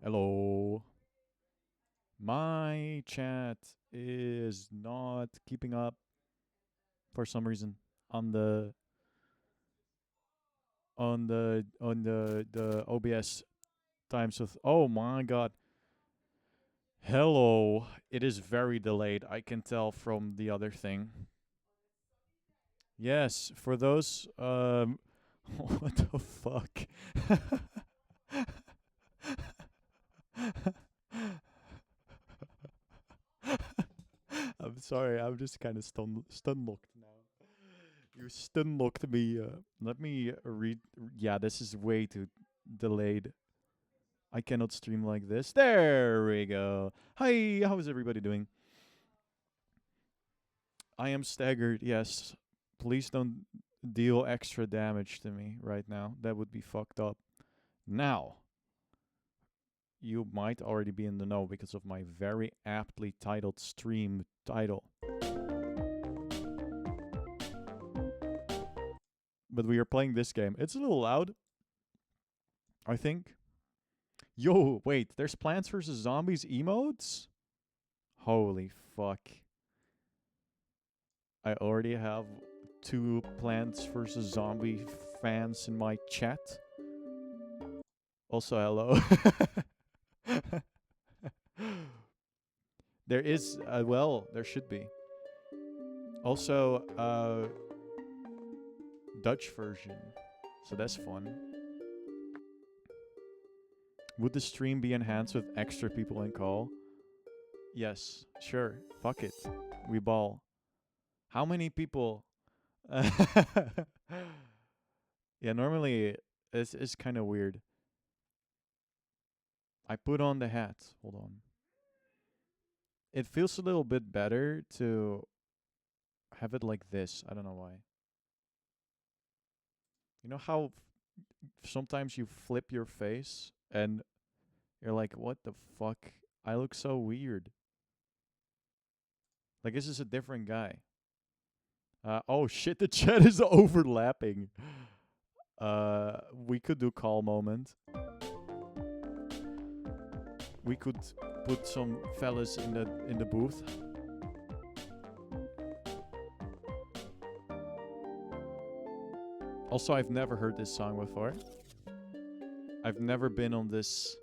Hello. My chat is not keeping up for some reason on the OBS times of. Oh my god. Hello. It is very delayed. I can tell from the other thing. Yes, for those what the fuck? I'm sorry, I'm just kind of stun locked now. You stun locked me. Let me read. Yeah, this is way too delayed. I cannot stream like this. There we go. Hi, how is everybody doing? I am staggered, yes. Please don't deal extra damage to me right now. That would be fucked up. Now, you might already be in the know because of my very aptly titled stream title. But we are playing this game. It's a little loud, I think. Yo, wait, there's Plants vs. Zombies emotes? Holy fuck. I already have 2 Plants vs. Zombie fans in my chat. Also, hello. There is, well, there should be. Also, Dutch version. So that's fun. Would the stream be enhanced with extra people in call? Yes, sure. Fuck it. We ball. How many people? Yeah, normally it's kind of weird. I put on the hat. Hold on. It feels a little bit better to have it like this. I don't know why. You know how sometimes you flip your face and you're like, what the fuck? I look so weird. Like, this is a different guy. Oh shit, the chat is overlapping. We could do call moment. We could put some fellas in the booth. Also, I've never heard this song before. I've never been on this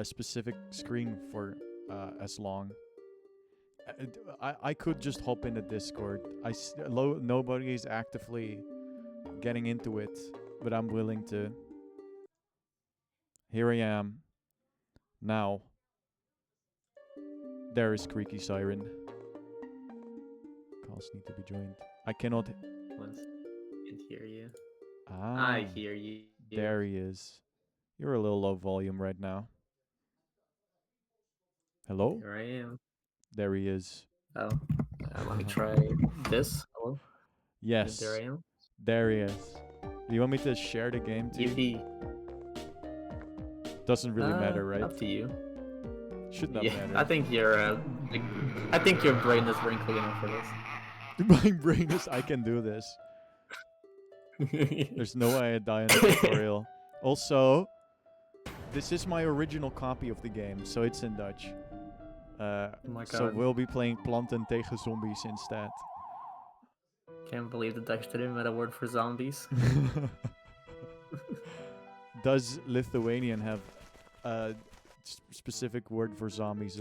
specific screen for as long. I could just hop in the Discord. Nobody is actively getting into it, but I'm willing to. Here I am. Now. There is Creaky Siren. Calls need to be joined. I cannot. Once I can hear you. Ah. I hear you. There he is. You're a little low volume right now. Hello? Here I am. There he is. Oh, let me try this. Hello? Yes. There I am. There he is. Do you want me to share the game too? Yippee. Doesn't really matter, right? Up to you. Should not Yeah, matter. I think I think your brain is wrinkly enough for My brain is, I can do this. this. There's no way I die in a tutorial. Also, this is my original copy of the game, so it's in Dutch. Oh my So god. we'll be playing Planten tegen Zombies instead. Can't believe the Dutch didn't invent a word for zombies. Does Lithuanian have a specific word for zombies?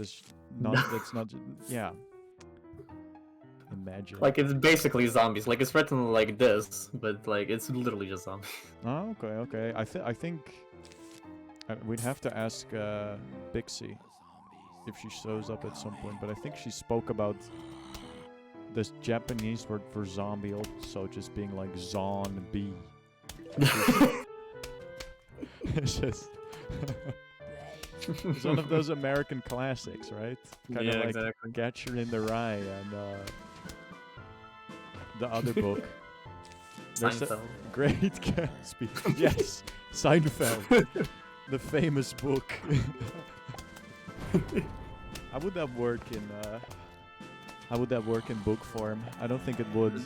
That's not. Yeah. Imagine. Like it's basically zombies. Like it's written like this, but like it's literally just zombies. Oh, okay. I think we'd have to ask Pixie if she shows up at some point. But I think she spoke about this Japanese word for zombie also just being like zombie. It's just it's one of those American classics, right? Kind of Yeah, like exactly. Catcher in the Rye and the other book. There's a Seinfeld. Great Gatsby. Yes, Seinfeld, the famous book. How would that work in book form? I don't think it would.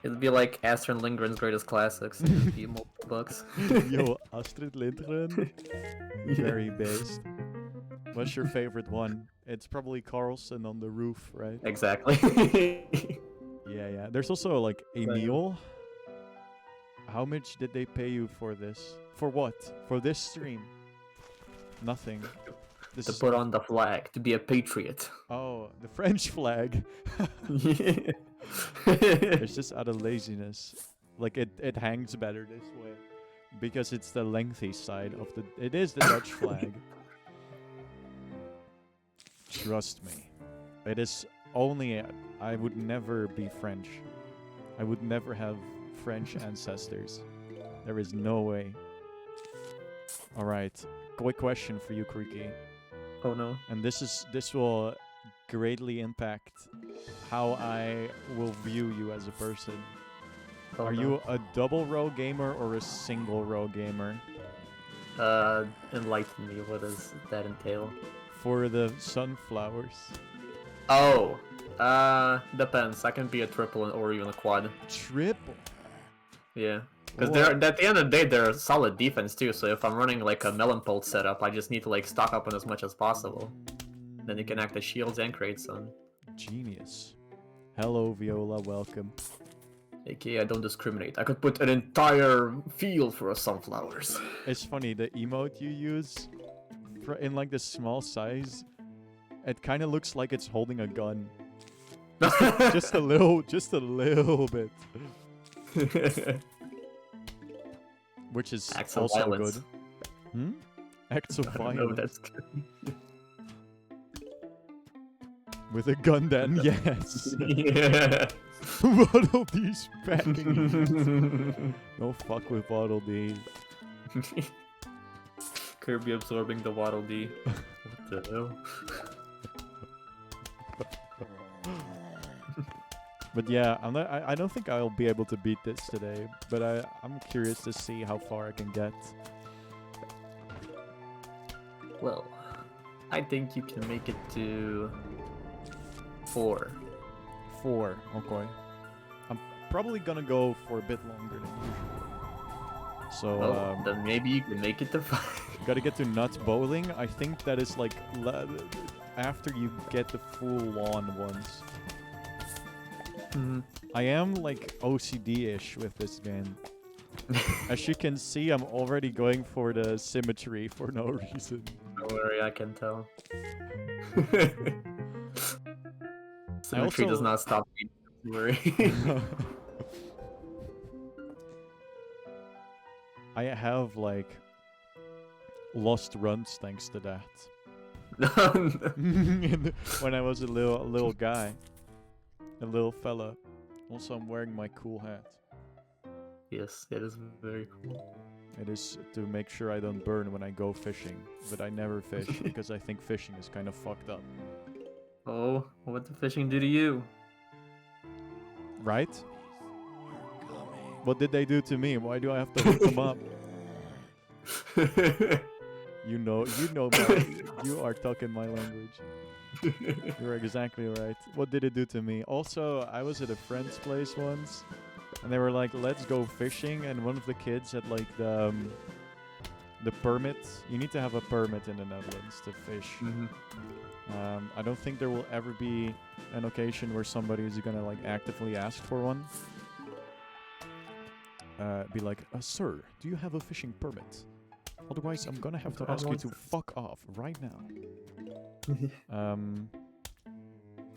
It'd be like Astrid Lindgren's greatest classics. It'd be multiple books. Yo, Astrid Lindgren. Very based. What's your favorite one? It's probably Carlson on the Roof, right? Exactly. Yeah. There's also like Emil. How much did they pay you for this? For what? For this stream? Nothing. This To is- put on the flag, to be a patriot. Oh, the French flag. Yeah. It's just out of laziness. Like it hangs better this way. Because it's the lengthy side of the... It is the Dutch flag. Trust me. It is only... I would never be French. I would never have French ancestors. There is no way. Alright. Quick question for you, Creaky. Oh no. And this will greatly impact how I will view you as a person. Oh, Are no. you a double row gamer or a single row gamer? Enlighten me. What does that entail? For the sunflowers. Oh, depends. I can be a triple or even a quad. Triple. Yeah. Because What? they're at the end of the day, they're a solid defense too. So if I'm running like a melon pult setup, I just need to like stock up on as much as possible. Then you can act as shields and create sun. Genius. Hello, Viola. Welcome. AKA, I don't discriminate. I could put an entire field for sunflowers. It's funny, the emote you use in like this small size, it kind of looks like it's holding a gun. Just a little bit. Which is Acts of also violence. good. Hmm? Acts of I don't know if violence. that's good. With a gun then, yes. Yeah. Waddle Dee's backing. No fuck with Waddle Dee. Kirby absorbing the Waddle Dee. What the hell? But yeah, I don't think I'll be able to beat this today. But I'm curious to see how far I can get. Well, I think you can make it to 4. 4, okay. I'm probably gonna go for a bit longer than usual. So Well, then maybe you can make it to 5. gotta get to Nut Bowling. I think that is like after you get the full-on ones. I am like OCD-ish with this game. As you can see, I'm already going for the symmetry for no reason. Don't worry, I can tell. Symmetry does also- not stop me. Don't worry. I have like lost runs thanks to that. When I was a little guy, a little fella. Also, I'm wearing my cool hat. Yes, it is very cool. It is to make sure I don't burn when I go fishing, but I never fish because I think fishing is kind of fucked up. Oh, what did fishing do to you? Right? What did they do to me? Why do I have to hook them up? You know you are talking my language. You're exactly right. What did it do to me? Also, I was at a friend's place once, and they were like, "Let's go fishing," and one of the kids had like the permit. You need to have a permit in the Netherlands to fish. Mhm. I don't think there will ever be an occasion where somebody is gonna like actively ask for one. Be like, sir, do you have a fishing permit? Otherwise, I'm gonna have to ask you to fuck off right now.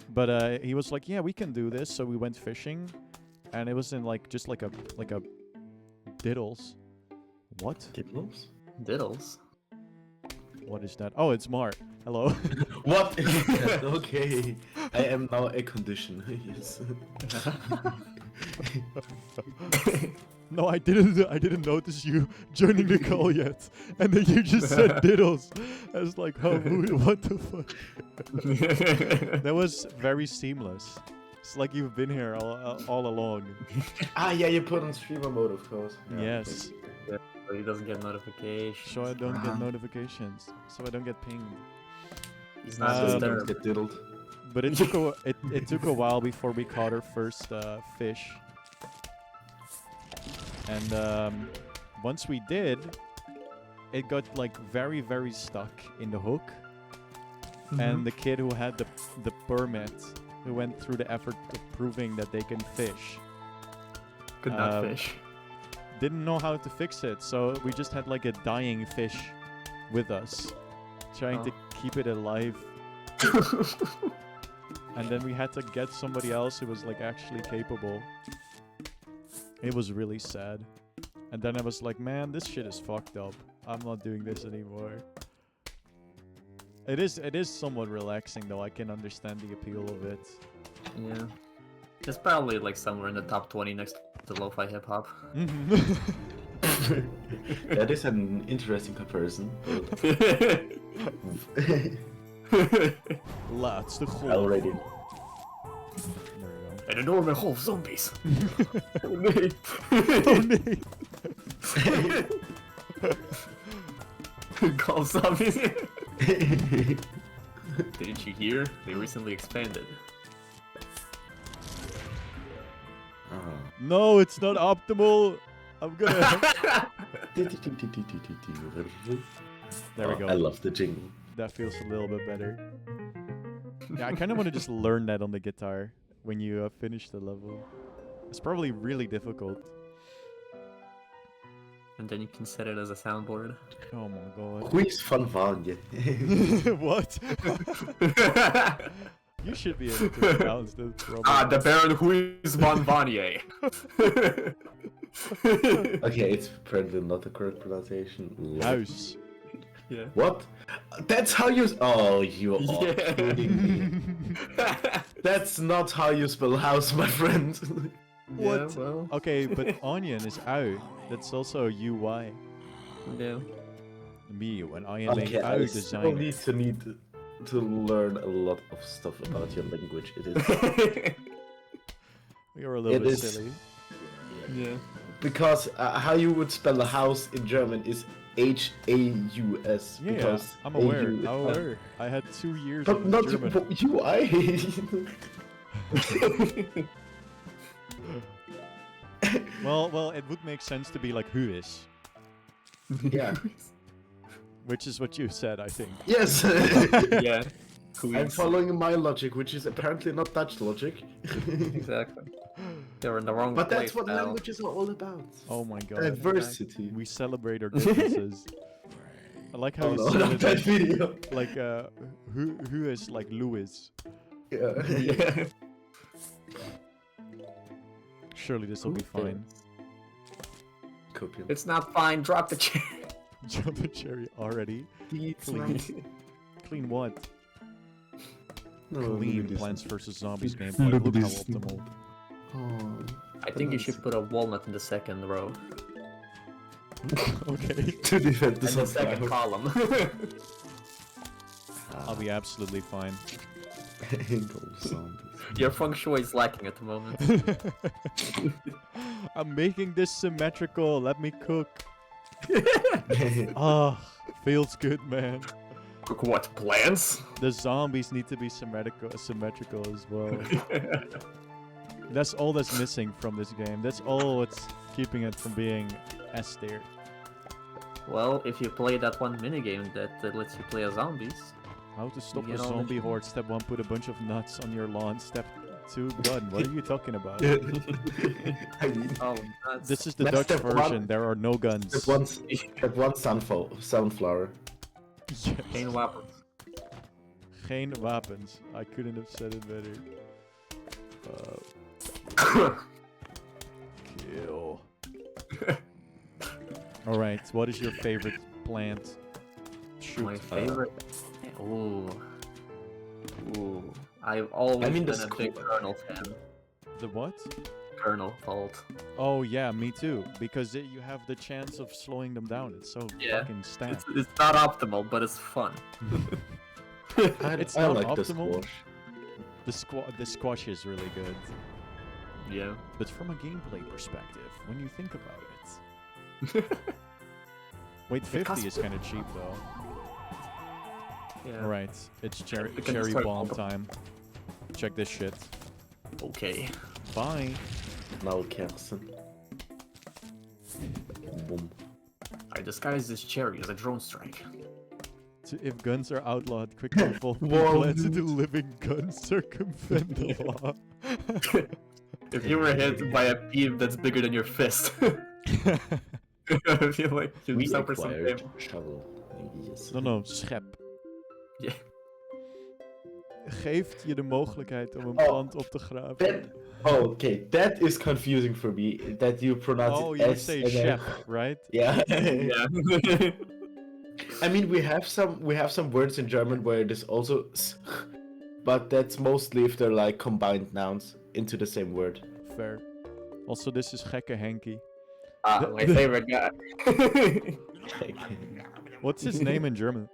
But he was like, yeah, we can do this. So we went fishing, and it was in like just like a diddles. What? Diddles? Diddles. What is that? Oh, it's Mart. Hello. What is that? Okay. I am now a condition. Yes. No, I didn't notice you joining the call yet, and then you just said diddles. I was like, oh, what the fuck? That was very seamless. It's like you've been here all along. Ah, yeah, you put on streamer mode, of course. Yeah. Yes. But he doesn't get notifications. So I don't get notifications. So I don't get pinged. He's So not you just Um, don't there. get diddled. But it took a while before we caught our first fish. And once we did, it got like very, very stuck in the hook. And the kid who had the permit, who went through the effort of proving that they can fish, Could not um, fish. didn't know how to fix it. So we just had like a dying fish with us, trying to keep it alive. And then we had to get somebody else who was like actually capable. It was really sad. And then I was like, man, this shit is fucked up. I'm not doing this anymore. It is somewhat relaxing though. I can understand the appeal of it. Yeah. It's probably like somewhere in the top 20 next to lo-fi hip-hop. That is an interesting comparison. Laatste golf. Already. There we go. An enorme golf zombies. Oh nee. Oh nee. Golf zombies. Didn't you hear? They recently expanded. No, it's not optimal. I'm gonna. There we go. I love the jingle. That feels a little bit better. Yeah, I kind of want to just learn that on the guitar when you finish the level. It's probably really difficult. And then you can set it as a soundboard. Oh my god. Quiz van Vanje. What? You should be able to pronounce this. The Baron Huis van Vanier. Okay, it's apparently not the correct pronunciation. House. Yeah. What? That's how you. Oh, you are Yeah. kidding me. That's not how you spell house, my friend. What? Yeah, well, Okay, but onion is au. That's also UY. yeah. Me, when I am Okay, a I au still designer. need to learn a lot of stuff about your language. It is You're a little It bit is- silly. Yeah. because how you would spell a house in German is Haus. Yeah, because I'm aware. AU I'm aware. I had 2 years But of not German. UI. Well, it would make sense to be like Huis, Yeah. which is what you said, I think. Yes. Yeah. I'm following my logic, which is apparently not Dutch logic. Exactly. You're in the wrong But place, that's what pal. languages are all about. Oh my god. Diversity. We celebrate our differences. I like how Oh you no, said not it that like, video. who is like Louis. Yeah. Yeah. Surely this will be fine. Copium. It's not fine. Drop the chair. Jump the cherry already. It's Clean. not- Clean what? No, look Clean at this. Plants vs Zombies gameplay. Look at Look how this. optimal. Oh. I think you should put a walnut in the second row. Okay. To defend the And the second sunflower. column. I'll be absolutely fine. Gold zombies. Your feng shui is lacking at the moment. I'm making this symmetrical. Let me cook. Ah, Feels good, man. What, plants? The zombies need to be symmetrical as well. That's all that's missing from this game. That's all what's keeping it from being S tier. Well, if you play that one minigame that lets you play as zombies. How to stop You a know, zombie horde. Step 1, put a bunch of nuts on your lawn. Step 2, gun. What are you talking about? I mean, Oh, that's... This is the That's Dutch step version. one. There are no guns. that one sunflower. Yes. Geen wapens. Geen wapens. I couldn't have said it better. Kill. Alright, what is your favorite plant? Shoot. My favorite. Ooh. Ooh. I've always mean, the been a big Kernel fan. The what? Kernel fault. Oh yeah, me too. Because you have the chance of slowing them down. It's so Yeah. fucking stacked. It's not optimal, but it's fun. It's I not like the optimal. squash. The squash is really good. Yeah. But from a gameplay perspective, when you think about it. Wait, 50 costs- is kind of cheap though. Yeah. Alright, it's cherry We can just start bomb all- time. Check this shit. Okay. Bye. Now Kersen. Boom. I disguise this cherry as a drone strike. So if guns are outlawed, quickly evolve Whoa. plants into living guns, circumvent the law. If you were hit by a beam that's bigger than your fist, I feel like you We suffer some acquired damage. shovel. Yes. No, schep. Ja. Geeft je de mogelijkheid om een Oh. plant op te graven. That, oh, okay, that is confusing for me. That you pronounce Oh, it you would S say and then- chef, right? Yeah. Yeah. I mean, we have some words in German where it is also s, but that's mostly if they're like combined nouns into the same word. Fair. Also, this is Gekke Henky. Ah, my favorite guy. What's his name in German?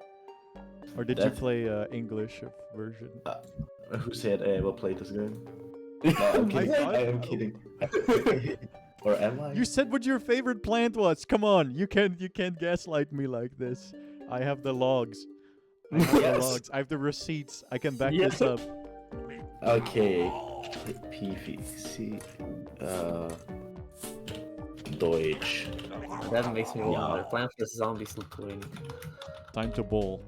Or did you That- play English version? Who said I will play this game? No, I'm kidding. God. I am kidding. Or am I? You said what your favorite plant was. Come on, you can't gaslight me like this. I have the logs. I have the Yes. logs. I have the receipts. I can back Yeah. this up. Okay. PVC. Deutsch. That makes me wonder. Plants vs Zombies Lithuania. Time to bowl.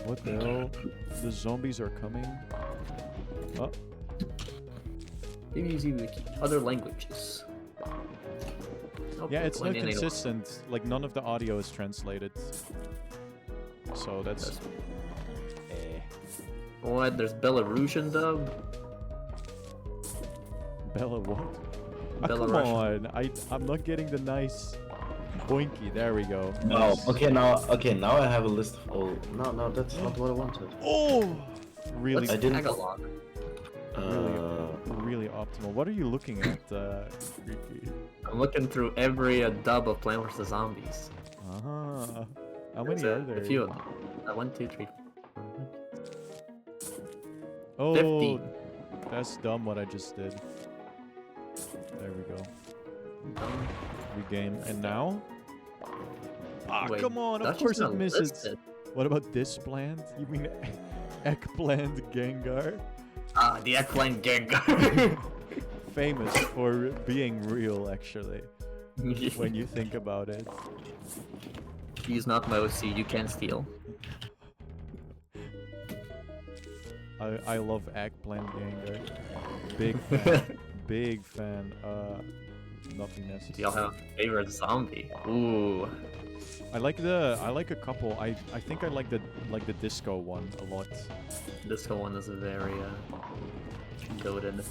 What the hell? The zombies are coming. Oh, BBC Wiki. Other languages. Oh, yeah, it's not Lithuanian ain't- consistent. Like none of the audio is translated. So that's. What? There's Belarusian dub? Bella what? Ah, come Belarusian. on! I'm not getting the nice boinky. There we go. No. Nice. Now I have a list of all. No, that's not what I wanted. Oh, really, What's I didn't- Tagalog? really optimal. What are you looking at, Ricky? I'm looking through every dub of Plant vs Zombies. Ah, how many There's are there? a few of them. 1, 2, 3. Oh, 50. that's dumb what I just did. There we go. Regame. And now? Ah, Wait, come on, of Dutch is course it not misses. listed. What about this plant? You mean eggplant Gengar? Ah, the eggplant Gengar. Famous for being real, actually, when you think about it. He's not my OC, you can't steal. I love eggplant Gengar. Big fan. Big fan. Nothing Do necessary. y'all have a favorite zombie? Ooh. I like a couple. I think I like the disco one a lot. This one is very goated.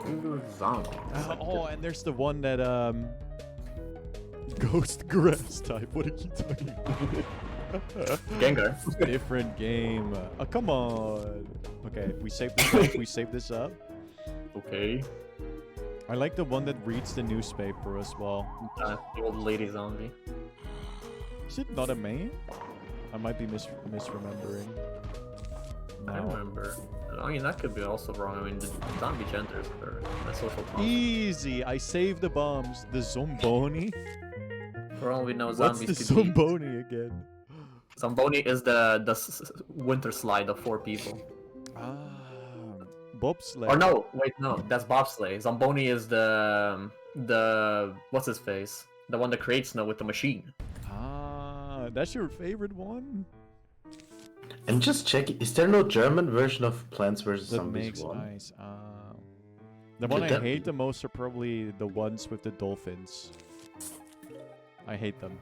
Ooh, zombie. And there's the one that ghost grass type. What are you talking about? Gengar. Different game. Oh, come on. Okay, we save this up. We save this up. Okay. I like the one that reads the newspaper as well. The old lady zombie. Is it not a main? I might be misremembering. I now. remember. I mean, that could be also wrong. I mean, the zombie genders are a social construct. Easy. I saved the bombs. The Zomboni. For all we know, What's zombies the could be. Zomboni again? Zamboni is the winter slide of 4 people. Ah, bobsled. Or no, wait, no, that's bobsleigh. Zamboni is the what's his face? The one that creates snow with the machine. Ah, that's your favorite one? And just check, is there no German version of Plants vs That Zombies makes 1? nice. The one I that- hate the most are probably the ones with the dolphins. I hate them.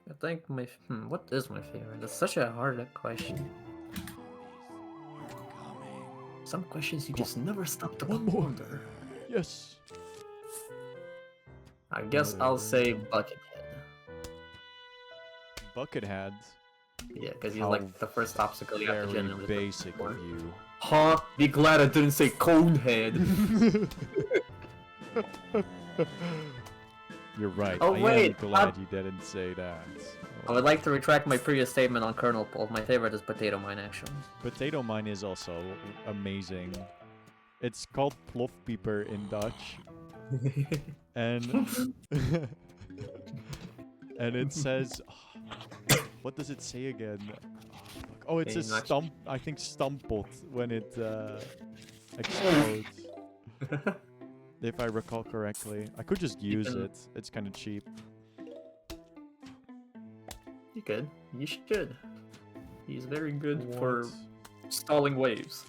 I think what is my favorite? That's such a hard question. Some questions you just never stop to One more. wonder. Yes. I guess I'll say Buckethead. Buckethead. Yeah, because he's How like the first obstacle you have to Very generally basic for. of you. Huh? Be glad I didn't say Conehead. You're right. Oh, I wait, am glad you didn't say that. I would like to retract my previous statement on Colonel Pulse. My favorite is Potato Mine, actually. Potato Mine is also amazing. It's called plofpieper in Dutch. And and it says what does it say again? Oh, it Hey, says Max. stump, I think stampot when it explodes. If I recall correctly. I could just use can- it. It's kind of cheap. You could. You should. He's very good for What? stalling waves.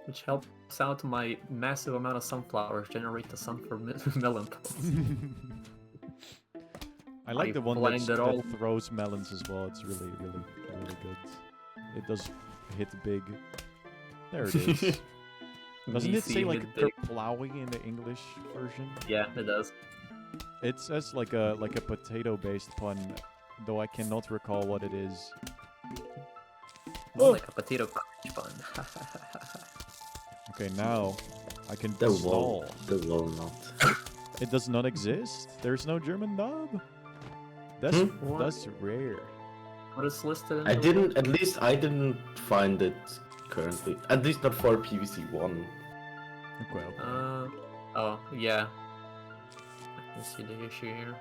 Which helps out my massive amount of sunflowers generate the sun for melon pods. I like I the one blend it all. that throws melons as well. It's really, really, really good. It does hit big. There it is. Doesn't Me it say seeing like big- kerplowy in the English version? Yeah, it does. It says like a potato-based pun, though I cannot recall what it is. More like a potato crunch bun. Okay, now I can The stall. wall. The walnut. It does not exist. There's no German dub. That's What? that's rare. What is listed in I the didn't, at least I didn't find it currently. At least not for PVC 1. Well, oh, yeah. I can see the issue here.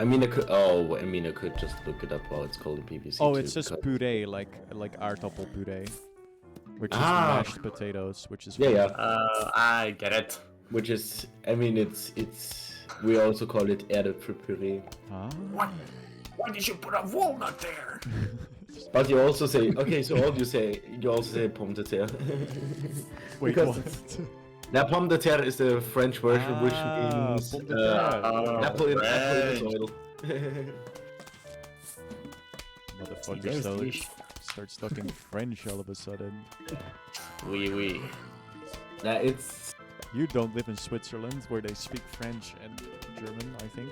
I mean, I could just look it up while it's called in PVC. oh, 2 it says because- puree, like aardappel puree, which is Ah. mashed potatoes, which is Yeah, fine. yeah. I get it. Which is, I mean, it's. We also call it Erdäpfelpüree. Ah. What? Why did you put a walnut there? But you also say, okay, so all you also say pomme de terre. Wait, Because what? Now, pomme de terre is the French version, which Ah, means pomme de terre. apple in French. soil. Motherfucker there's the issue. starts talking French all of a sudden. Oui. Yeah, it's You don't live in Switzerland, where they speak French and German, I think.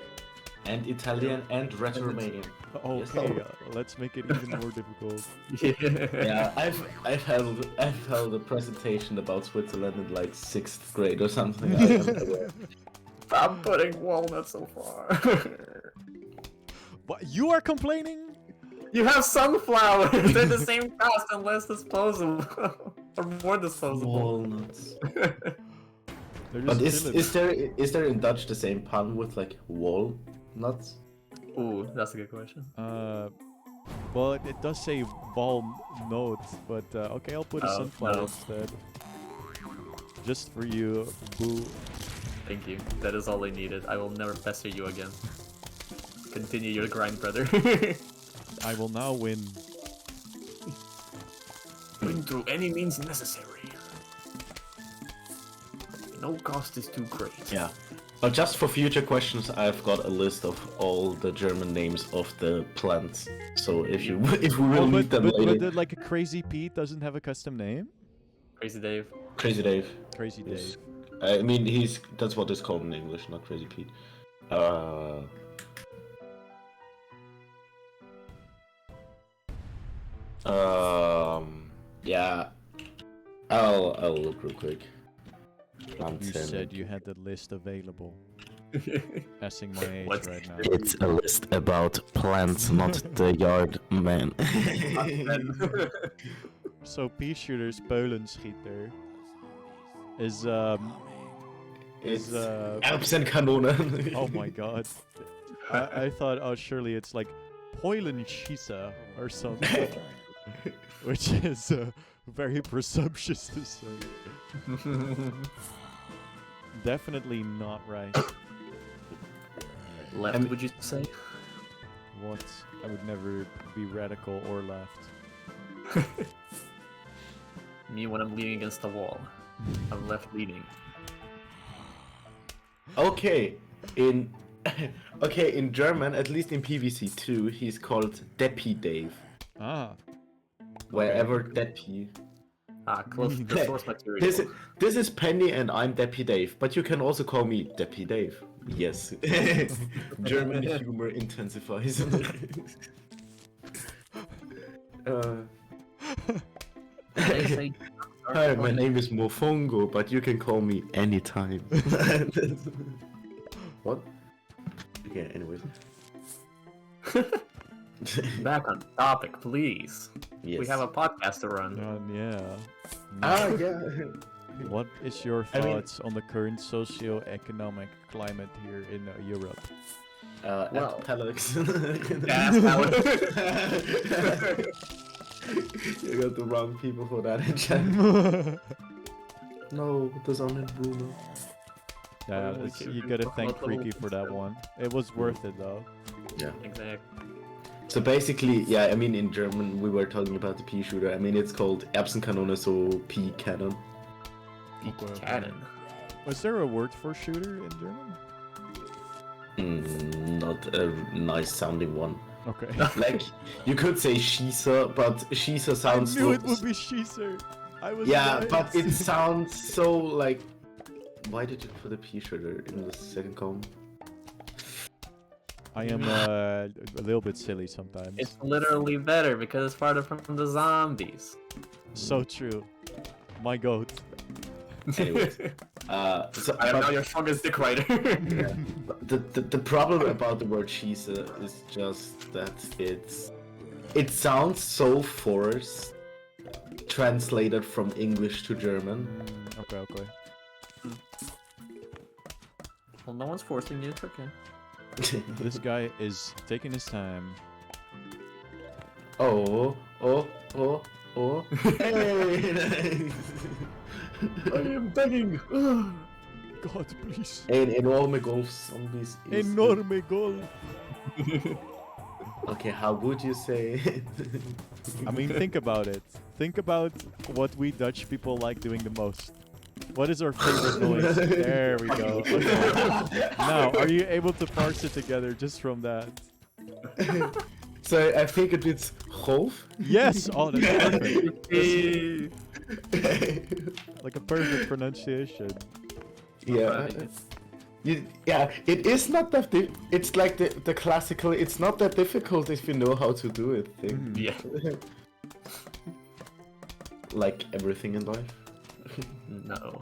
and Italian and Romanian. Okay, let's make it even more difficult. Yeah, I've held a presentation about Switzerland in like 6th grade or something. I'm putting walnuts so far. What? You are complaining? You have sunflowers. They're the same cost and less disposable, or more disposable. Walnuts. They're But just chilling. is there in Dutch the same pun with like walnuts? Ooh, that's a good question. Well, it does say walnut, but okay, I'll put a Oh, sunflower no. instead. Just for you, boo. Thank you. That is all I needed. I will never pester you again. Continue your grind, brother. I will now win. Win through any means necessary. No cost is too great. Yeah. But just for future questions, I've got a list of all the German names of the plants. So if we will Oh, need them later. but like a Crazy Pete doesn't have a custom name? Crazy Dave. Crazy Dave. Crazy Yes. Dave. I mean, that's what it's called in English, not Crazy Pete. Yeah. I'll look real quick. You said you had the list available. Guessing my age What? right now. It's a list about plants, not the yard man. So pea shooters, Polenschieter is It's is Erbsenkanone. oh my god. I thought, oh, surely it's like Polenschießer or something, which is very presumptuous to say. Definitely not right. Left, would you say? What? I would never be radical or left. Me when I'm leaning against the wall. I'm left leaning. Okay, in German, at least in PVC 2, he's called Deppy Dave. Ah, Wherever Deppy. Ah, close to the source material. This is Penny and I'm Deppy Dave, but you can also call me Deppy Dave. Yes. German humor intensifies. They say Hi, my name is Mofongo, but you can call me anytime. What? Okay, anyways. back on topic, please. Yes. We have a podcast to run. yeah. Yeah. What is your I mean- thoughts on the current socio-economic climate here in Europe? Well. Alex. Yes, Alex. You got the wrong people for that in chat. No, there's only Bruno. Yeah, Oh, it's- okay. you gotta thank Not the Freaky whole for that one. It was worth it though. Yeah. Exactly. So basically, yeah, I mean, in German, we were talking about the pea shooter. I mean, it's called Erbsenkanone, so pea cannon. Okay. Cannon. Was there a word for shooter in German? Not a nice sounding one. Okay. Like, you could say Schießer, but Schießer I sounds. knew it would be Schießer. I was Yeah, right. but it sounds so like. Why did you put a pea shooter in the second column? I am a little bit silly sometimes. It's literally better because it's farther from the zombies. So true. My goat. Anyways, so, I am but- now your strongest dick writer. The problem about the word Schießer is just that it sounds so forced, translated from English to German. Okay. Well, no one's forcing you. It's okay. This guy is taking his time. Oh. Hey, nice. I am begging. God, please. Een enorme golf zombies is... Enorme goal. Okay, how would you say it? I mean, think about it. Think about what we Dutch people like doing the most. What is our favorite noise? There we go. Okay. Now, are you able to parse it together just from that? So I think it's golf. Yes! Oh, that's perfect. Hey. Like a perfect pronunciation. Yeah. Yeah, it is not that it's like the classical, it's not that difficult if you know how to do it thing. Yeah. Like everything in life. No.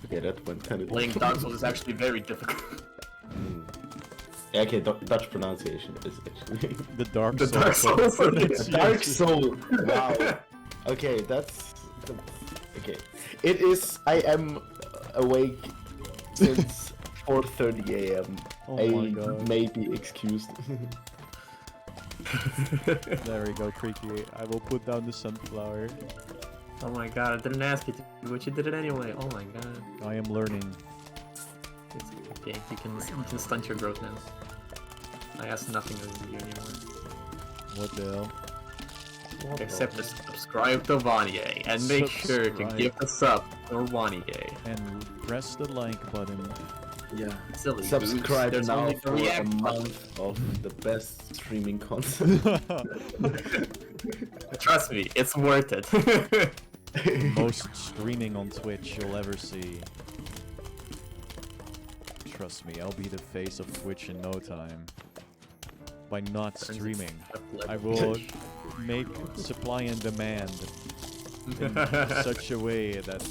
Okay, that went kind of... Playing Dark Souls is actually very difficult. Yeah, okay, Dutch pronunciation is actually... The Dark The Soul. Dark Souls. pronunciation. Dark Soul! Wow. Okay, that's... Okay. It is... I am awake since 4:30 a.m. Oh my I god. may be excused. There we go, Creaky. I will put down the sunflower. Oh my god, I didn't ask you to, but you did it anyway. Oh my god. I am learning. It's okay, you can stunt your growth now. I ask nothing of you anymore. What the hell? Except to subscribe to Vanier and make sure to Subscribe. give a sub to Vanier. And press the like button. Yeah. Silly Subscribe goose. There's now only for three a acts. month of the best streaming content. Trust me, it's worth it. Most streaming on Twitch you'll ever see. Trust me, I'll be the face of Twitch in no time. By not streaming, I will make supply and demand in such a way that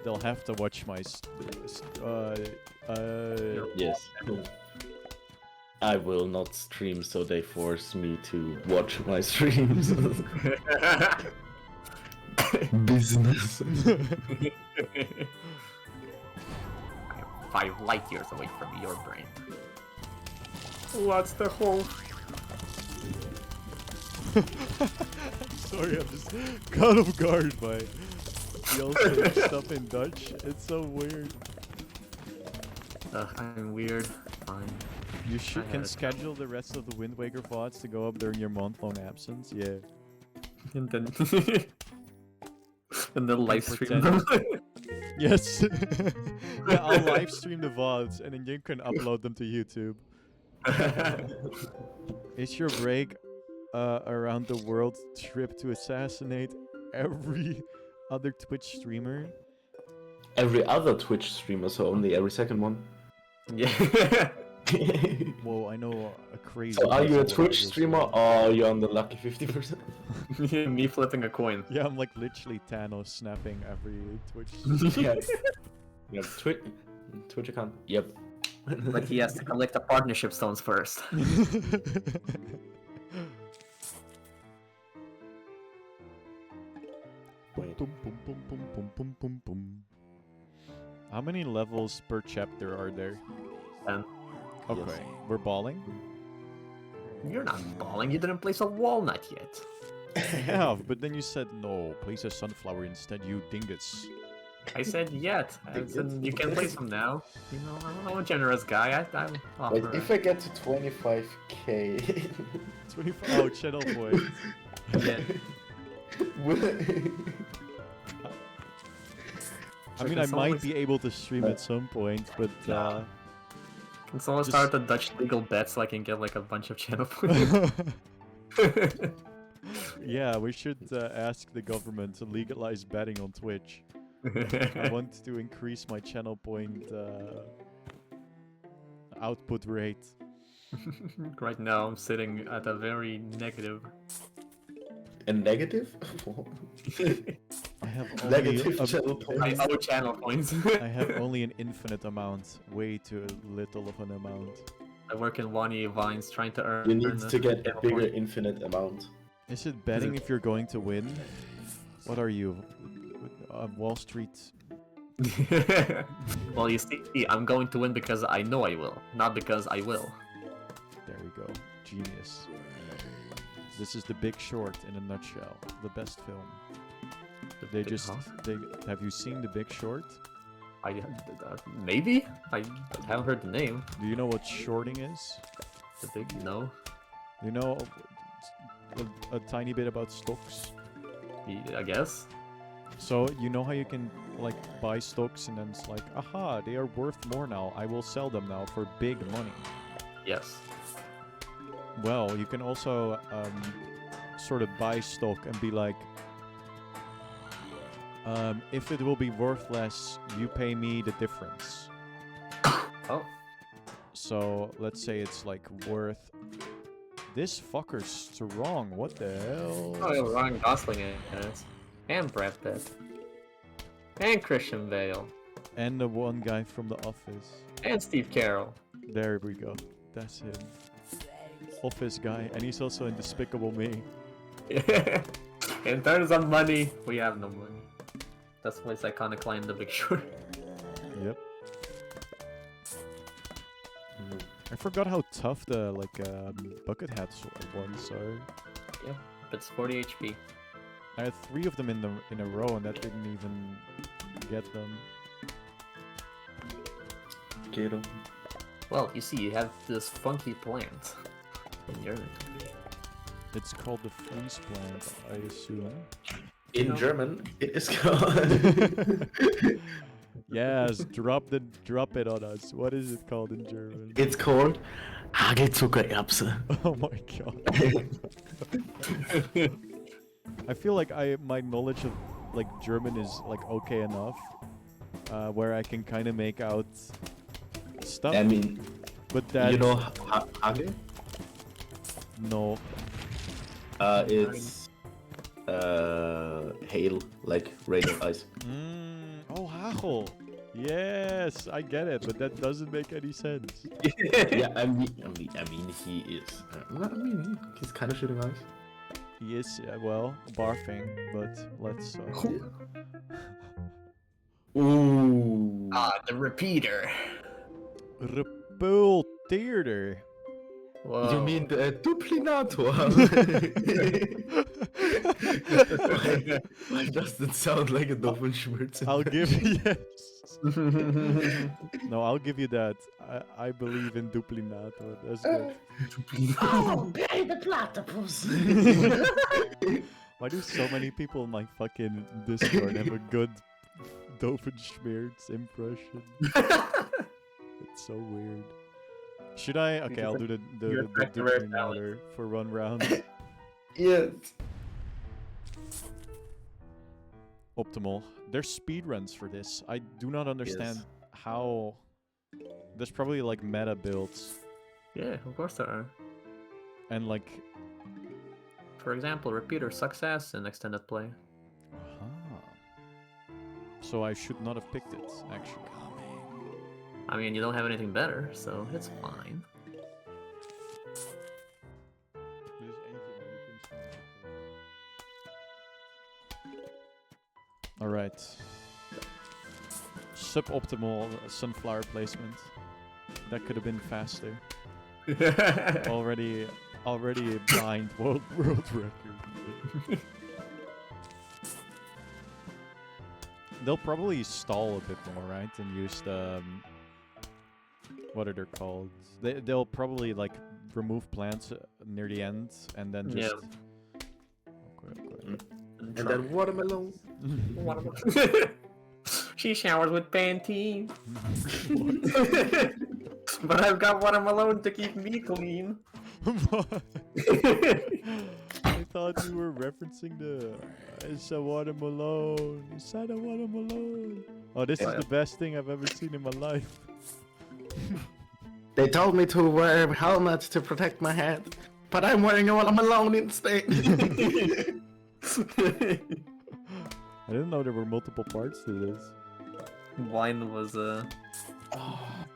they'll have to watch my Yes. I will not stream, so they force me to watch my streams. Business. I am 5 light years away from your brain. What's the whole? Sorry, I'm just caught off guard by y'all saying stuff in Dutch. It's so weird. I'm weird. Fine. You I can had it. schedule the rest of the Wind Waker VODs to go up during your month-long absence. Yeah. And then and then live stream pretend. them. Yes. Yeah, I'll live stream the VODs and then you can upload them to YouTube. Is your break around the world trip to assassinate every other Twitch streamer? Every other Twitch streamer, so only every second one. Yeah. Whoa, I know a crazy. So are you a person Twitch that streamer does or you're on the lucky 50%? Me flipping a coin. that. Yeah, I'm like literally Thanos snapping every Twitch. Yeah. You have Twitch account? Yep. But he has to collect the partnership stones first. Wait. Boom, boom, boom, boom, boom, boom, boom, boom. How many levels per chapter are there? 10. Okay, Yes. we're balling. You're not balling. You didn't place a walnut yet. Yeah, but then you said no. Place a sunflower instead, you dingus. I said yet. I said you can place them now. You know, I'm a generous guy. I'm Wait, offer. if I get to 25k, 25. Oh, channel points. Yeah. I mean, can I someone might ex- be able to stream at some point, but Can someone Just- start a Dutch legal bet so I can get like a bunch of channel points? yeah, we should ask the government to legalize betting on Twitch. I want to increase my channel point output rate. Right now, I'm sitting at a very negative. a negative? I have only Negative channel I points. owe channel points. I have only an infinite amount, way too little of an amount. I work in Wani Vines trying to earn. You need a to get a channel bigger point. infinite amount. Is it betting if you're going to win? What are you? Wall Street? Well, you see, I'm going to win because I know I will, not because I will. There we go. Genius. This is The Big Short in a nutshell. The best film. They just have you seen The Big Short? Maybe I haven't heard the name. Do you know what shorting is? The big no. You know a tiny bit about stocks? I guess. So you know how you can like buy stocks and then it's like, aha, they are worth more now. I will sell them now for big money. Yes. Well, you can also sort of buy stock and be like, if it will be worth less, you pay me the difference. Oh. So let's say it's like worth. This fucker's strong. What the hell? Oh, yeah, Ryan Gosling in it. And Brad Pitt. And Christian Bale. And the one guy from The Office. And Steve Carell. There we go. That's him. Office guy, and he's also in Despicable Me. In terms of money, we have no money. That's why it's iconic line in The Big Short. Yep. I forgot how tough the bucket hats ones are. It's 40 HP. I had 3 of them in a row, and that didn't even get them. Get 'em. Well, you see, you have this funky plant. In your... It's called the freeze plant, I assume. In No. German, it is called. Yes, drop it on us. What is it called in German? It's called Hagelzuckererbse. Oh my god. I feel like my knowledge of like German is like okay enough, where I can kind of make out stuff. I mean, but that you know Hagel? no. It's hail, like rain of ice. Oh, hagel. Yes, I get it, but that doesn't make any sense. Yeah, I mean, he is. He's kind of shooting eyes. He is, well, barfing, but let's. Ooh. The repeater. Repul Theater. Whoa. You mean the duplinator? Why does that sound like a Doofenshmirtz? I'll give you yes. No, I'll give you that. I believe in Duplinato. That's good. Oh, Barry the Platypus! Why do so many people in my fucking Discord have a good Doofenshmirtz impression? It's so weird. Should I? Okay, I'll do the affect the rare talent. Duplinator for 1 round. Yes. Optimal. There's speedruns for this. I do not understand how. There's probably like meta builds Yeah, of course there are. and like. For example, repeater success in extended play. So I should not have picked it actually. I mean, you don't have anything better, so it's fine. All right. Suboptimal sunflower placement. That could have been faster. Already a blind world record. They'll probably stall a bit more, right? And use the what are they called? They'll probably like remove plants near the end and then just. Okay. And then watermelon. She showers with Pantene. But I've got watermelon to keep me clean. What? I thought you were referencing the it's a watermelon. Is that a watermelon? Oh, this is the best thing I've ever seen in my life. They told me to wear a helmet to protect my head, but I'm wearing a watermelon instead. I didn't know there were multiple parts to this. Wine was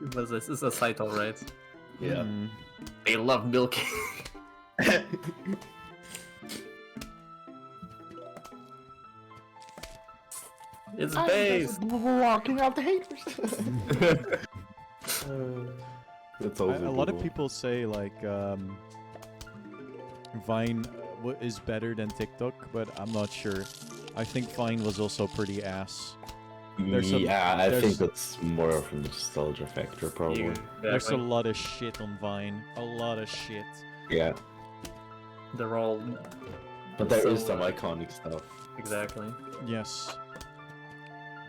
this is a site, alright. Yeah. Hmm. They love milking. It's base. Walking out the haters. That's also A lot of people say like Vine is better than TikTok, but I'm not sure. I think Vine was also pretty ass. There's a- I there's- think that's more of a nostalgia factor, probably. There's a lot of shit on Vine. A lot of shit. Yeah, They're all but there is So, some iconic stuff. exactly. Yes.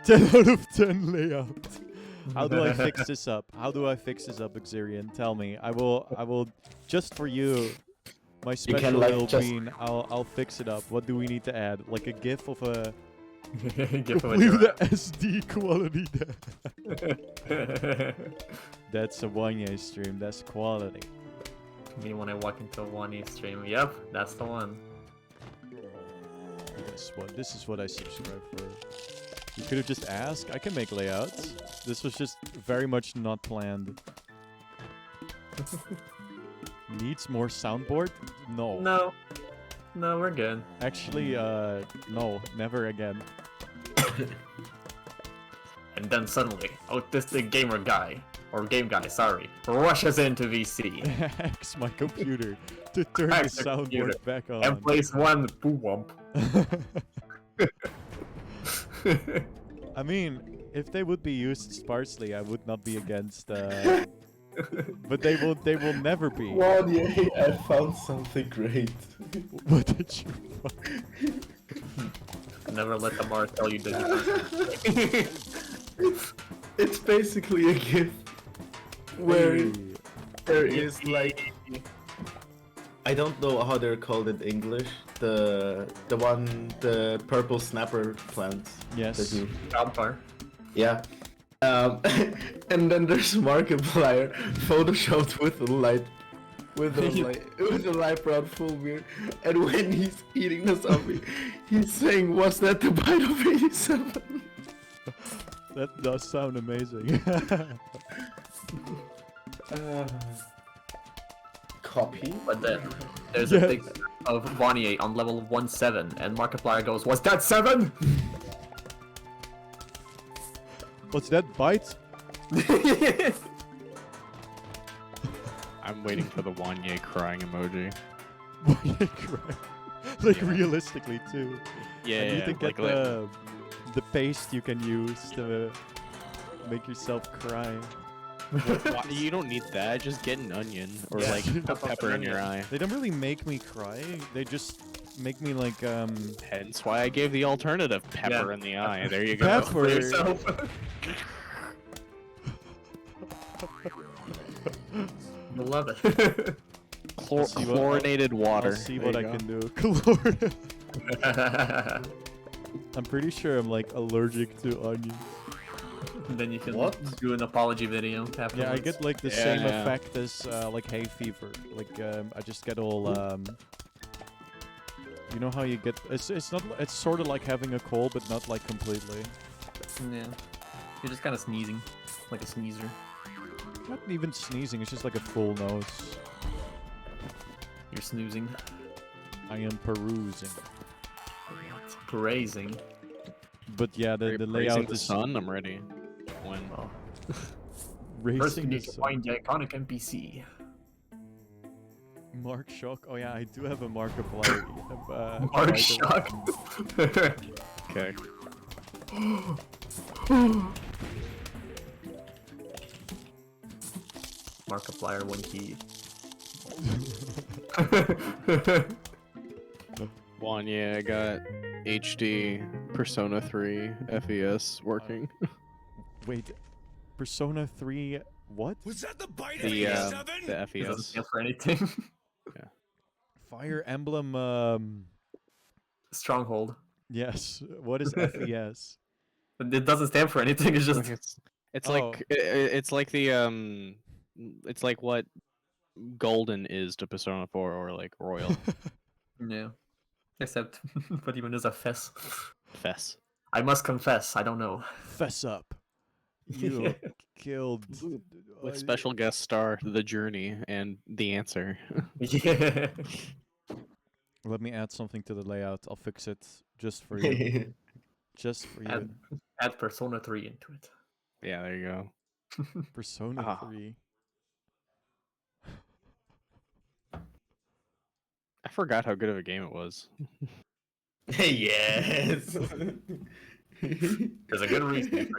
10 out of 10 layout. How do I fix this up? How do I fix this up, Xerian? Tell me. I will just for you, my special can, like, little just- bean, I'll fix it up. What do we need to add? Like a GIF of a Give him a leave the try. SD quality there. That's a Wanye stream, that's quality. Me when I walk into a 1E stream. Yep, that's the one. This is what I subscribe for. You could have just asked. I can make layouts. This was just very much not planned. Needs more soundboard? No. No. No, we're good. Actually, no, never again. And then suddenly, autistic gamer guy, or game guy, sorry, rushes into VC Hacks my computer to turn the Hacks the computer soundboard back on. and plays one poo wump. I mean, if they would be used sparsely, I would not be against. But they will never be. Well, yeah, I found something great. What did you find? Never let the Mars tell you that It's basically a GIF where Hey. there is like, I don't know how they're called in English. The purple snapper plants. Yes. That you, Jumper. yeah. And then there's Markiplier photoshopped with a light with a light brown full beard, and when he's eating the zombie, he's saying, "Was that the bite of 87?" That does sound amazing. Copy. But then there's Yes. a big of Vanier on level 1-7, and Markiplier goes, "Was that 7?" What's that, bite? I'm waiting for the Wanye crying emoji. Why you cry? Like realistically too. Yeah, And you yeah, think like, the paste you can use to make yourself cry. you don't need that. Just get an onion or Yeah. like put pepper in your eye. They don't really make me cry. They just make me like Hence why I gave the alternative, pepper Yeah. in the eye. There you go. Pepper. For yourself. I love it. Chlor- I'll see what- chlorinated water. I'll see There what I you go. can do. Calor. I'm pretty sure I'm like allergic to onions. Then you can What? do an apology video afterwards. Yeah, I get like the same Yeah. effect as like hay fever. Like I just get all you know how you get it's not it's sort of like having a cold but not like completely. Yeah. You're just kind of sneezing, like a sneezer. Not even sneezing, it's just like a full nose. You're snoozing. I am perusing. It's praising. But yeah, the Praising layout the is sun. I'm ready. When Oh. First, you racing need the to sun. find the iconic NPC. Mark Shock. Oh yeah, I do have a Markiplier. Mark item. Shock. okay. Markiplier when he. Wanye, I got HD Persona 3 FES working. Wait, Persona 3. What? Was that the bite The of the It doesn't FES. stand for anything. Fire Emblem. Stronghold. Yes. What is FES? It doesn't stand for anything. It's just. It's Oh. like it's like the it's like what Golden is to Persona 4 or like Royal Yeah. Except, what even is a fess? Fess. I must confess, I don't know. Fess up. You killed. With special guest star The Journey and The Answer. Yeah. Let me add something to the layout. I'll fix it just for you. Just for you. Add Persona 3 into it. Yeah, there you go. Persona Ah. 3. I forgot how good of a game it was. Yes. There's a good reason.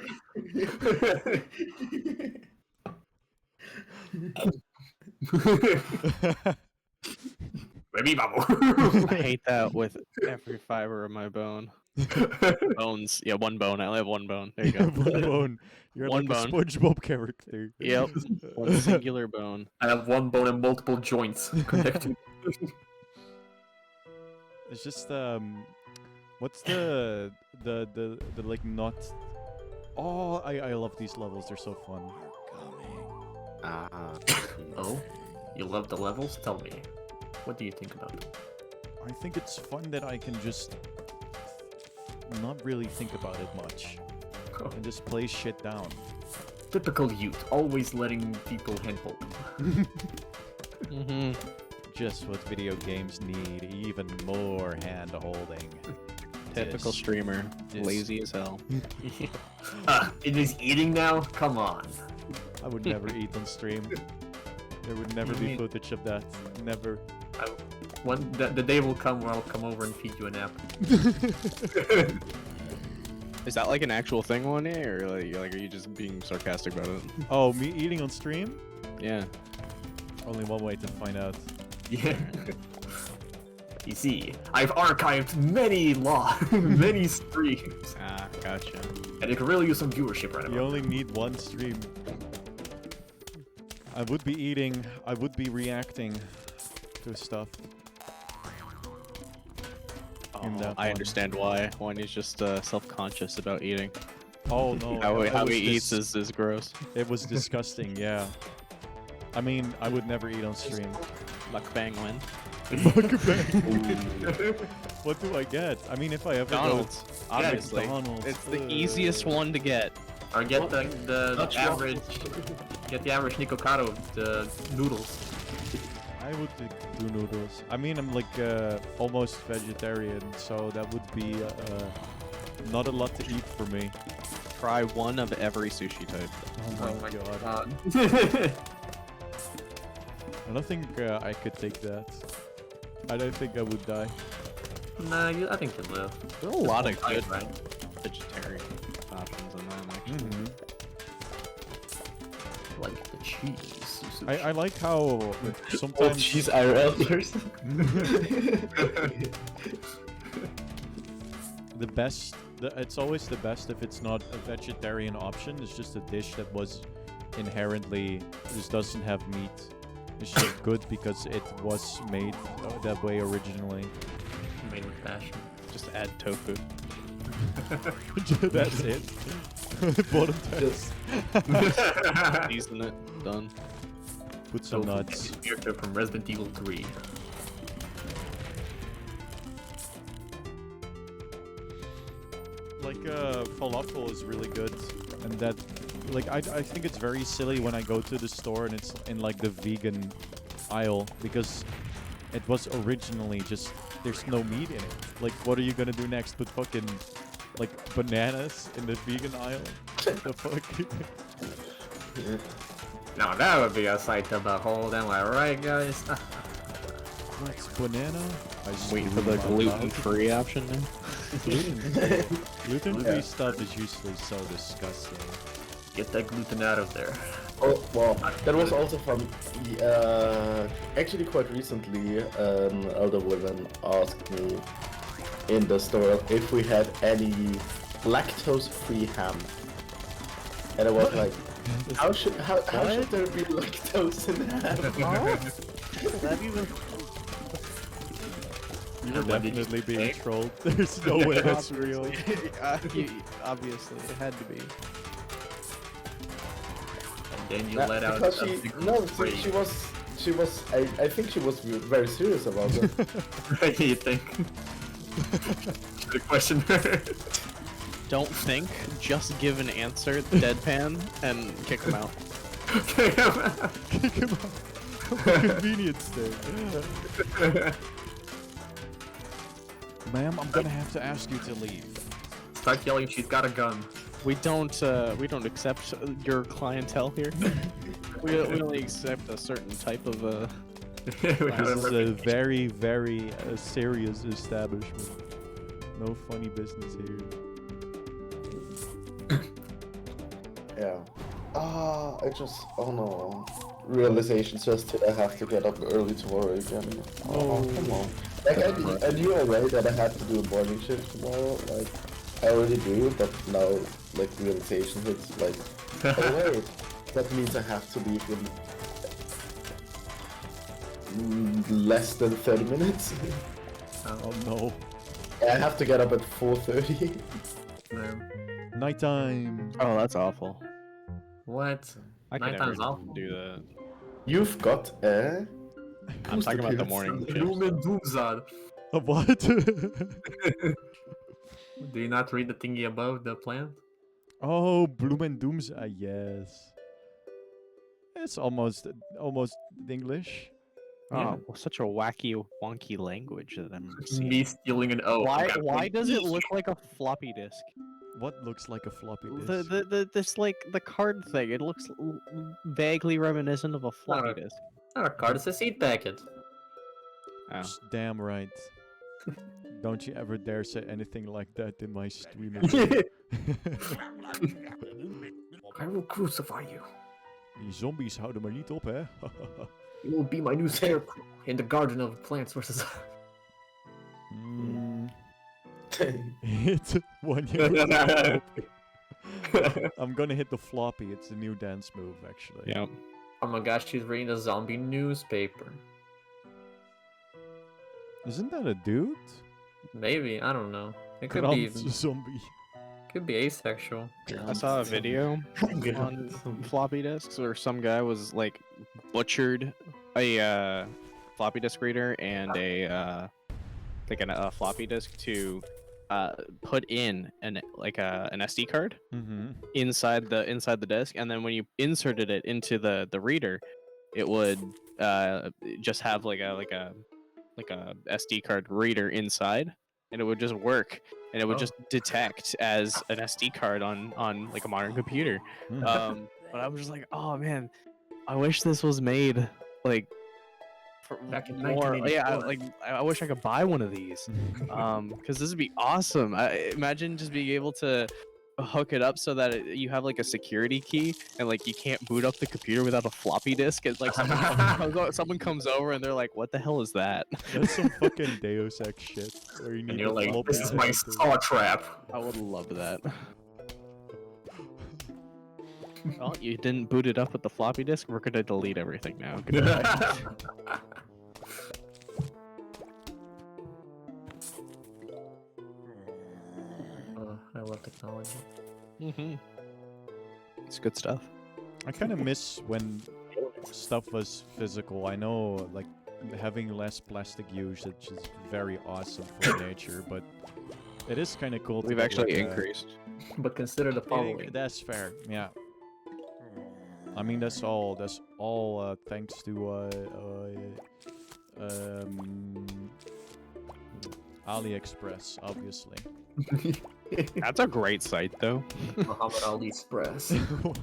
Maybe I hate that with every fiber of my bone. Bones. Yeah, one bone. I only have one bone. There you go. One bone. You're One like bone. a SpongeBob character. Yep. One singular bone. I have one bone and multiple joints connected. It's just what's the like not. Oh, I love these levels. They're so fun. Oh? You love the levels? Tell me. What do you think about them? I think it's fun that I can just not really think about it much and just play shit down. Typical youth, always letting people handhold them. Mm-hmm. Just what video games need, even more hand holding. Typical Yes. streamer. Yes. Lazy as hell. It is eating now? Come on. I would never eat on stream. There would never be footage of that. Never. The day will come where I'll come over and feed you an apple. Is that like an actual thing, Wanye, or like are you just being sarcastic about it? Oh, me eating on stream? Yeah. Only one way to find out. Yeah. You see, I've archived many many streams, Ah, gotcha. and it could really use some viewership right You now. only need one stream. I would be eating, I would be reacting to stuff. In Oh, that I one. understand why. Wanye's just self-conscious about eating. Oh no. How that how was he eats dis- is gross. It was disgusting, yeah. I mean, I would never eat on stream. Mukbang win. What do I get? I mean, if I ever McDonald's, go... obviously. McDonald's. It's the easiest one to get. Or get What? the Dutch average, waffles. get the average Nikocado, the noodles. I would do noodles. I mean, I'm like almost vegetarian, so that would be not a lot to eat for me. Try one of every sushi type. Oh my god. I don't think I could take that. I don't think I would die. Nah, I think you live. There are a lot of good Right. vegetarian options in that, actually. Mm-hmm. Like the cheese. I like how Oh, sometimes cheese IRL person. the best. It's always the best if it's not a vegetarian option. It's just a dish that was inherently just doesn't have meat. It's just good because it was made that way originally. Made with passion. Just add tofu. That's it. Bottom text. Season it. Done. Put some Tofu nuts. character from Resident Evil 3. Like falafel is really good, and that like I think it's very silly when I go to the store and it's in like the vegan aisle because it was originally just there's no meat in it. Like what are you gonna do next? Put fucking like bananas in the vegan aisle? The fuck? Now that would be a sight to behold, am I right, guys? What's banana? I just Waiting for blew the my mouth. gluten-free option now. Gluten-free Yeah. stuff is usually so disgusting. Get that gluten out of there. Oh, well, that was also from actually quite recently. Elder woman asked me in the store if we had any lactose-free ham, and I was like, how should there be lactose in ham? That even You And were what did you definitely being say? trolled. There's no way that's real. obviously, it had to be. And then you Nah, let out because a she big no, spray. she was I think she was very serious about it. You think? Good question. Don't think, just give an answer, deadpan, and kick him out. Kick him out. Convenience there. Ma'am, I'm gonna have to ask you to leave. Start yelling, she's got a gun. We don't accept your clientele here. we only accept a certain type of This is a very, very serious establishment. No funny business here. Yeah. I just oh no. Realization just I have to get up early tomorrow again. Oh, come on. Like I knew already that I had to do a morning shift tomorrow. Like I already do, but now like realization hits like oh wait, that means I have to leave in less than 30 minutes. Oh no. I have to get up at 4:30. Nighttime. Oh, that's awful. What? I could Nighttime never is awful. do that. You've got a I'm talking about the morning shift. Lumen Doomzad. What? Do you not read the thingy above the plant? Oh, Bloom and Dooms. Yes. It's almost English. Oh, such a wacky, wonky language that I'm seeing. Me stealing an O. Why does it look like a floppy disk? What looks like a floppy disk? This like the card thing. It looks vaguely reminiscent of a floppy disk. Not a card, it's a seed packet. Oh. Damn right. Don't you ever dare say anything like that in my stream. I will crucify you. Die zombies houden maar niet op, hè? You will be my new scarecrow in the Garden of Plants vs. Hit one year. I'm gonna hit the floppy. It's the new dance move, actually. Yeah. Oh my gosh, she's reading a zombie newspaper. Isn't that a dude? Maybe, I don't know. It could Grant be zombie. could be asexual. I saw a video on floppy disks where some guy was like butchered a floppy disk reader and a floppy disk to put in an SD card Mm-hmm. inside the disc, and then when you inserted it into the reader, it would just have like a SD card reader inside, and it would just work, and it would Oh. just detect as an SD card on like a modern computer. But I was just like, oh man, I wish this was made like for Back in more. Yeah, 1984. I wish I could buy one of these. Because this would be awesome. Imagine just being able to hook it up so that you have like a security key, and like you can't boot up the computer without a floppy disk. And like someone comes over and they're like, "What the hell is that?" That's some fucking Deus Ex shit. Where you need And you're a like, floppy this is my disk to- saw trap. I would love that. Well, you didn't boot it up with the floppy disk. We're gonna delete everything now. Goodbye. I love technology. Mm-hmm. It's good stuff. I kind of miss when stuff was physical. I know, like, having less plastic usage is very awesome for nature, but it is kind of cool. to We've get, actually like, increased. But consider the following. That's fair. Yeah. I mean, that's all. That's all thanks to AliExpress, obviously. That's a great site, though. Muhammad Ali Express. What?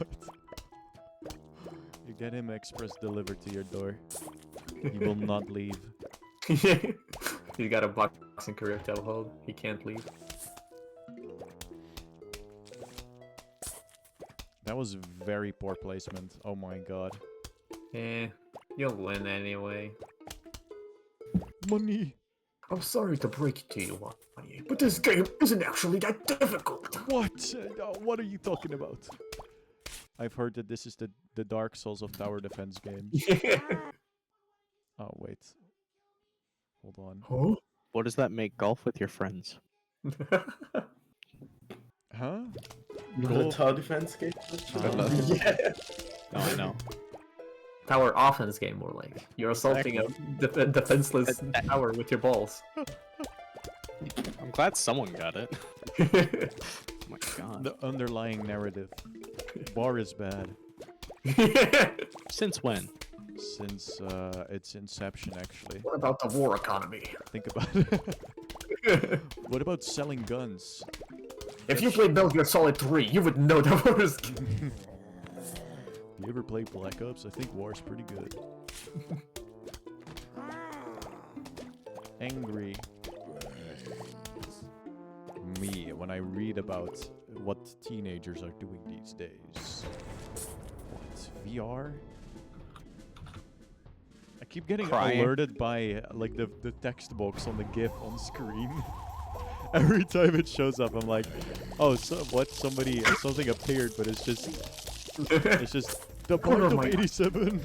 You get him express delivered to your door. He will not leave. He's got a boxing career to uphold. He can't leave. That was very poor placement. Oh my god. Eh, you'll win anyway. Money. I'm sorry to break it to you, Wanye, but this game isn't actually that difficult. What? What are you talking about? I've heard that this is the Dark Souls of tower defense games. Oh wait. Hold on. Huh? What does that make golf with your friends? Huh? The Golf? tower defense game? Yeah. No, I know. Tower offense game, more like. You're assaulting a defenseless tower with your balls. I'm glad someone got it. Oh my god. The underlying narrative. War is bad. Since when? Since its inception, actually. What about the war economy? Think about it. What about selling guns? If you played Metal Gear Solid 3, you would know that war is... You ever play Black Ops? I think War's pretty good. Angry. Me, when I read about what teenagers are doing these days. What? VR? I keep getting Crying. alerted by like the text box on the GIF on screen. Every time it shows up, I'm like, oh, so what? Something appeared, but it's just the part Oh of my God. 87.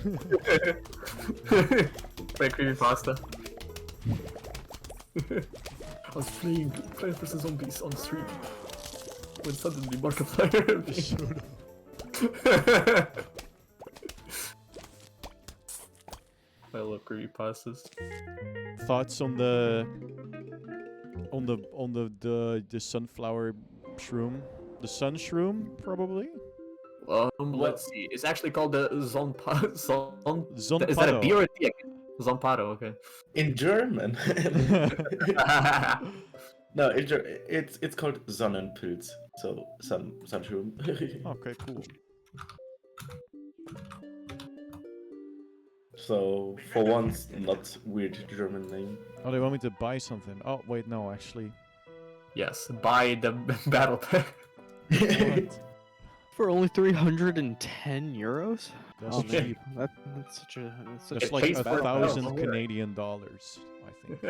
Play creepypasta. I was playing Plants vs Zombies on stream when suddenly Markiplier appeared. I love creepypastas. Thoughts on the sunflower shroom? The sun shroom, probably? Let's see. It's actually called the Zonpa. Zonpado. Is that a beer or a tea? Zonpado, okay. In German. No, it's called Sonnenpilz. So sunshroom. Okay, cool. So for once, not weird German name. Oh, they want me to buy something. Oh, wait, no, actually. Yes, buy the battle pack. What? For only 310 euros? That's Oh, cheap. man. That's such a... That's It like pays for it. 1,000 Oh, Canadian dollars, I think.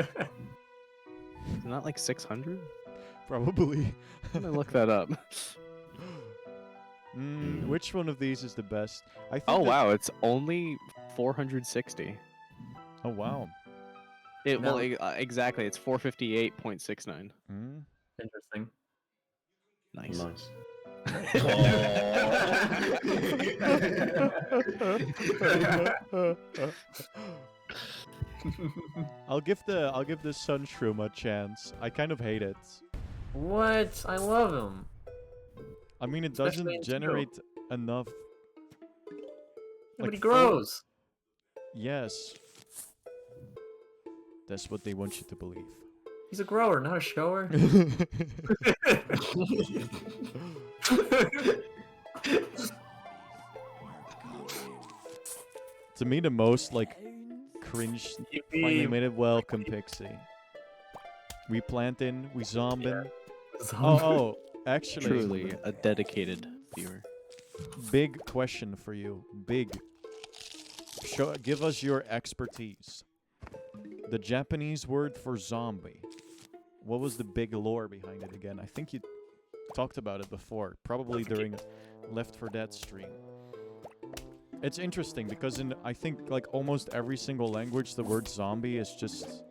Isn't that like 600? Probably. I'm gonna look that up. Which one of these is the best? I think Oh that- wow, it's only 460. Oh wow. No. Exactly, it's 458.69. Mm. Interesting. Nice. Nice. I'll give the sunshroom a chance. I kind of hate it. What? I love him. I mean, it Especially in doesn't Zero. generate enough. But Like he full- grows. Yes. That's what they want you to believe. He's a grower, not a shower. To me, the most like cringe. Finally made it. Welcome, Pixie. We planting, we zombing. Oh, actually, Truly a dedicated viewer. big question for you. Big. Give us your expertise. The Japanese word for zombie. What was the big lore behind it again? I think you talked about it before, probably during Left 4 Dead stream. It's interesting because in I think like almost every single language, the word zombie is just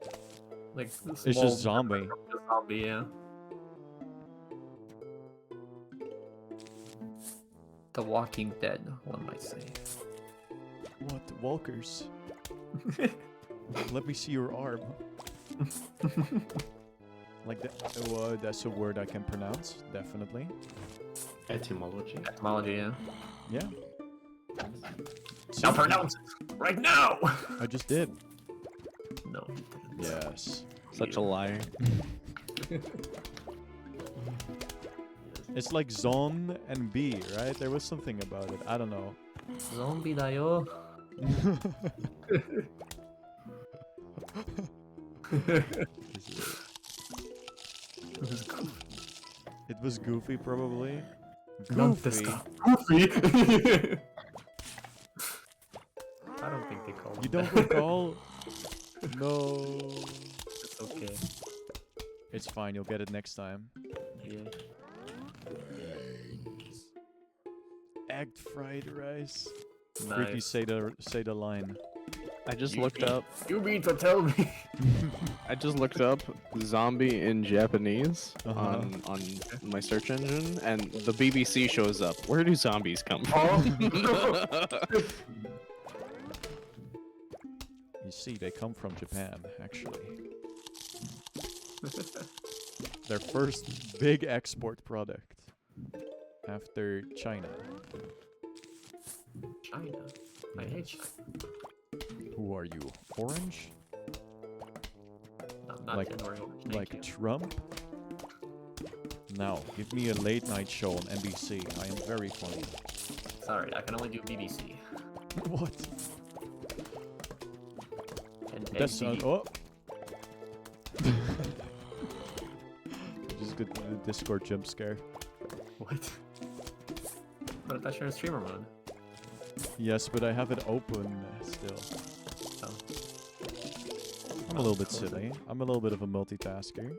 Like it's small just zombie. zombie, yeah. The Walking Dead, one might say. What walkers? Let me see your arm. Like that. That's a word I can pronounce. Definitely. Etymology. Etymology, yeah. Yeah. Now See? pronounce it right now. I just did. No, he didn't. Yes. Such a liar. It's like zon and b, right? There was something about it. I don't know. Zombie da yo. It was goofy, probably. Not Goofy. this stuff. Goofy. I don't think they call You it don't that. recall? No. It's okay. It's fine. You'll get it next time. Yeah. Egged fried rice. Ricky, Nice. say the line. I just You looked mean- up. You mean to tell me? I just looked up zombie in Japanese Uh-huh. on my search engine, and the BBC shows up. Where do zombies come Oh. from? You see, they come from Japan, actually. Their first big export product after China. China. I hate China. Who are you? Orange? No, not Like- January. Thank Like you. Trump? Now, give me a late night show on NBC. I am very funny. Sorry, I can only do BBC. What? And That's NBC. oh. Just get the Discord jump scare. What? But that's your streamer mode. Yes, but I have it open still. Oh. I'm a little bit silly. I'm a little bit of a multitasker.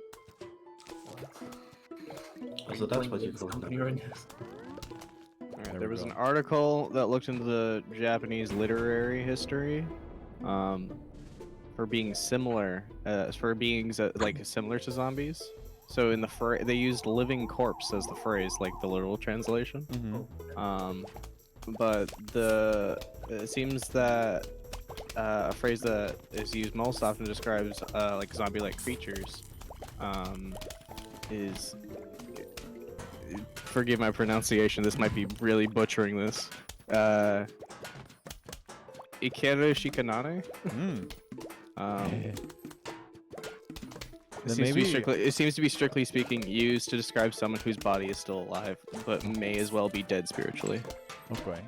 So that's what you call Company them. right now. Alright, There there we was go. an article that looked into the Japanese literary history, for being similar, like similar to zombies. So in the they used "living corpse" as the phrase, like the literal translation. Mm-hmm. But it seems that a phrase that is used most often describes like zombie-like creatures is. Forgive my pronunciation. This might be really butchering this. Ikeru Shikanane. Mm. Then It seems to be strictly speaking used to describe someone whose body is still alive, but may as well be dead spiritually. Okay.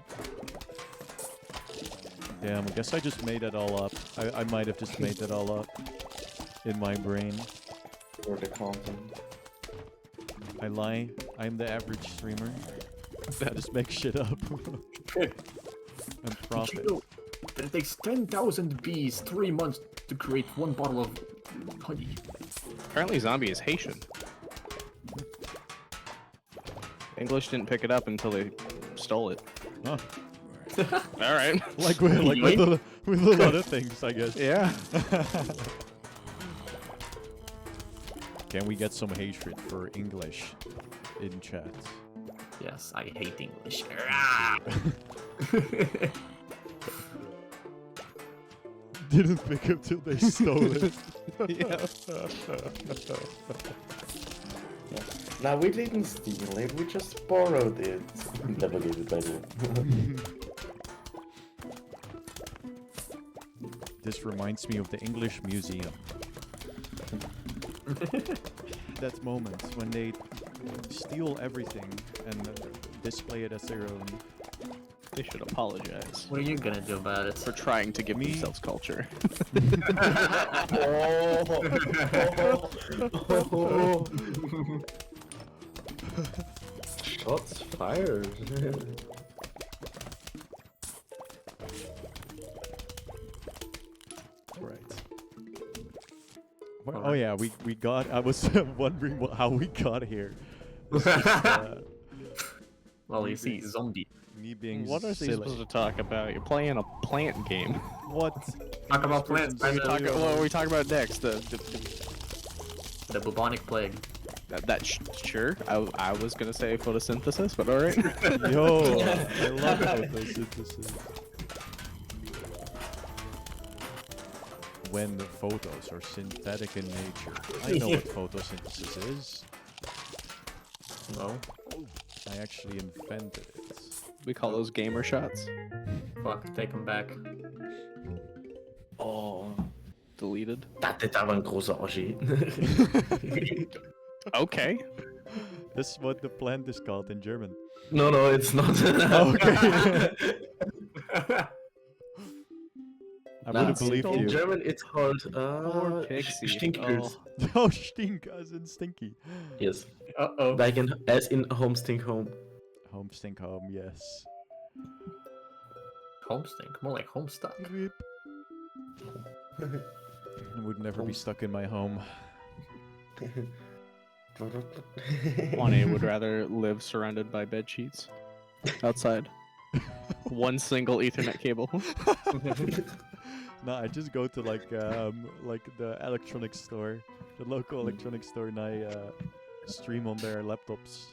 Damn, I guess I just made that all up. I might have just made that all up in my brain. For the content. I lie. I'm the average streamer. I just make shit up and Did profit. you know that it takes 10,000 bees 3 months to create 1 bottle of honey? Apparently, zombie is Haitian. English didn't pick it up until they stole it. Huh. All right. Like with a lot of things, I guess. Yeah. Can we get some hatred for English in chat? Yes, I hate English. Ah! Didn't pick up till they stole it. Yeah. Now we didn't steal it, we just borrowed it. Never gave it back. This reminds me of the English Museum. That moment when they steal everything and display it as their own. They should apologize What are you gonna do about it? for trying to give Me? themselves culture. Shots fired. Right. Oh yeah, we got. I was wondering how we got here. It's just, Well, you see, zombie. me being What are they silly. supposed to talk about? You're playing a plant game. What? Talk about plants. person's What are we talking about next? The bubonic plague. Sure. I was gonna say photosynthesis, but all right. Yo, I love photosynthesis. When the photos are synthetic in nature. I know what photosynthesis is. No. I actually invented it. We call those gamer shots. Fuck, take them back. Oh, Deleted. das ist aber ein großer Oschi. Okay. This is what the plant is called in German. No, it's not. Okay. I wouldn't Nah, believe in you. German, it's called Poor Pixie. Stinkpilz. Oh, stink as in stinky. Yes, Uh-oh. like as in home stink home. Home stink home, yes. Home stink. More like homestuck. Rip. I would never be stuck in my home. Juane would rather live surrounded by bed sheets outside. One single Ethernet cable. No, I just go to like the electronics store, the local electronics store, and I stream on their laptops.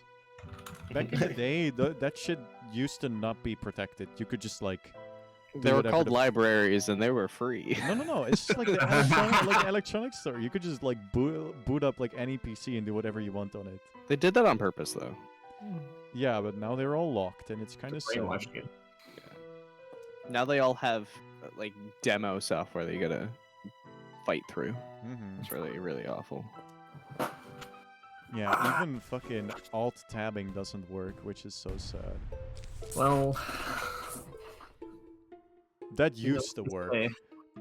Back in the day, that shit used to not be protected. You could just like They were whatever called the- libraries and they were free. No. It's just like the electronics store. You could just like boot up like any PC and do whatever you want on it. They did that on purpose though. Yeah, but now they're all locked, and it's kind of sad. Brainwashed you. Now they all have like demo software that you gotta fight through. Mm-hmm. It's really, really awful. Yeah, even fucking alt tabbing doesn't work, which is so sad. Well, That you know used to what work. say.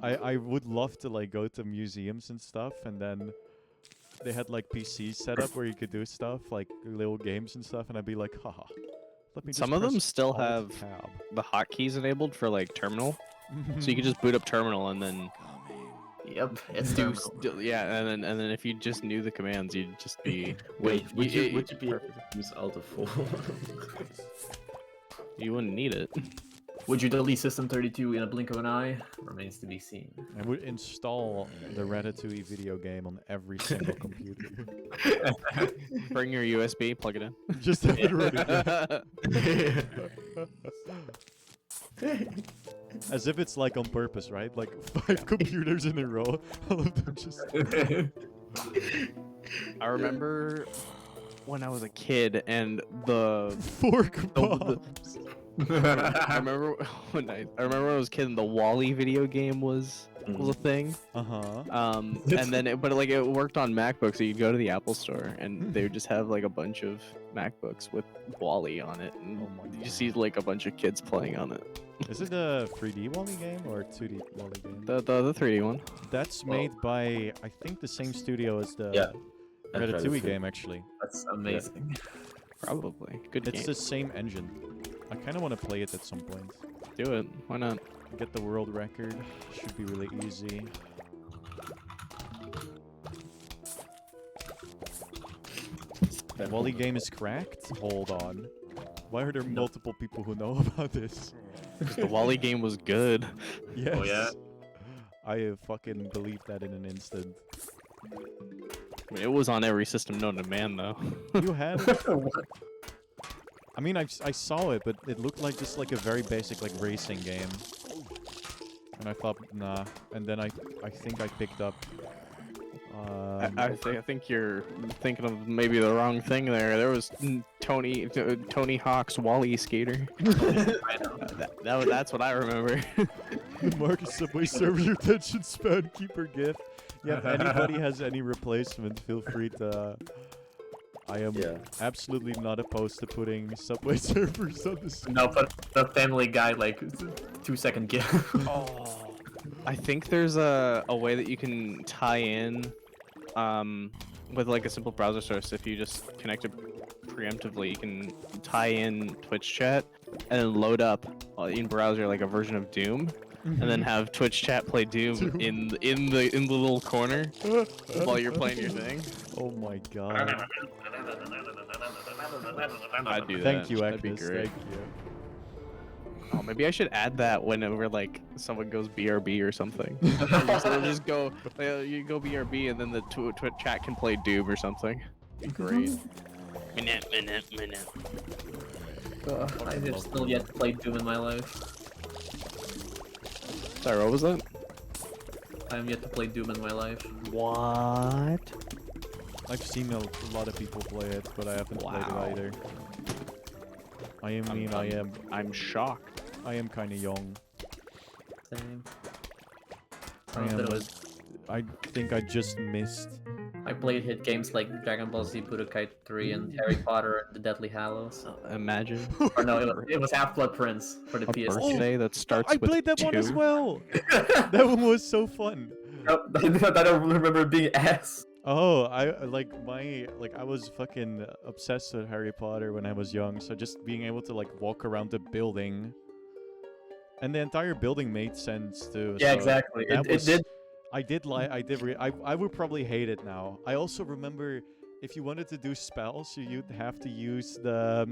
I would love to like go to museums and stuff, and then they had like PCs set up where you could do stuff like little games and stuff, and I'd be like, haha. Let me just Some of them press still Alt have tab. the hotkeys enabled for like terminal, so you can just boot up terminal and then Yep, it's do terminal. yeah, and then if you just knew the commands, you'd just be Wait, would you it- be able to use Alt F4? you wouldn't need it. Would you delete System 32 in a blink of an eye? Remains to be seen. I would install the Ratatouille video game on every single computer. Bring your USB, plug it in. Just have it ready. As if it's like on purpose, right? Like 5 computers in a row. All of them just. I remember when I was a kid and the 4 the- bombs. I remember when I remember when I was a kid and the Wall-E video game was a thing. Uh-huh. And then it worked on MacBooks, so you'd go to the Apple store and they would just have like a bunch of MacBooks with Wall-E on it, and Oh my you God. see like a bunch of kids playing on it. Is it a 3D Wally game or a 2D Wally game? The 3D one. That's Well- made by, I think, the same studio as the Yeah, Ratatouille game, actually. That's amazing. Probably. Good It's game. the same engine. I kind of want to play it at some point. Do it. Why not? Get the world record. Should be really easy. The Wally game is cracked? Hold on. Why are there multiple people who know about this? 'Cause the Wall-E game was good. Yes. Oh, yeah? I fucking believe that in an instant. I mean, it was on every system known to man, though. You had it? I mean, I saw it, but it looked like just like a very basic like racing game. And I thought, nah. And then I think I picked up I think you're thinking of maybe the wrong thing there. There was Tony Hawk's Wall-E Skater. I know. That's what I remember. Marcus Subway Surfer attention span keeper gift. Yeah, if anybody has any replacement, feel free to. I am Yeah. absolutely not opposed to putting Subway Surfers on the screen. No, but the Family Guy like 2-second gif. Oh. I think there's a way that you can tie in with like a simple browser source. If you just connect it preemptively, you can tie in Twitch chat and then load up in browser like a version of Doom, and then have Twitch chat play Doom in the little corner while you're playing your thing. Oh my god. I'd do that. Thank you, That'd be Agnes. great. Thank you. Oh, maybe I should add that whenever like someone goes BRB or something. So we'll just go, you go BRB, and then the Twitch chat can play Doom or something. Great. Minute. I have still yet to play Doom in my life. Sorry, what was that? I am yet to play Doom in my life. What? I've seen a lot of people play it, but I haven't played Wow. it either. I'm shocked. I am kind of young. Same. I But am. it was. I think I just missed. I played hit games like Dragon Ball Z Budokai 3 and Harry Potter and the Deadly Hallows. Imagine Or no, it was Half-Blood Prince for the a PS2. birthday that starts I with played that one as 2. well. That one was so fun. I don't remember it being ass. Oh, I was fucking obsessed with Harry Potter when I was young. So just being able to like walk around the building, and the entire building made sense too. Yeah, so exactly. that It was- did. I would probably hate it now. I also remember if you wanted to do spells, you'd have to use the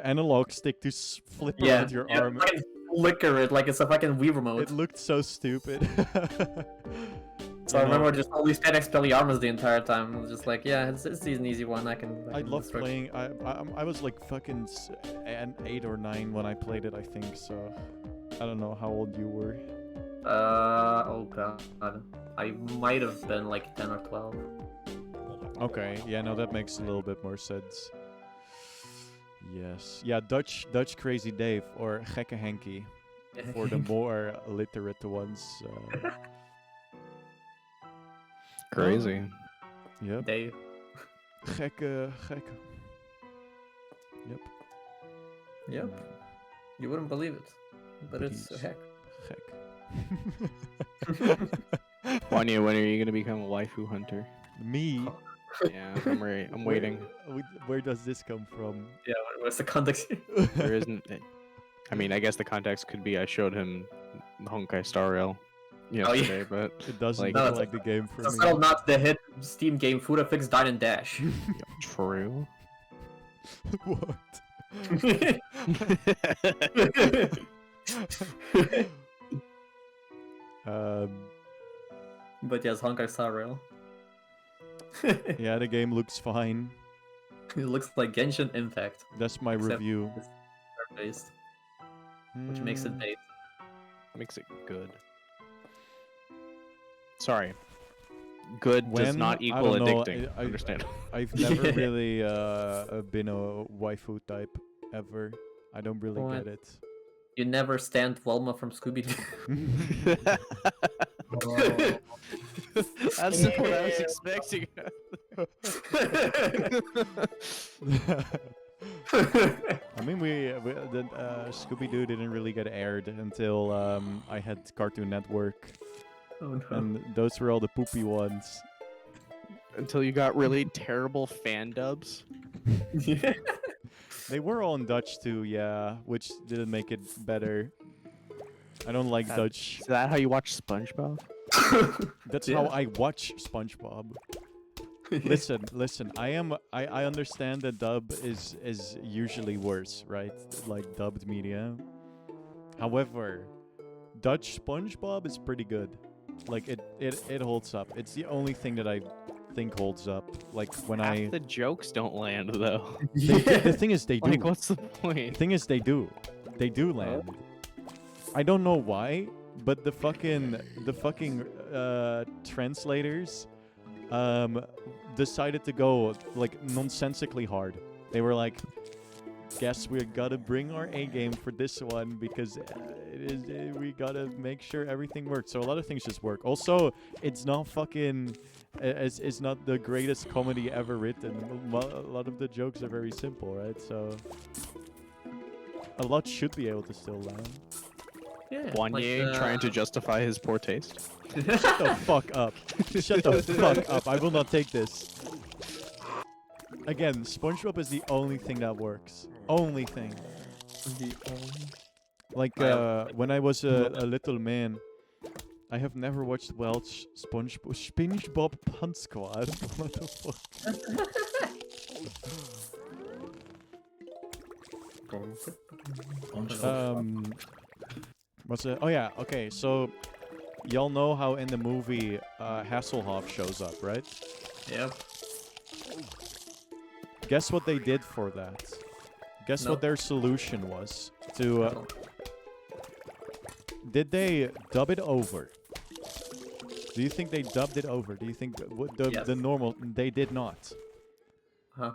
analog stick to flip Yeah, around your yeah, arm. fucking flicker it like it's a fucking Wii remote. It looked so stupid. So I You know, remember just only stand Expelliarmus the entire time. I was just like, yeah, it's an easy one. I can I love destroy. playing. I was like fucking 8 or 9 when I played it, I think. So I don't know how old you were. Oh god. I might have been like 10 or 12. Okay, yeah, no, that makes a little bit more sense. Yes, yeah, Dutch Crazy Dave or Gekke Henkie for the more literate ones. Crazy. Yep, Dave. gekke. Yep, Yep. You wouldn't believe it. But it's a He's heck. Gek. When are you gonna become a waifu hunter? Me? Yeah, I'm waiting. Where does this come from? Yeah, what's the context? There isn't. I mean, I guess the context could be I showed him Honkai Star Rail yesterday, but It doesn't Like- look No, like the game for It's me. still not the hit Steam game Fudafix Dine and Dash. true. What? But yes, Honkai Star Rail. Yeah, the game looks fine. It looks like Genshin Impact. That's my Except review. it's based, which makes it bait. Makes it good. Sorry. Good does When? not I equal don't know, addicting. I- Understand? I've never really been a waifu type ever. I don't really What? get it. You never stand Velma from Scooby Doo. That's what I was expecting. I mean, Scooby Doo didn't really get aired until I had Cartoon Network, Oh no. and those were all the poopy ones. Until you got really terrible fan dubs. They were all in Dutch too, yeah, which didn't make it better. I don't like That- Dutch. Is that how you watch SpongeBob? That's Yeah. how I watch SpongeBob. Listen. I understand that dub is usually worse, right? Like dubbed media. However, Dutch SpongeBob is pretty good. Like it holds up. It's the only thing that I think holds up. Like when Half the jokes don't land though. the thing is they do. Like, what's the The point? thing is they do. They do land. I don't know why. but the fucking translators decided to go like nonsensically hard. They were like, guess we gotta bring our A game for this one because we gotta make sure everything works. So a lot of things just work. Also, it's not fucking, it's not the greatest comedy ever written. A lot of the jokes are very simple, right? So a lot should be able to still land. Yeah. Wanye trying to justify his poor taste. Shut the fuck up. Shut the fuck up. I will not take this. Again, SpongeBob is the only thing that works. Only thing. Like, when I was a little man, I have never watched Welsh SpongeBob Punt Squad. What the fuck? What's it? Oh yeah, okay, so y'all know how in the movie Hasselhoff shows up, right? Yep. Guess what they did for that? Guess No. what their solution was? To No. did they dub it over? Do you think they dubbed it over? Do you think Yes. the normal? They did not. Huh.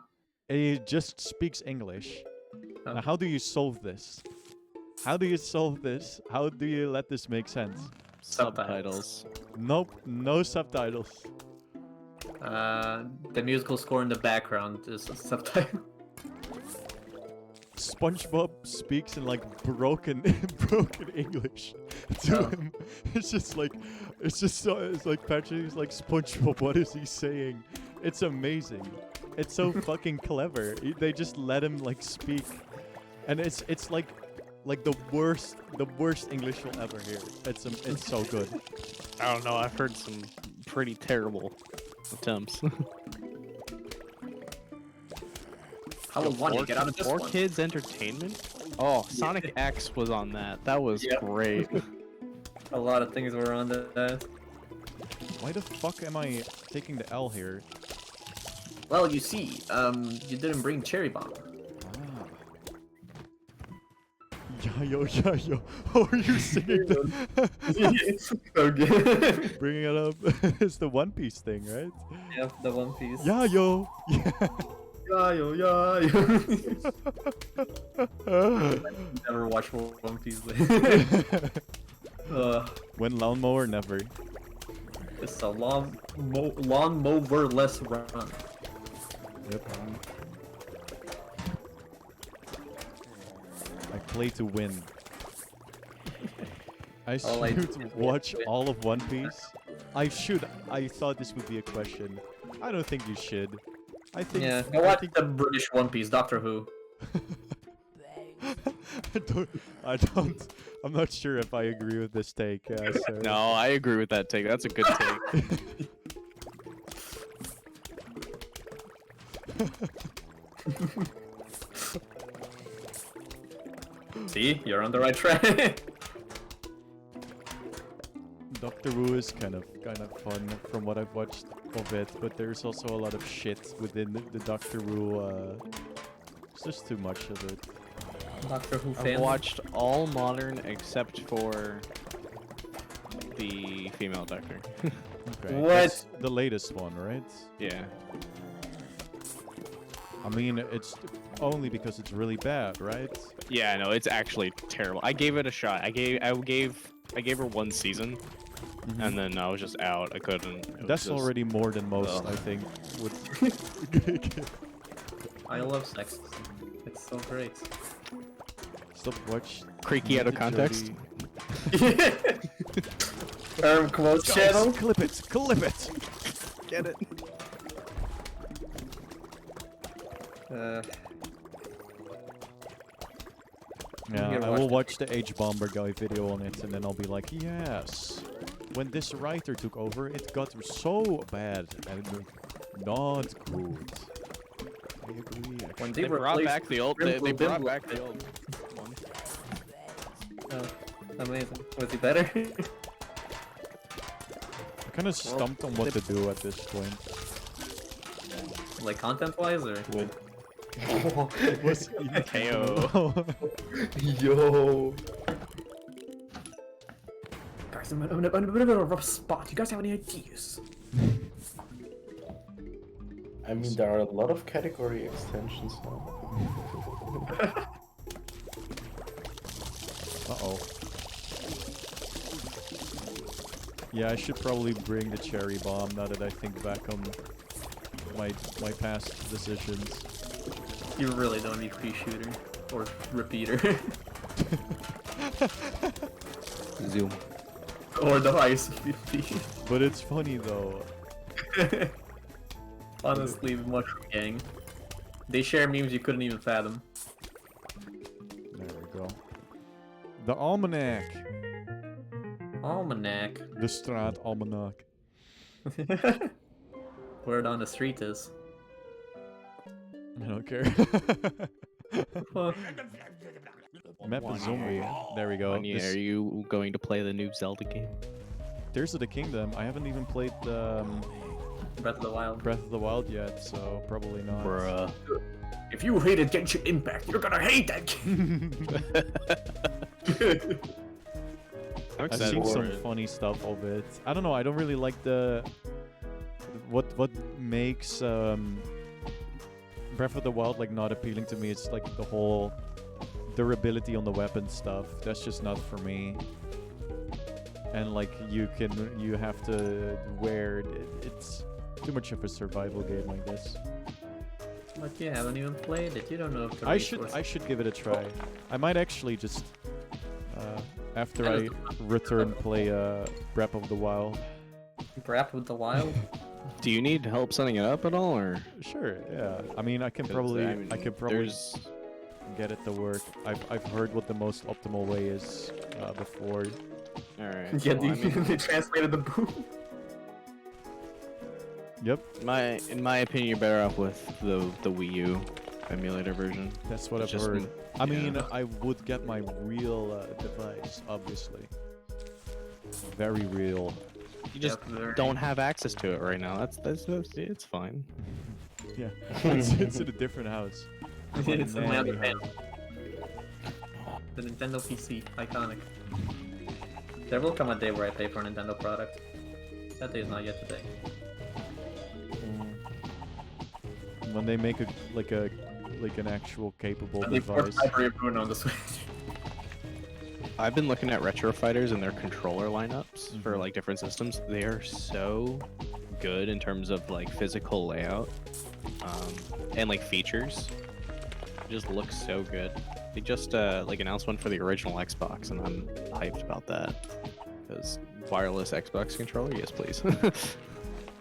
It just speaks English. Oh. Now, how do you solve this? How do you solve this? How do you let this make sense? Subtitles. Nope, no subtitles. The musical score in the background is a subtitle. SpongeBob speaks in like broken English to Oh. him. It's just like it's like Patrick is like, SpongeBob, what is he saying? It's amazing. It's so fucking clever. They just let him like speak, and it's like the worst English you'll ever hear. It's so good. I don't know. I've heard some pretty terrible attempts. How will Wanye get out of this Four one? Kids Entertainment? Oh, Sonic X was on that. That was Yep. great. A lot of things were on that. Why the fuck am I taking the L here? Well, you see, you didn't bring Cherry Bomb. Yayo, yayo. How are you singing that? Okay. Bringing it up. It's the One Piece thing, right? Yep, the One Piece. Yayo. Yayo, yayo. Never watched One Piece. When lawnmower, never. It's a lawnmower-less run. Yep. I play to win. I All I do should is watch win. all of One Piece. I should. I thought this would be a question. I don't think you should. I think. Yeah, I I watched think the British One Piece, Doctor Who. I'm not sure if I agree with this take. So. No, I agree with that take. That's a good take. See, you're on the right track. Doctor Who is kind of fun from what I've watched of it, but there's also a lot of shit within the Doctor Who. It's just too much of it. Doctor Who I've fan. watched all modern except for the female Doctor. Okay. What? That's the latest one, right? Yeah. I mean, it's only because it's really bad, right? Yeah, no, it's actually terrible. I gave it a shot. I gave her one season, Mhm. and then I was just out. I couldn't. It was That's just- already more than most, Ugh. I think. Would I love sex. It's so great. Stop watch. creaky out of context. Quotes Guys, channel. clip it, clip it. Get it? Yeah, Here, I watch will it. watch the H Bomber guy video on it, and then I'll be like, yes. When this writer took over, it got so bad and not good. I agree. When Actually. they They brought replaced back the old. They Grimble brought Dimble. back the old one. Oh, amazing. Was he better? I'm kind of stumped on what to do at this point. Like content-wise, or? It was KO. Yo. because I'm in a bit of a rough spot. You guys have any ideas? I mean, there are a lot of category extensions now. Uh-oh. Yeah, I should probably bring the cherry bomb now that I think back on my past decisions. You really don't need free shooter or repeater Zoom. or the ice 50. But it's funny though. Honestly, Mushroom Gang. They share memes you couldn't even fathom. There we go. The Almanac. Almanac. The Straat Almanac. Word on the street is. I don't care. Huh. Map is zombie. There we go. Are you going to play the new Zelda game? Tears of the Kingdom. I haven't even played Breath of the Wild. Breath of the Wild yet, so probably not. Bruh. If you hated Genshin Impact, you're gonna hate that game. I'm I've excited seen for some it. funny stuff of it. I don't know. I don't really like the what makes Breath of the Wild like not appealing to me. It's like the whole durability on the weapon stuff. That's just not for me. And like you have to wear it. It's too much of a survival game, I guess. But you haven't even played it. You don't know if the I should give it a try. I might actually just after That I is return play Breath of the Wild. Breath of the Wild. Do you need help setting it up at all, or? Sure, yeah. I mean, I can 'Cause, probably I mean, I can probably There's get it to work. I've heard what the most optimal way is before. all right. Yeah, well, I mean, they translated the boom. Yep, in my opinion, you're better off with the Wii U emulator version. that's what It's I've just heard. I mean, yeah. I would get my real device, obviously. Very real. You just don't have access to it right now. That's it's fine. Yeah, it's in a different house. It's in my other Nanny hand. The Nintendo PC, iconic. There will come a day where I pay for a Nintendo product. That day is not yet today. When they make an actual capable And they forced device. Hyper Bruno on the Switch. I've been looking at Retro Fighters and their controller lineups for Mhm. like different systems. They are so good in terms of like physical layout, and like features. It just looks so good. They just like announced one for the original Xbox, and I'm hyped about that. Because wireless Xbox controller, yes please.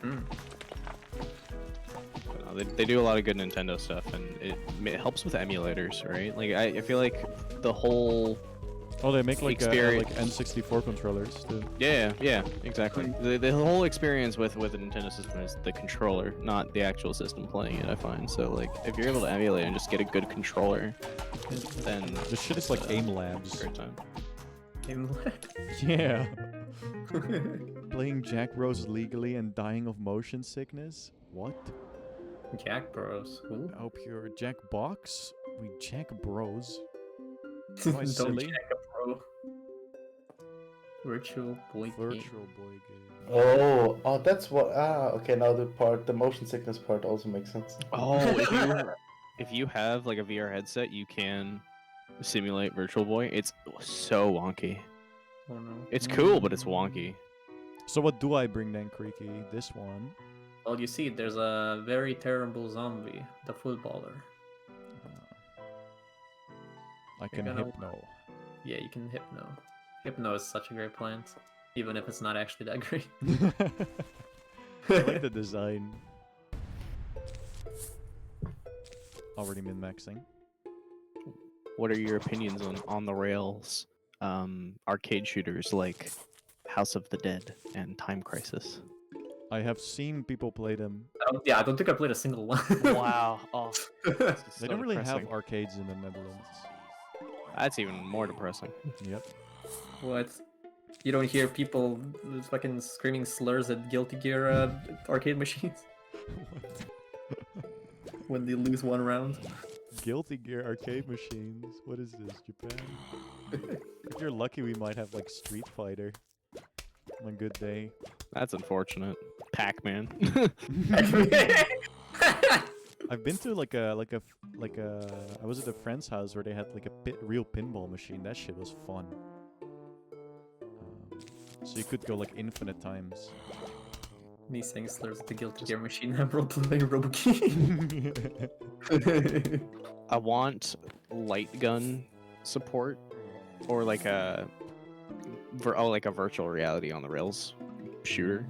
Mm. But no, they do a lot of good Nintendo stuff, and it helps with emulators, right? Like I feel like the whole Oh, they make like experience- N64 controllers too. yeah, exactly. The whole experience with the Nintendo system is the controller, not the actual system playing it. I find so like if you're able to emulate and just get a good controller, then This shit is like uh, Aim it's a Labs. great time. Yeah. Playing Jack Bros legally and dying of motion sickness? What? Jack Bros. Who? I hope you're Jack Box? We Jack Bros. Don't silly. check a pro. Virtual Boy Game. Virtual Boy game. Oh, that's what. Okay. Now the motion sickness part also makes sense. Oh, if you have like a VR headset, you can simulate Virtual Boy. It's so wonky. Oh no. It's cool, but it's wonky. So what do I bring then, Creaky? This one. Well, you see, there's a very terrible zombie, the footballer. I can gonna- Hypno. Yeah, you can Hypno. Hypno is such a great plant, even if it's not actually that great. I like the design. Already min-maxing. What are your opinions on the rails arcade shooters like House of the Dead and Time Crisis? I have seen people play them. I don't think I played a single one. Wow. Oh, They don't really have arcades in the Netherlands. That's even more depressing. Yep. What? You don't hear people fucking screaming slurs at Guilty Gear arcade machines when they lose one round? Guilty Gear arcade machines. What is this, Japan? If you're lucky, we might have like Street Fighter. On a good day. That's unfortunate. Pac-Man. I've been to like a I was at a friend's house where they had like a real pinball machine. That shit was fun. So you could go like infinite times. Me saying slurs at the Guilty Gear machine. I'm role-playing Robokey. I want light gun support, or like a like a virtual reality on the rails shooter.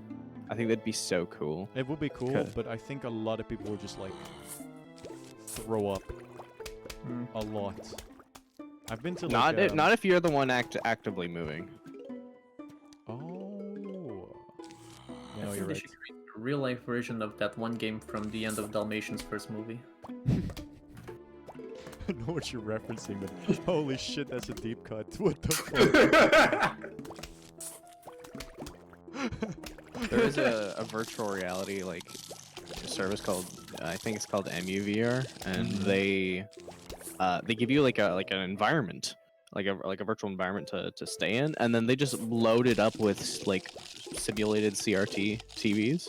I think that'd be so cool. It would be cool, Okay. but I think a lot of people would just like throw up a lot. I've been to like Not if you're the one actively moving. Oh. I No, think you're they right. should create a real-life version of that one game from the end of Dalmatian's first movie. I know what you're referencing, but holy shit, that's a deep cut. What the fuck? There is a virtual reality like service called I think it's called MUVR, and they give you like an environment, like a virtual environment to stay in, and then they just load it up with like simulated CRT TVs.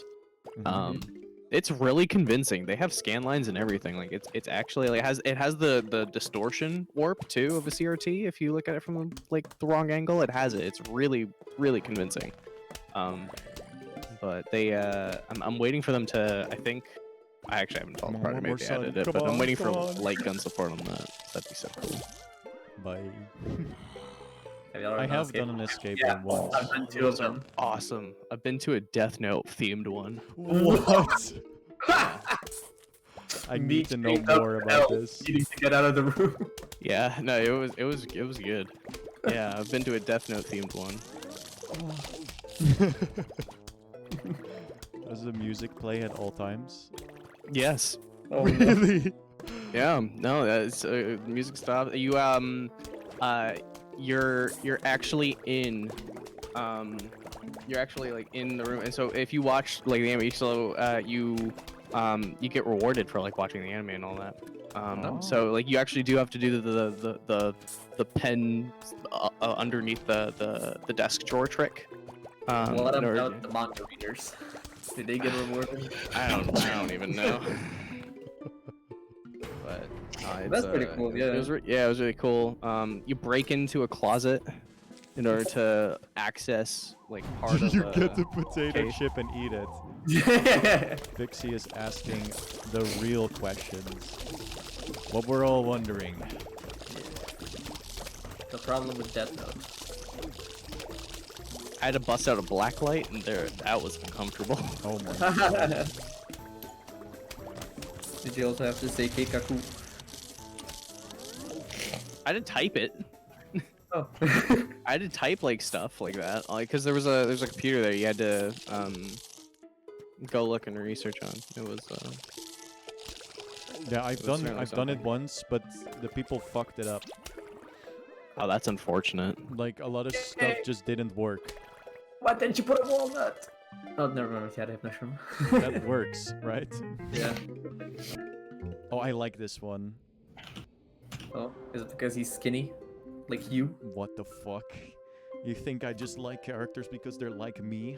It's really convincing. They have scan lines and everything. Like it's actually like it has the distortion warp too of a CRT. If you look at it from like the wrong angle, it has it. It's really convincing. But they I'm waiting for them to. I think I actually haven't Come followed on, part one of more maybe son. added it, Come but I'm on, waiting for come on. light gun support on that. That'd be so cool. Bye. Have you I already have escaped? done an escape Yeah, room once. I've done two of them. Awesome. I've been to a Death Note themed one. What? I Me need to know straight up more about hell, this. Needing to get out of the room. Yeah, no, it was good. Yeah, I've been to a Death Note themed one. Does the music play at all times? Yes. Oh, Really? Yeah. No, that's music stop. You you're actually in you're actually like in the room, and so if you watch like the anime, so you get rewarded for like watching the anime and all that. So like you actually do have to do the pen underneath the desk drawer trick. what in order about the manga readers? Did they get rewarded? I don't even know. But That's pretty cool, yeah. It was it was really cool. You break into a closet in order to access like part of You a get the potato case. chip and eat it. Vixie is asking the real questions. What we're all wondering. The problem with Death Note. I had to bust out a black light, and that was uncomfortable. Oh my god. Did you also have to say Keikaku? I didn't type it. Oh. I had to type like stuff like that, like because there's a computer there you had to go look and research on. It was Yeah, I've was done certainly it something. once, but the people fucked it up. oh, that's unfortunate. Like a lot of stuff just didn't work. Why didn't you put a walnut? Oh, never mind. Yeah, I have mushroom. That works, right? Yeah. Oh, I like this one. Oh, is it because he's skinny? Like you? What the fuck? You think I just like characters because they're like me?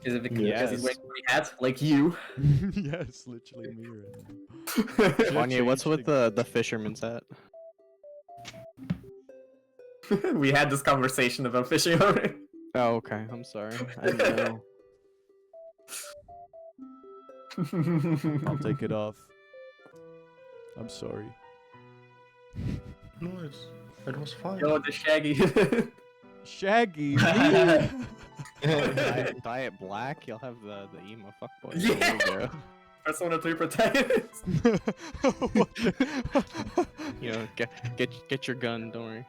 Is it because Yes. he's wearing a funny hat? Like you? Yes, literally me right now. Wanya, what's changed with the fisherman's hat? We had this conversation about fishing already. Oh, okay. I'm sorry. I didn't know. I'll take it off. I'm sorry. No, it was fine. Yo, the Shaggy. Shaggy, me? Dye it black. You'll have the emo fuckboy. Yeah. logo. Persona 3 protagonist. What the- You know, get your gun. Don't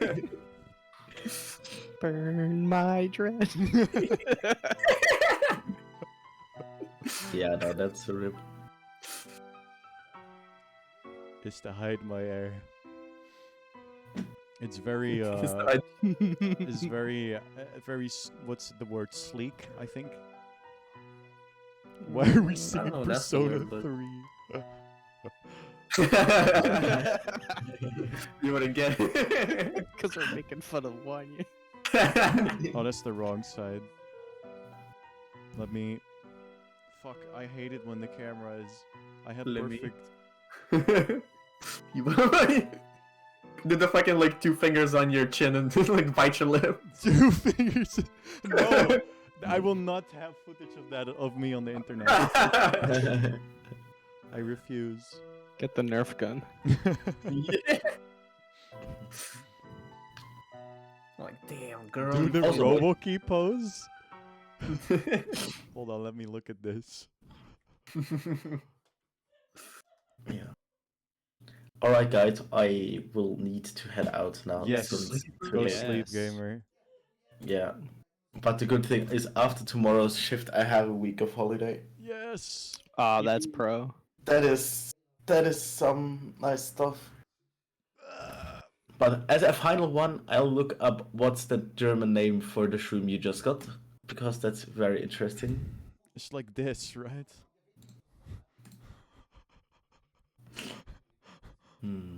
worry. Burn my dread. Yeah, no, that's a rip. Is to hide my hair. It's very it's very what's the word, sleek, I think. Why are we singing know, that's the Persona word, but- 3? You wouldn't get it. Because we're making fun of Wanya. Oh, that's the wrong side. Let me. Fuck, I hate it when the camera is. I had Let me- perfect. You did the fucking like 2 fingers on your chin and like bite your lip. 2 fingers. No, I will not have footage of that of me on the internet. I refuse. Get the Nerf gun. Yeah. Like, damn, girl. Do the Also- robo key pose. Hold on, let me look at this. Yeah. All right, guys. I will need to head out now. Yes, since go today- sleep, Yes. gamer. Yeah. But the good thing is, after tomorrow's shift, I have a week of holiday. Yes. Ah, that's pro. That is some nice stuff. But as a final one, I'll look up what's the German name for the shroom you just got, because that's very interesting. It's like this, right? Hmm.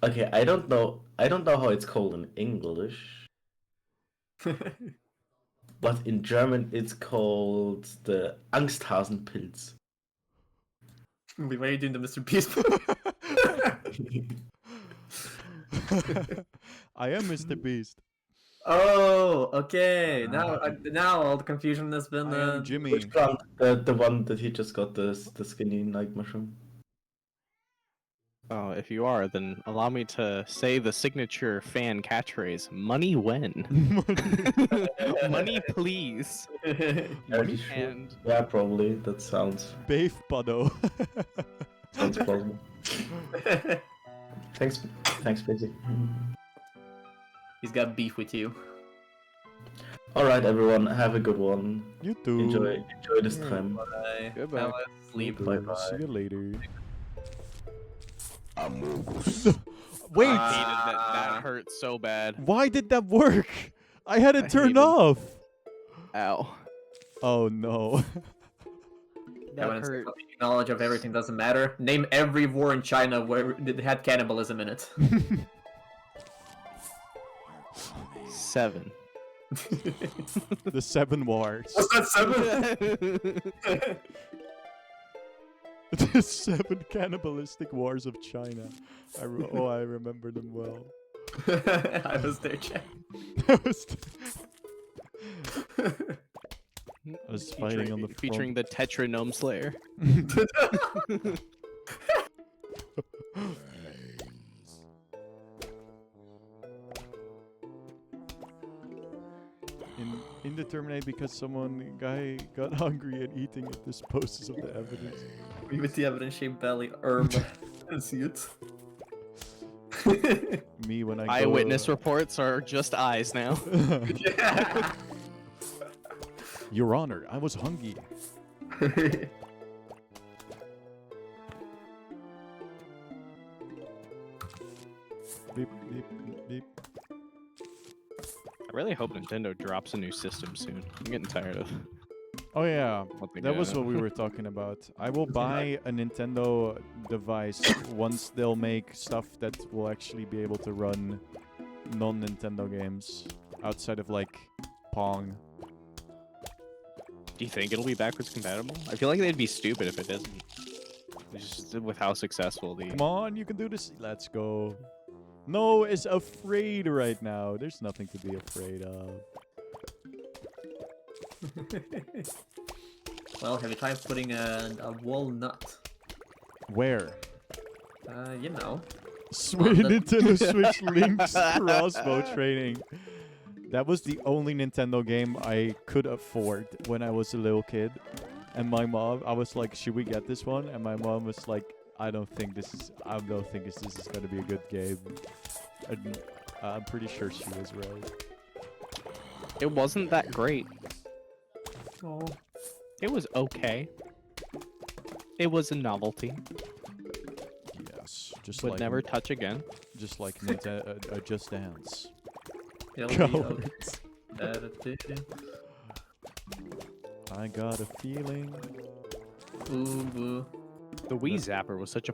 Okay, I don't know how it's called in English, but in German it's called the Angsthasenpilz. Wait, why are you doing the Mr. Beast? I am Mr. Beast. Oh, okay. Now all the confusion has been. I am Jimmy. Which plant? The one that he just got, the skinny night mushroom. Oh, if you are, then allow me to say the signature fan catchphrase: "Money when? Money please." Are you sure? And Yeah, probably. That sounds Beef Pado. plausible. Thanks, Basic. He's got beef with you. All right, everyone, have a good one. You too. Enjoy this time. Bye. Goodbye. Have a sleep. Bye Bye-bye. See you later. I Wait, hated that hurt so bad. why did that work? I had I it turned hated- off. Ow. Oh no. Yeah, when That hurt. knowledge of everything doesn't matter. Name every war in China where it had cannibalism in it. 7. The 7 wars. Was that 7? The 7 cannibalistic wars of China. I remember them well. I was there, Jack. That was I was fighting on the front. Featuring the Tetranome Slayer. Indeterminate because guy got hungry and eating it disposes of the evidence. Me with the evidence-shaped belly. I see it. Me when I go, Eyewitness reports are just eyes now. Yeah. Your Honor, I was hungry. Beep, beep, beep. I really hope Nintendo drops a new system soon. I'm getting tired of Oh yeah, what they that was got. what we were talking about. I will buy a Nintendo device once they'll make stuff that will actually be able to run non-Nintendo games outside of like Pong. Do you think it'll be backwards compatible? I feel like they'd be stupid if it isn't. Just with how successful the Come on, you can do this. Let's go. No is afraid right now. There's nothing to be afraid of. Well, have you tried putting a walnut? Where? You know. Switch the- Nintendo Switch Link's crossbow training. That was the only Nintendo game I could afford when I was a little kid. And my mom, I was like, should we get this one? And my mom was like, I don't think this is gonna be a good game. And I'm pretty sure she was right. It wasn't that great. Oh. It was okay. It was a novelty. Yes, just Would like never touch again. just like Just Dance. Cowards. I got a feeling. Ooh, boo. The Wii Zapper was such a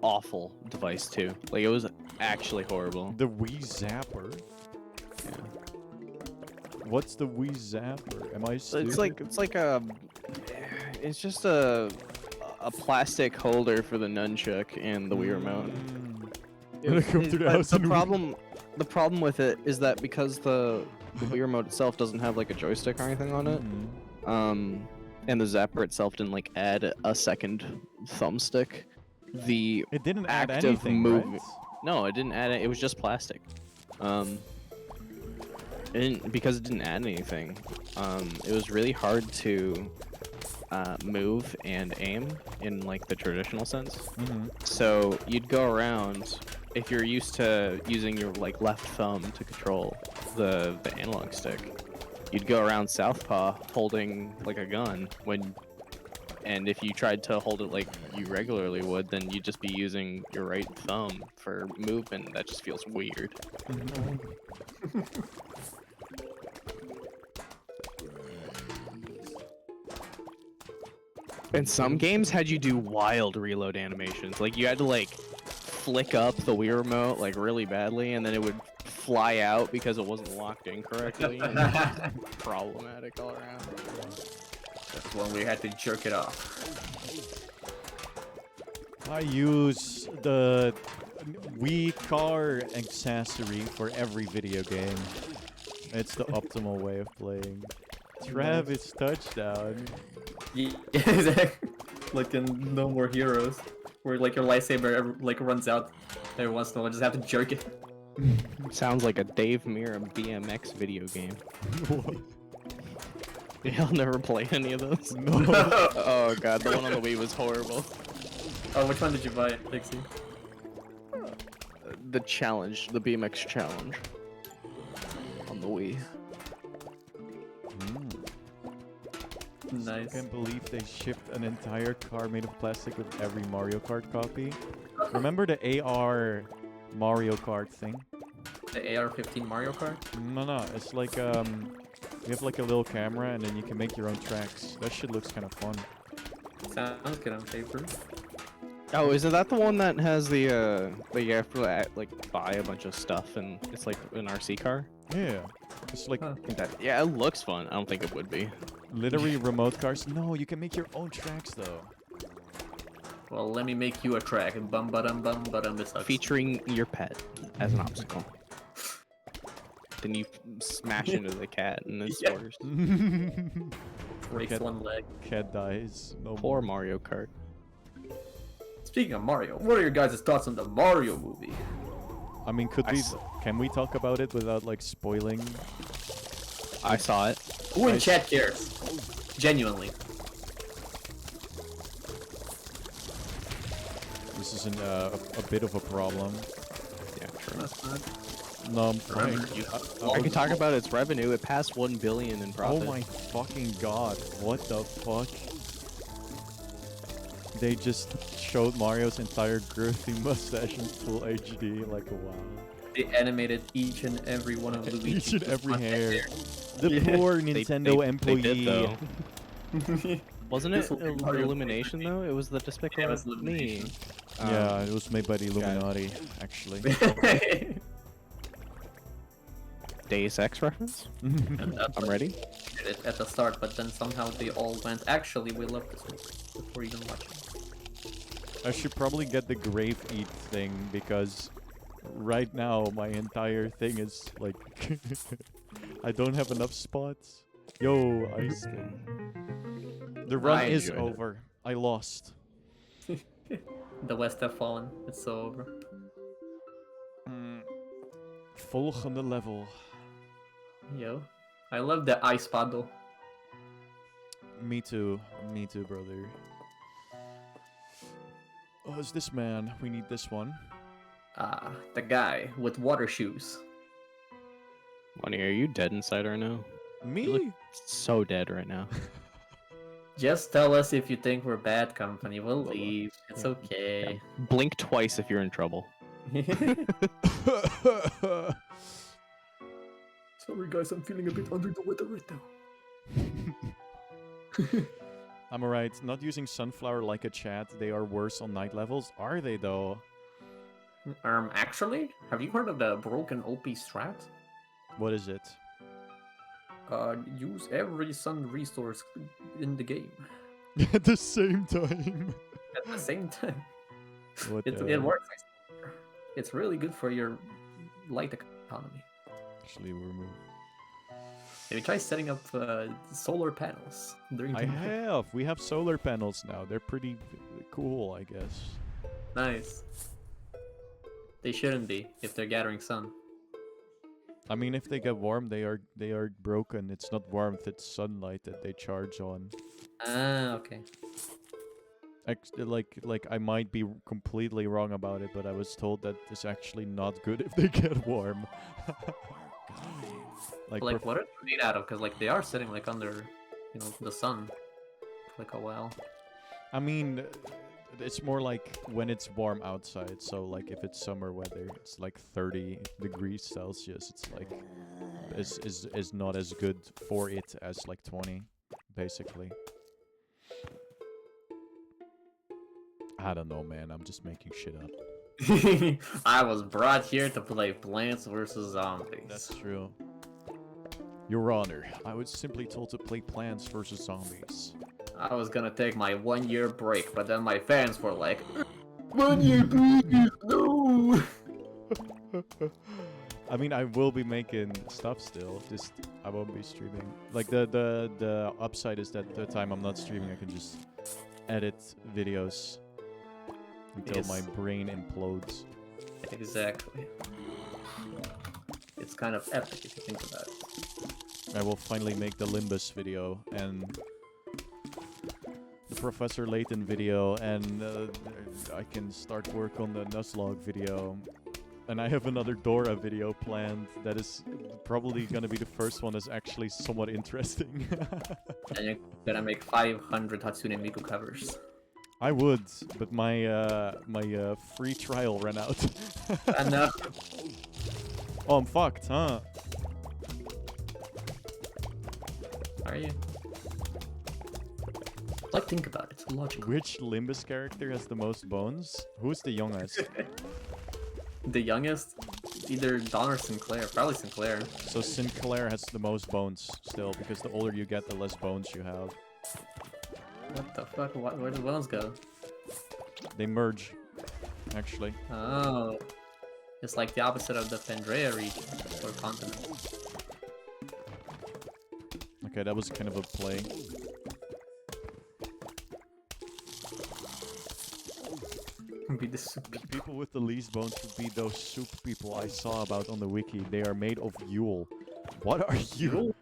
awful device too. Like it was actually horrible. The Wii Zapper. Yeah. What's the Wii Zapper? Am I stupid? It's just a plastic holder for the nunchuck and the Wii remote. Gonna come through the But house the and problem with it is that because the Wii remote itself doesn't have like a joystick or anything on it, and the Zapper itself didn't like add a second thumbstick, the It didn't add active anything, movement. right? No, it didn't add it. It was just plastic. Because it didn't add anything. It was really hard to move and aim in like the traditional sense. So you'd go around if you're used to using your like left thumb to control the analog stick. You'd go around southpaw holding like a gun and if you tried to hold it like you regularly would, then you'd just be using your right thumb for movement. That just feels weird. And some games had you do wild reload animations. Like you had to like flick up the Wii remote like really badly, and then it would fly out because it wasn't locked in correctly. And it was just problematic all around. That's when we had to jerk it off. I use the Wii car accessory for every video game. It's the optimal way of playing. Travis touchdown. Yeah, exactly. Like in No More Heroes, where like your lightsaber like runs out every once in a while, just have to jerk it. Sounds like a Dave Mirra BMX video game. Y'all never play any of those? No. Oh god, the one on the Wii was horrible. Oh, which one did you buy, Dixie? The challenge, the BMX challenge. On the Wii. Nice. I can't believe they shipped an entire car made of plastic with every Mario Kart copy. Remember the AR Mario Kart thing? The AR-15 Mario Kart? No, it's like you have like a little camera and then you can make your own tracks. That shit looks kind of fun. Sounds good on paper. Oh, isn't that the one that has the that you have to like buy a bunch of stuff and it's like an RC car? Yeah, it's like Huh. Yeah, it looks fun. I don't think it would be. literally remote cars. No, you can make your own tracks though. Well, let me make you a track. Bum ba dum bum ba dum. It sucks. Featuring your pet as an obstacle. Then you smash into the cat and it's Yeah. worse. Breaks Cat- one leg. Cat dies. No Poor more. Mario Kart. Speaking of Mario, what are your guys' thoughts on the Mario movie? I mean, can we talk about it without like spoiling? I saw it. Who in I- chat cares? Genuinely. This isn't a bit of a problem. Yeah, true. That's not. No, I'm fine. I can talk about its revenue. It passed 1 billion in Oh profit. my fucking god! What the fuck? They just showed Mario's entire girthy mustache in full HD. Like, wow. They animated each and every one of Luigi's Each and every content hair. The Yeah. poor They- Nintendo they employee. did, though. there. Wasn't it This will be Mario Illumination though? It was the Despicable Yeah, it was Me. Illumination. Yeah, it was made by the Illuminati, actually. Deus Ex reference. I'm ready. Did it at the start, but then somehow they all went. Actually, we love this movie before even watching. I should probably get the Grave Eat thing because right now my entire thing is like I don't have enough spots. Yo, Ice Spin. The run I is enjoyed it. over. I lost. The West have fallen. It's so over. Volgende level. Yo, I love the ice paddle. Me too, brother. Oh, is this man? We need this one. The guy with water shoes. Money, are you dead inside right now? Me? You look so dead right now. Just tell us if you think we're bad company. We'll leave. It's Yeah. okay. Blink twice if you're in trouble. Sorry guys, I'm feeling a bit under the weather right now. I'm alright. Not using Sunflower like a chat. They are worse on night levels. Are they though? Actually, have you heard of the broken OP strat? What is it? Use every sun resource in the game At the same time. at the same time. What It the- works. It's really good for your light economy. Actually, remove. Maybe try setting up solar panels during I the have. We have solar panels now. They're pretty cool, I guess. Nice. They shouldn't be if they're gathering sun. I mean, if they get warm, they are broken. It's not warmth; it's sunlight that they charge on. Ah, okay. Like I might be completely wrong about it, but I was told that it's actually not good if they get warm. Like prof- what are they made out of? Because like they are sitting like under, the sun, for like a while. I mean, it's more like when it's warm outside. So like if it's summer weather, it's like 30 degrees Celsius. It's like is not as good for it as like 20, basically. I don't know, man. I'm just making shit up. I was brought here to play Plants vs Zombies. That's true. Your Honor, I was simply told to play Plants vs Zombies. I was gonna take my 1 year break, but then my fans were like, 1 year please, no! I mean, I will be making stuff still. Just I won't be streaming. Like the upside is that the time I'm not streaming, I can just edit videos until Yes. my brain implodes. Exactly. It's kind of epic if you think about it. I will finally make the Limbus video and the Professor Layton video, and I can start work on the Nuzlocke video. And I have another Dora video planned that is probably gonna be the first one that's actually somewhat interesting. And you're gonna make 500 Hatsune Miku covers. I would, but my free trial ran out. I know. Oh, I'm fucked, huh? Are you? Like, think about it. Logical. Which Limbus character has the most bones? Who's the youngest? The youngest? Either Don or Sinclair. Probably Sinclair. So Sinclair has the most bones still, because the older you get, the less bones you have. What the fuck? Where did bones go? They merge, actually. Oh. It's like the opposite of the Pandrea region or continent. Okay, that was kind of a play. Be the soup. The people with the least bones would be those soup people I saw about on the wiki. They are made of Yule. What are you?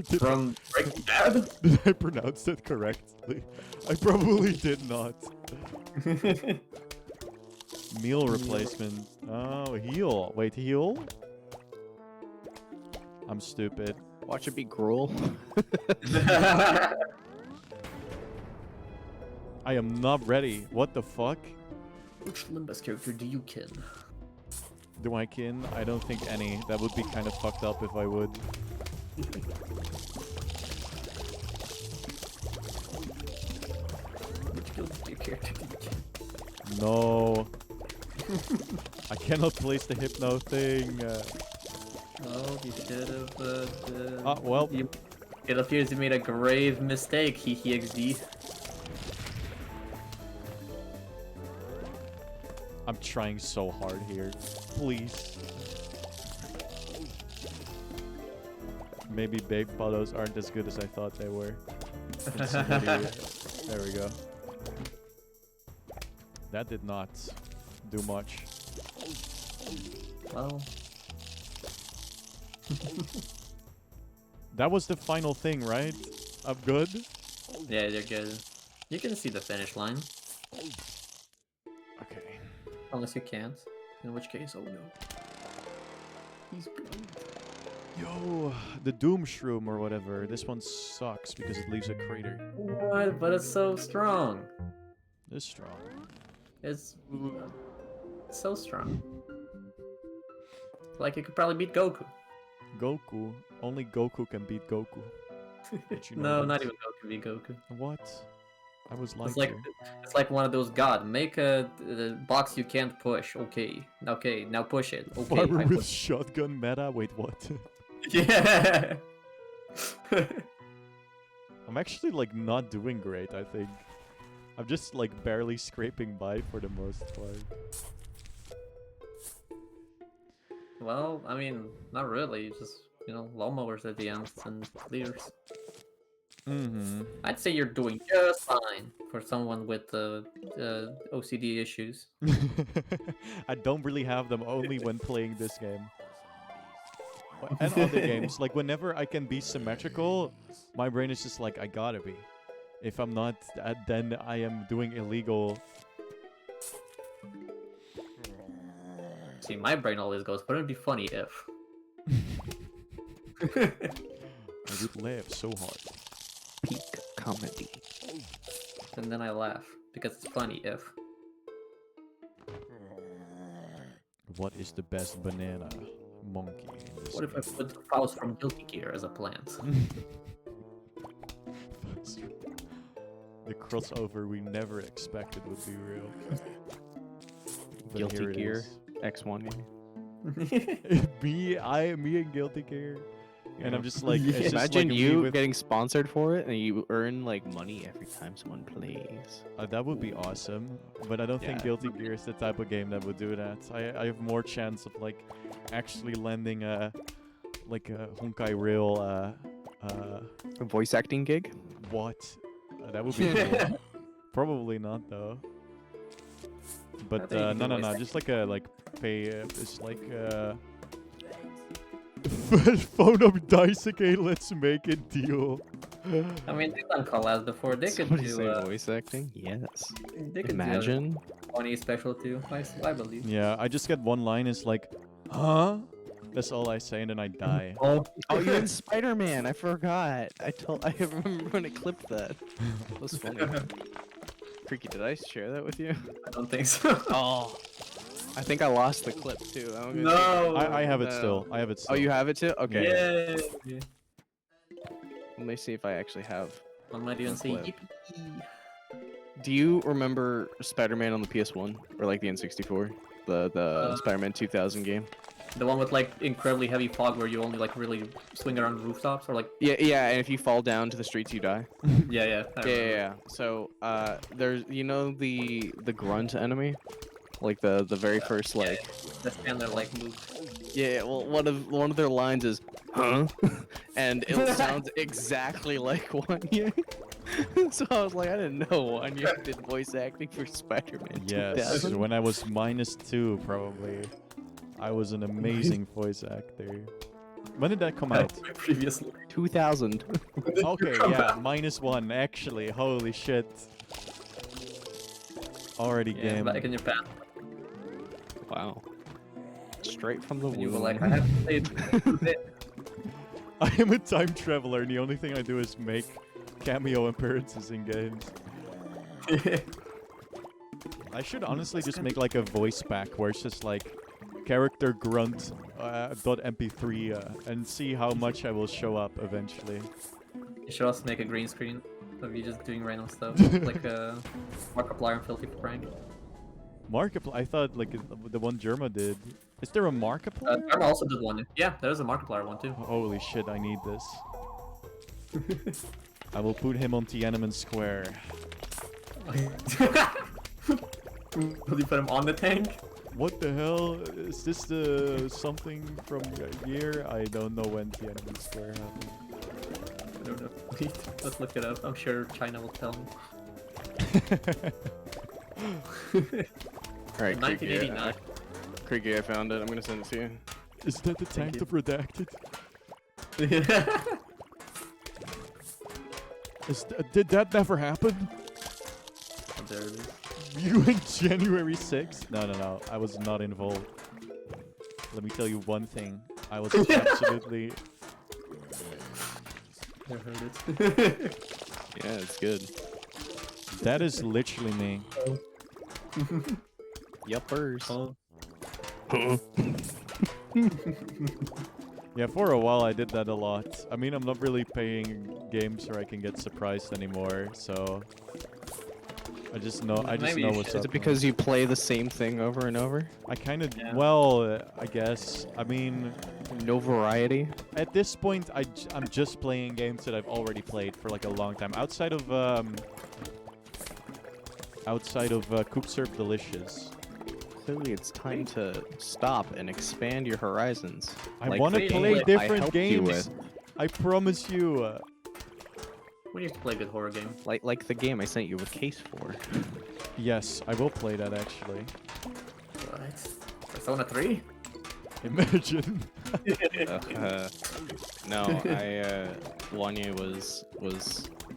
did, From Breaking Bad? did I pronounce that correctly? I probably did not. Meal replacement. Oh, heal. Wait, heal? I'm stupid. Watch it be gruel. I am not ready. What the fuck? Which Limbus character do you kin? Do I kin? I don't think any. That would be kind of fucked up if I would. Which Guilty Gear character do you kin? No. I cannot place the hypno thing. Oh, you should have. Well. It appears you made a grave mistake, XD. I'm trying so hard here. Please. Maybe babe photos aren't as good as I thought they were. There we go. That did not do much. Well, That was the final thing, right? I'm good? yeah, you're good. You can see the finish line. Okay. Unless you can't. In which case, oh no. He's blind. Yo, the Doom Shroom or whatever. This one sucks because it leaves a crater. What? But it's so strong. It's strong. It's so strong. Like, it could probably beat Goku. Goku. Only Goku can beat Goku. Did you know No, that? not even Goku beat Goku. What? I was lied It's like to. it's like one of those God make a box you can't push. Okay, now push it. Okay, Farmer I with push. shotgun meta? Wait, what? Yeah. I'm actually like not doing great, I think. I'm just like barely scraping by for the most part. Well, I mean, not really. Just lawnmowers at the end and leaders. Mm-hmm. I'd say you're doing just fine for someone with OCD issues. I don't really have them only when playing this game. And other games, like whenever I can be symmetrical, my brain is just like, I gotta be. If I'm not, then I am doing illegal. See, my brain always goes, wouldn't it be funny if? I would laugh so hard. Peak comedy. And then I laugh because it's funny if. What is the best banana monkey? in this What if I game? put Faust from Guilty Gear as a plant? The crossover we never expected would be real. But Guilty here it Gear. is. X1. me and Guilty Gear. And I'm just like, it's just Imagine like me you with- getting sponsored for it and you earn like money every time someone plays. that would be awesome, but I don't think Yeah. Guilty Gear is the type of game that would do that. I have more chance of like actually landing a Honkai Rail A voice acting gig? what? That would be cool. Probably not though. But think you can no, voice act. just pay. It's like phone up Daisuke, let's make a deal. I mean, they've done collabs before. They could Somebody do. say voice acting? Yes. They could Imagine. do a funny special too. I believe. Yeah, I just get one line. It's like, huh? That's all I say, and then I die. Oh, Oh, you're in Spider-Man. I forgot. I remember when it clipped that. That was funny. Freaky, did I share that with you? I don't think so. Oh. I think I lost the clip too. I'm gonna No. I have it No. still. I have it still. Oh, you have it too? Okay. Yeah. Let me see if I actually have. What am I doing? Say Clip. yippee. Do you remember Spider-Man on the PS1 or like the N64? The Spider-Man 2000 game? The one with like incredibly heavy fog where you only like really swing around rooftops or like Yeah, and if you fall down to the streets, you die. yeah. I remember. Yeah. So, there's the grunt enemy, like the very first like. The stand there like move. Yeah, well, one of their lines is, "Huh," and it sounds exactly like Wanya. So I was like, I didn't know Wanya did voice acting for Spider-Man. Yes, 2000. when I was -2, probably. I was an amazing voice actor. When did that come out? Previously. 2000. Okay, yeah, -1, actually. Holy shit. Already Yeah, game. back in your past. Wow. Straight from the When you were womb. like, I have to say it. I am a time traveler, and the only thing I do is make cameo appearances in games. I should honestly just make like a voice pack where it's just like character grunt .mp3 and see how much I will show up eventually. You should also make a green screen of you just doing random stuff, like Markiplier and Filthy Frank. Markiplier, I thought like the one Germa did. Is there a Markiplier? Karma also did one. Yeah, there's a Markiplier one too. Holy shit, I need this. I will put him on Tiananmen Square. Will you put him on the tank? What the hell? Is this the something from a year? I don't know when Tiananmen Square happened. I don't know. Wait, let's look it up. I'm sure China will tell me. Alright, 1989. Creaky, I found it. I'm gonna send it to you. Is that the tank you. of Redacted? Did that never happen? There it is. You in January 6th? No. I was not involved. Let me tell you one thing. I was absolutely... I heard it. Yeah, it's good. That is literally me. Yuppers. Oh. Yeah, for a while I did that a lot. I mean, I'm not really playing games where I can get surprised anymore, so I just know Maybe you what's should. up. Is it now. because you play the same thing over and over? I kind of Yeah. I guess. I mean, No variety? at this point I'm just playing games that I've already played for like a long time outside of Cook Serve Delicious. Clearly, it's time to stop and expand your horizons. I Like want the to game play that I different helped you games. with. I promise you. We used to play a good horror game. Like the game I sent you a case for. Yes, I will play that actually. Right. Persona 3? Imagine. No, Wanye was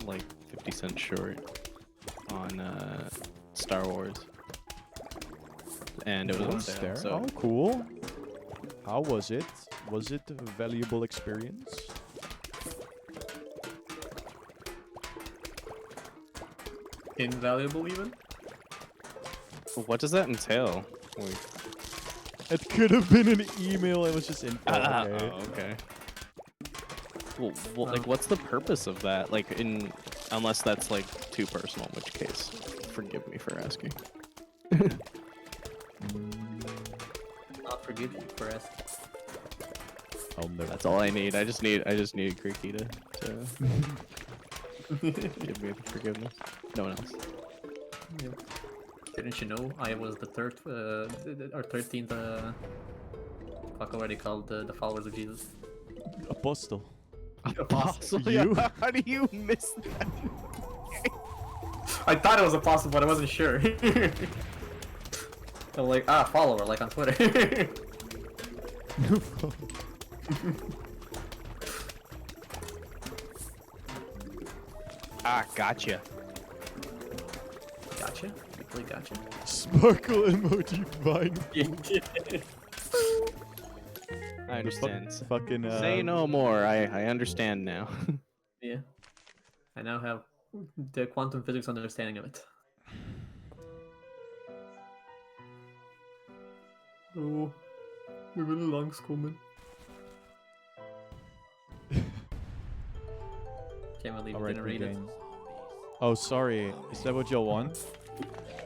like 50 cents short on Star Wars, and it was on Once sale. there. So Oh, cool. How was it? Was it a valuable experience? Invaluable even? what does that entail? Wait. It could have been an email. It was just info. Okay. Oh, okay. Well, like, what's the purpose of that? Like, unless that's like too personal, in which case, forgive me for asking. I'll forgive you for asking. I'll never. That's all I need. I just need Creaky to give me the forgiveness. No one else. Didn't you know I was the third, or 13th, fuck already called the followers of Jesus? Apostle. Apostle? You? How do you miss that? I thought it was apostle, but I wasn't sure. I'm like, follower, like on Twitter. Gotcha. Gotcha. You really gotcha. Sparkle emoji fine. I understand. Fucking. Say no more. I understand now. Yeah. I now have the quantum physics understanding of it. Oh, we willen langskomen. Can't believe you Alright, didn't read it. regain. Oh, sorry. Is that what y'all want?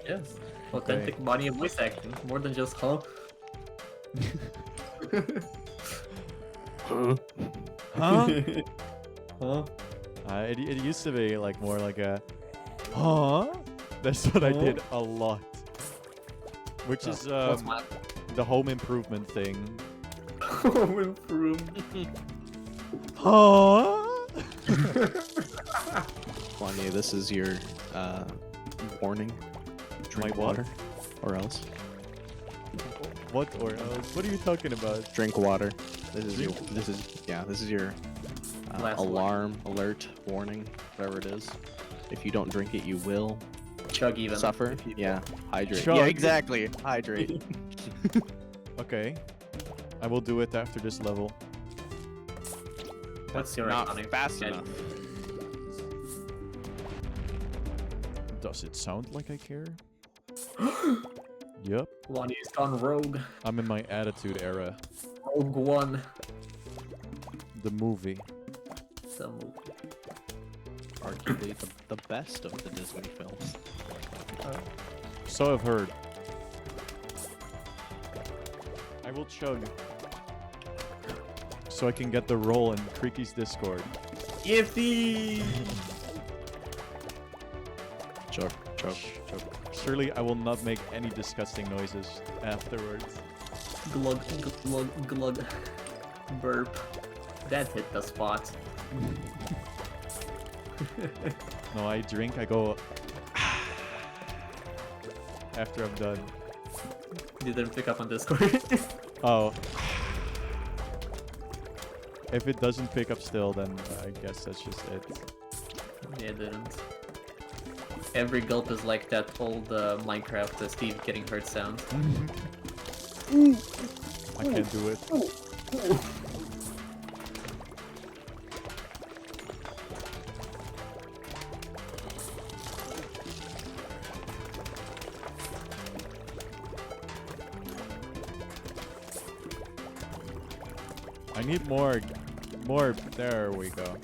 Yes. Authentic body of voice acting. More than just huh? Huh? Huh? It used to be like more like a, huh? That's what I did a lot. Which is What's my the home improvement thing. home improvement? Huh? Wanye, this is your warning. Drink My what? water, or else. What or else? What are you talking about? Drink water. This is your. This is your Last alarm, alert, warning, whatever it is. If you don't drink it, you will Chug even. suffer. if you- Yeah, hydrate. Chug. Yeah, exactly. Hydrate. Okay. I will do it after this level. What's your Not iconic fast gadget? enough. Does it sound like I care? Yep. Lonnie's gone rogue. I'm in my attitude era. Rogue One. The movie. The movie. Arguably the best of the Disney films. So I've heard. I will chug. So I can get the role in Creaky's Discord. Yippee! Chug, chug, chug. Surely I will not make any disgusting noises afterwards. Glug, glug, glug. Burp. That hit the spot. No, I drink, I go after I'm done. Didn't pick up on Discord. Oh. If it doesn't pick up still, then I guess that's just it. Yeah, it didn't. Every gulp is like that old Minecraft Steve getting hurt sound. I can't do it. I need more. There we go.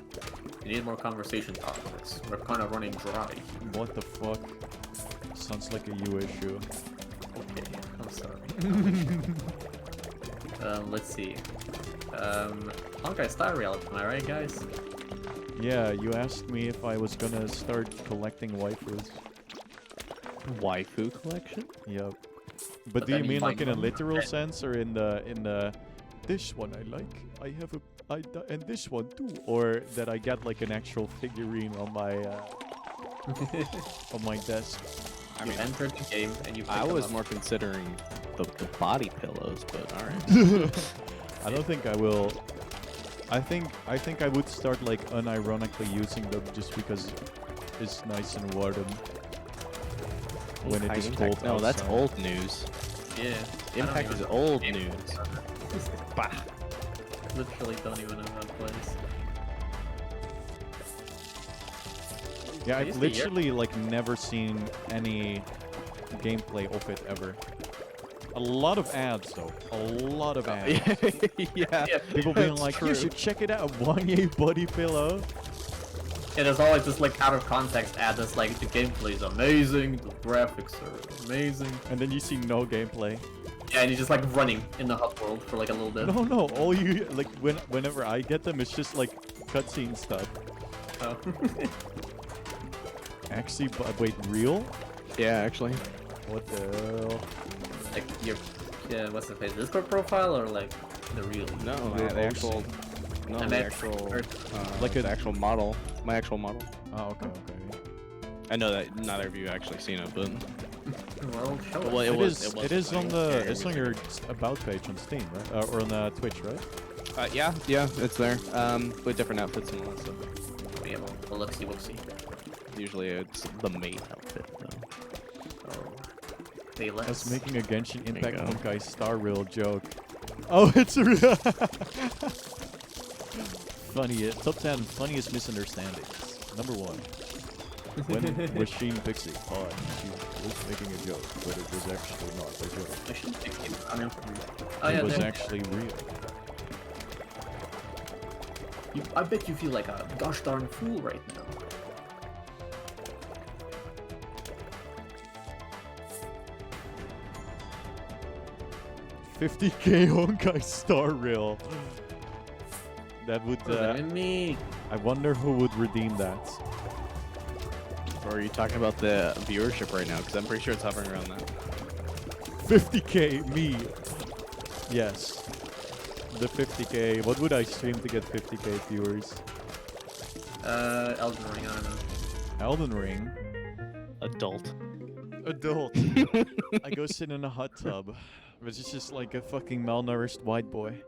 You need more conversation topics. We're kind of running dry. What the fuck? Sounds like a you issue. Okay, I'm sorry. Let's see. Honkai Star Rail, am I right, guys? Yeah, you asked me if I was gonna start collecting waifus. Waifu collection? Yep. But But do you then you mean like find in a one. literal sense, or in the this one I like, I have a and this one too, or that I get like an actual figurine on my on my desk? I mean, entered the game and you. I pick them was up. more considering the body pillows, but alright. I don't think I will. I think I would start like unironically using them just because it's nice and warm when it is cold No, that's outside. old news. Yeah. I don't Impact even is know old game news. is. Bah. Literally don't even know how it plays. Yeah, I I've used to hear- literally like never seen any gameplay of it ever. A lot of ads though. A lot of ads. Yeah. Yeah, People being That's like, true. you should check it out, Wanye body pillow. yeah, there's always this like out of context ad that's like the gameplay is amazing, the graphics are amazing. And then you see no gameplay. Yeah, and you're just like running in the hub world for like a little bit. No, all you like whenever I get them, it's just like cutscene stuff. Oh. Actually, wait, real? Yeah, actually. What the hell? like your what's the face? Discord profile or like the real? No, You're the actual. No, I the meant actual. like the a- actual model. My actual model. Oh, okay. I know that neither of you actually seen it, but Well, show Well, us. it It was- is. it It is on wasn't the. like- It's on your about page on Steam, right? Or on Twitch, right? yeah, it's there. With different outfits and all that stuff. Yeah, well, let's see, we'll see. Usually it's the mate outfit though. Oh, they I less. was making a Genshin There you Impact go. Honkai Star Rail joke. Oh, it's a real. Funny. Top 10 funniest misunderstandings. Number 1. When Machine Pixie thought she was making a joke, but it was actually not a joke. I should pick it. I mean, oh It yeah, was there- actually real. I bet you feel like a gosh darn fool right now. $50K Honkai Star Rail. That would. Me. I wonder who would redeem that. Or are you talking about the viewership right now? Because I'm pretty sure it's hovering around that. 50K, me. Yes. The 50K. What would I stream to get 50K viewers? Elden Ring, I don't know. Elden Ring. Adult. Adult. I go sit in a hot tub. Which is just like a fucking malnourished white boy.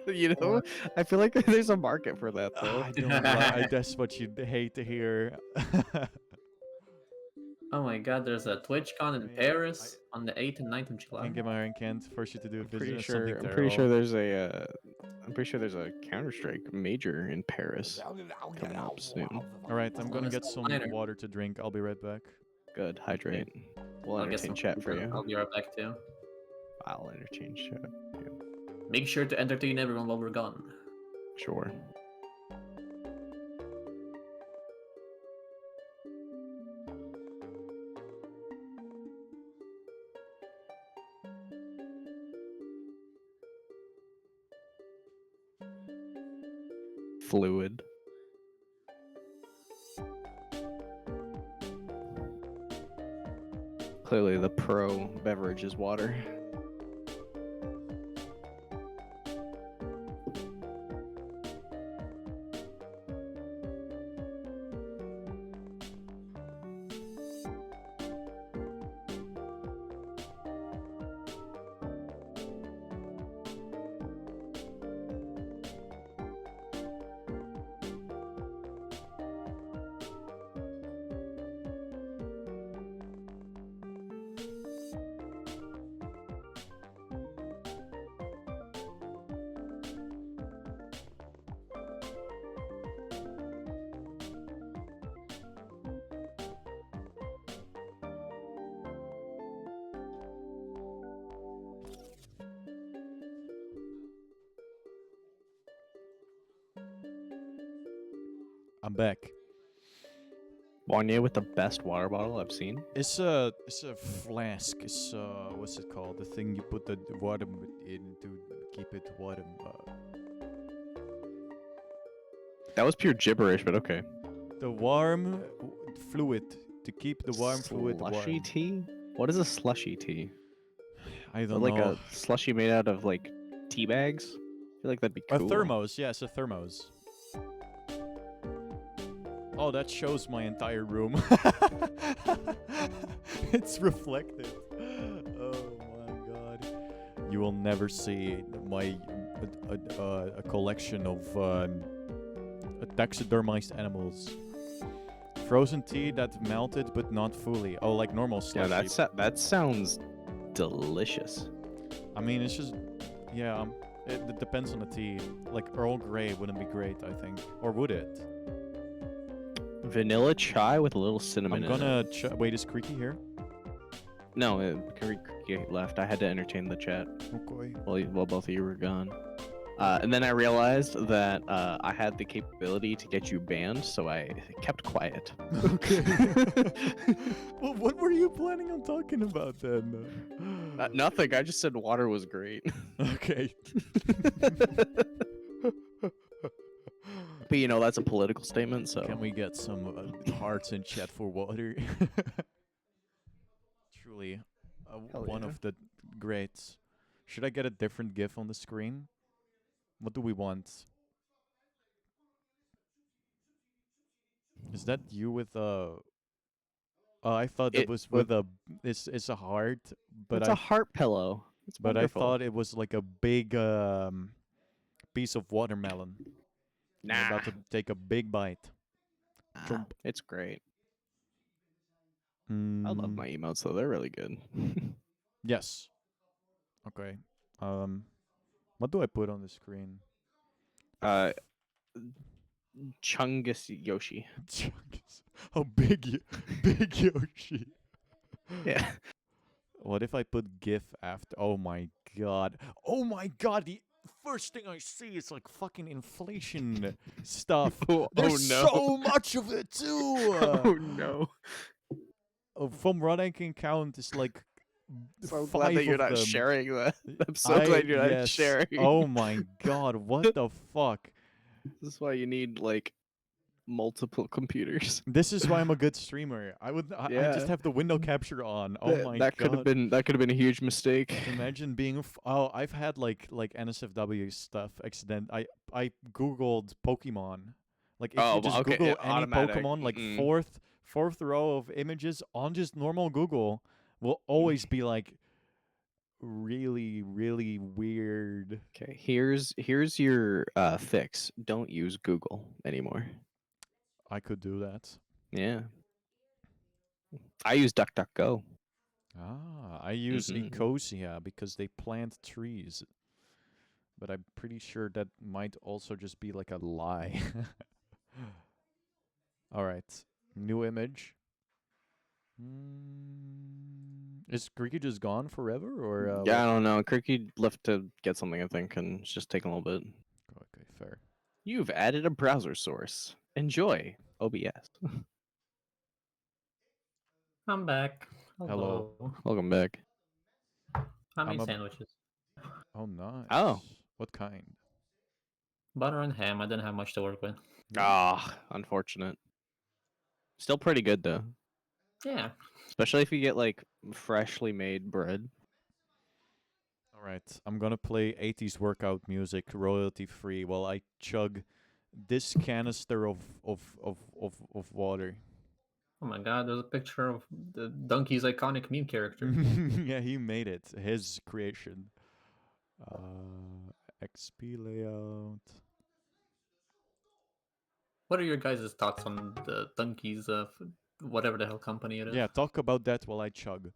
You know, I feel like there's a market for that though. I don't like, that's what you'd hate to hear. Oh my god, there's a TwitchCon in I mean, Paris on the 8th and 9th of July. Can't get my iron can't force you to do a visit. Pretty or sure. something I'm pretty sure terrible. there's a. I'm pretty sure there's a Counter-Strike major in Paris coming up soon. Alright, I'm gonna Honest get some minor. water to drink. I'll be right back. Good, hydrate. We'll I'll get entertain some chat food, for you. I'll be right back too. I'll entertain chat. Make sure to entertain everyone while we're gone. Sure. Fluid. Clearly, the pro beverage is water. I'm back. Wanye with the best water bottle I've seen. It's a flask. It's what's it called? The thing you put the water in to keep it warm. That was pure gibberish, but okay. The warm fluid to keep the warm fluid Slushy warm. tea? What is a slushy tea? I Is it don't like know. a slushy made out of like tea bags? I feel like that'd be A cool. thermos, yes, a thermos. Oh, that shows my entire room. It's reflective. Oh my god. You will never see my a collection of taxidermized animals. Frozen tea that melted but not fully. Oh, like normal Yeah, slushy. that sounds delicious. I mean, it's just, yeah, it depends on the tea. Like Earl Grey wouldn't be great, I think. Or would it? Vanilla chai with a little cinnamon I'm in it. gonna wait, is Creaky here? No, Creaky left. I had to entertain the chat Okay. while both of you were gone. And then I realized that I had the capability to get you banned, so I kept quiet. Okay. Well, what were you planning on talking about then? Nothing. I just said water was great. Okay. But you know, that's a political statement, so. Can we get some hearts in chat for water? Truly, Hell one yeah. of the greats. Should I get a different GIF on the screen? What do we want? Is that you with a? I thought it It was with- with a. It's a heart, but It's a heart pillow. It's but I wonderful. thought it was like a big piece of watermelon. I'm Nah, about to take a big bite. it's great. I love Mm, my emotes though; they're really good. Yes. Okay. What do I put on the screen? Chungus Yoshi. Chungus. Oh, big Yoshi. Yeah. What if I put GIF after? Oh my god. Oh my god. The first thing I see is like fucking inflation stuff. Oh, There's no. so much of it too. Oh no. From what I can count, it's like. So 5 glad that you're of not them. sharing that. I'm so glad you're not yes. sharing. Oh my god. What the fuck? This is why you need like multiple computers. This is why I'm a good streamer. I just Yeah. have the window capture on. Oh my that god. could have been a huge mistake. Imagine being oh, I've had like NSFW stuff accident. I googled Pokemon. Like if Oh, you just okay, Google yeah, any automatic. Pokemon, like Mm. fourth row of images on just normal Google will always be like really weird. Okay, here's your fix. Don't use Google anymore. I could do that. Yeah. I use DuckDuckGo. Ah, I use Mhm. Ecosia because they plant trees. But I'm pretty sure that might also just be like a lie. Alright. New image. Is Creaky just gone forever or Yeah, I don't know. Kirky left to get something, I think, and it's just taking a little bit. Okay, fair. You've added a browser source. Enjoy OBS. I'm back. Hello. Welcome back. I made I'm a- sandwiches. Oh, nice. Oh. What kind? Butter and ham. I didn't have much to work with. Ah, unfortunate. Still pretty good though. Yeah. Especially if you get like freshly made bread. Alright, I'm gonna play 80s workout music royalty free while I chug this canister of water. Oh my god, there's a picture of the donkey's iconic meme character. Yeah, he made it. His creation. XP layout. What are your guys' thoughts on the donkeys of whatever the hell company it is? Yeah, talk about that while I chug.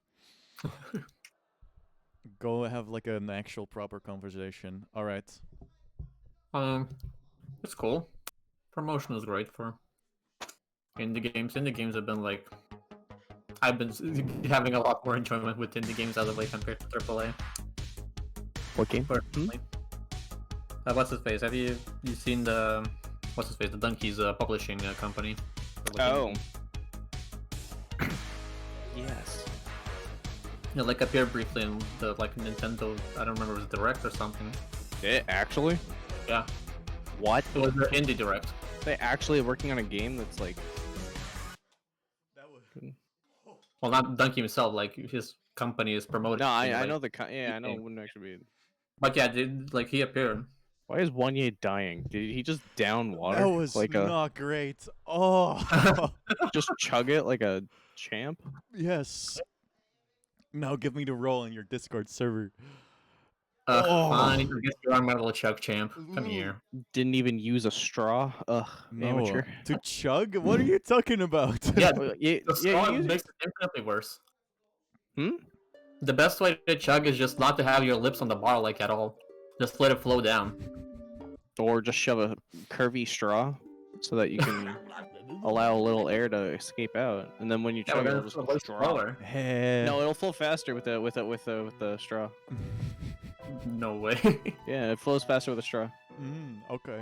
Go have like an actual proper conversation. Alright. It's cool. Promotion is great for indie games. Indie games have been like, I've been having a lot more enjoyment with indie games as of late compared to AAA. What game? Personally. What's his face? Have you seen the what's his face, the Donkey's publishing company. for, like, Oh. indie Yes. Yeah, like appeared briefly in the like Nintendo. I don't remember, it was Direct or something. It actually? Yeah, What? it was their indie Direct. They actually working on a game that's like. Well, not Donkey himself. Like his company is promoting. No, it, I like- know the. Yeah, I know. It game. wouldn't actually be. But yeah, like he appeared. Why is Wanye dying? Did he just down water? That was like a not great. Oh, just chug it like a champ? yes. Now give me the role in your Discord server. Fine. Oh. I guess you are Metal Chuck Champ. Come here. Didn't even use a straw. Ugh, No, amateur. to chug? What are you talking about? Yeah, Well, yeah, the straw you use- makes it infinitely worse. Hmm? The best way to chug is just not to have your lips on the bar like at all. Just let it flow down. Or just shove a curvy straw so that you can allow a little air to escape out, and then when you Yeah, chug it, but it'll it's just way go strong. slower. Heh. No, it'll flow faster with the straw. No way. Yeah, it flows faster with a straw. Okay.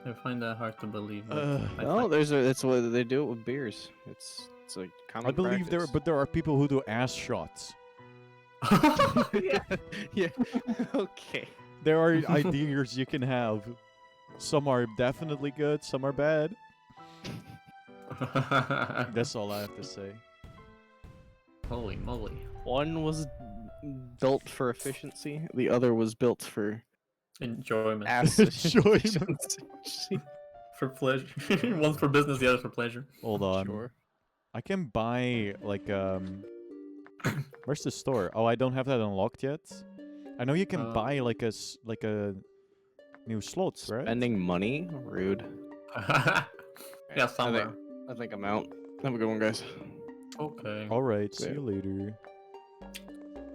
I find that hard to believe. but I No, find- that's what they do it with beers. It's like common I believe practice. there are people who do ass shots. yeah. yeah. Okay. There are ideas you can have. Some are definitely good, some are bad. That's all I have to say. Holy moly. One was built for efficiency. The other was built for Enjoyment. ass Enjoyment. efficiency. For pleasure. One's for business, the other's for pleasure. Hold on. Sure. I can buy like where's the store? Oh, I don't have that unlocked yet. I know you can buy like a new slots, right? Spending money? Rude. Yeah, somewhere. I think I'm out. Have a good one, guys. Okay. All right, see Yeah. you later.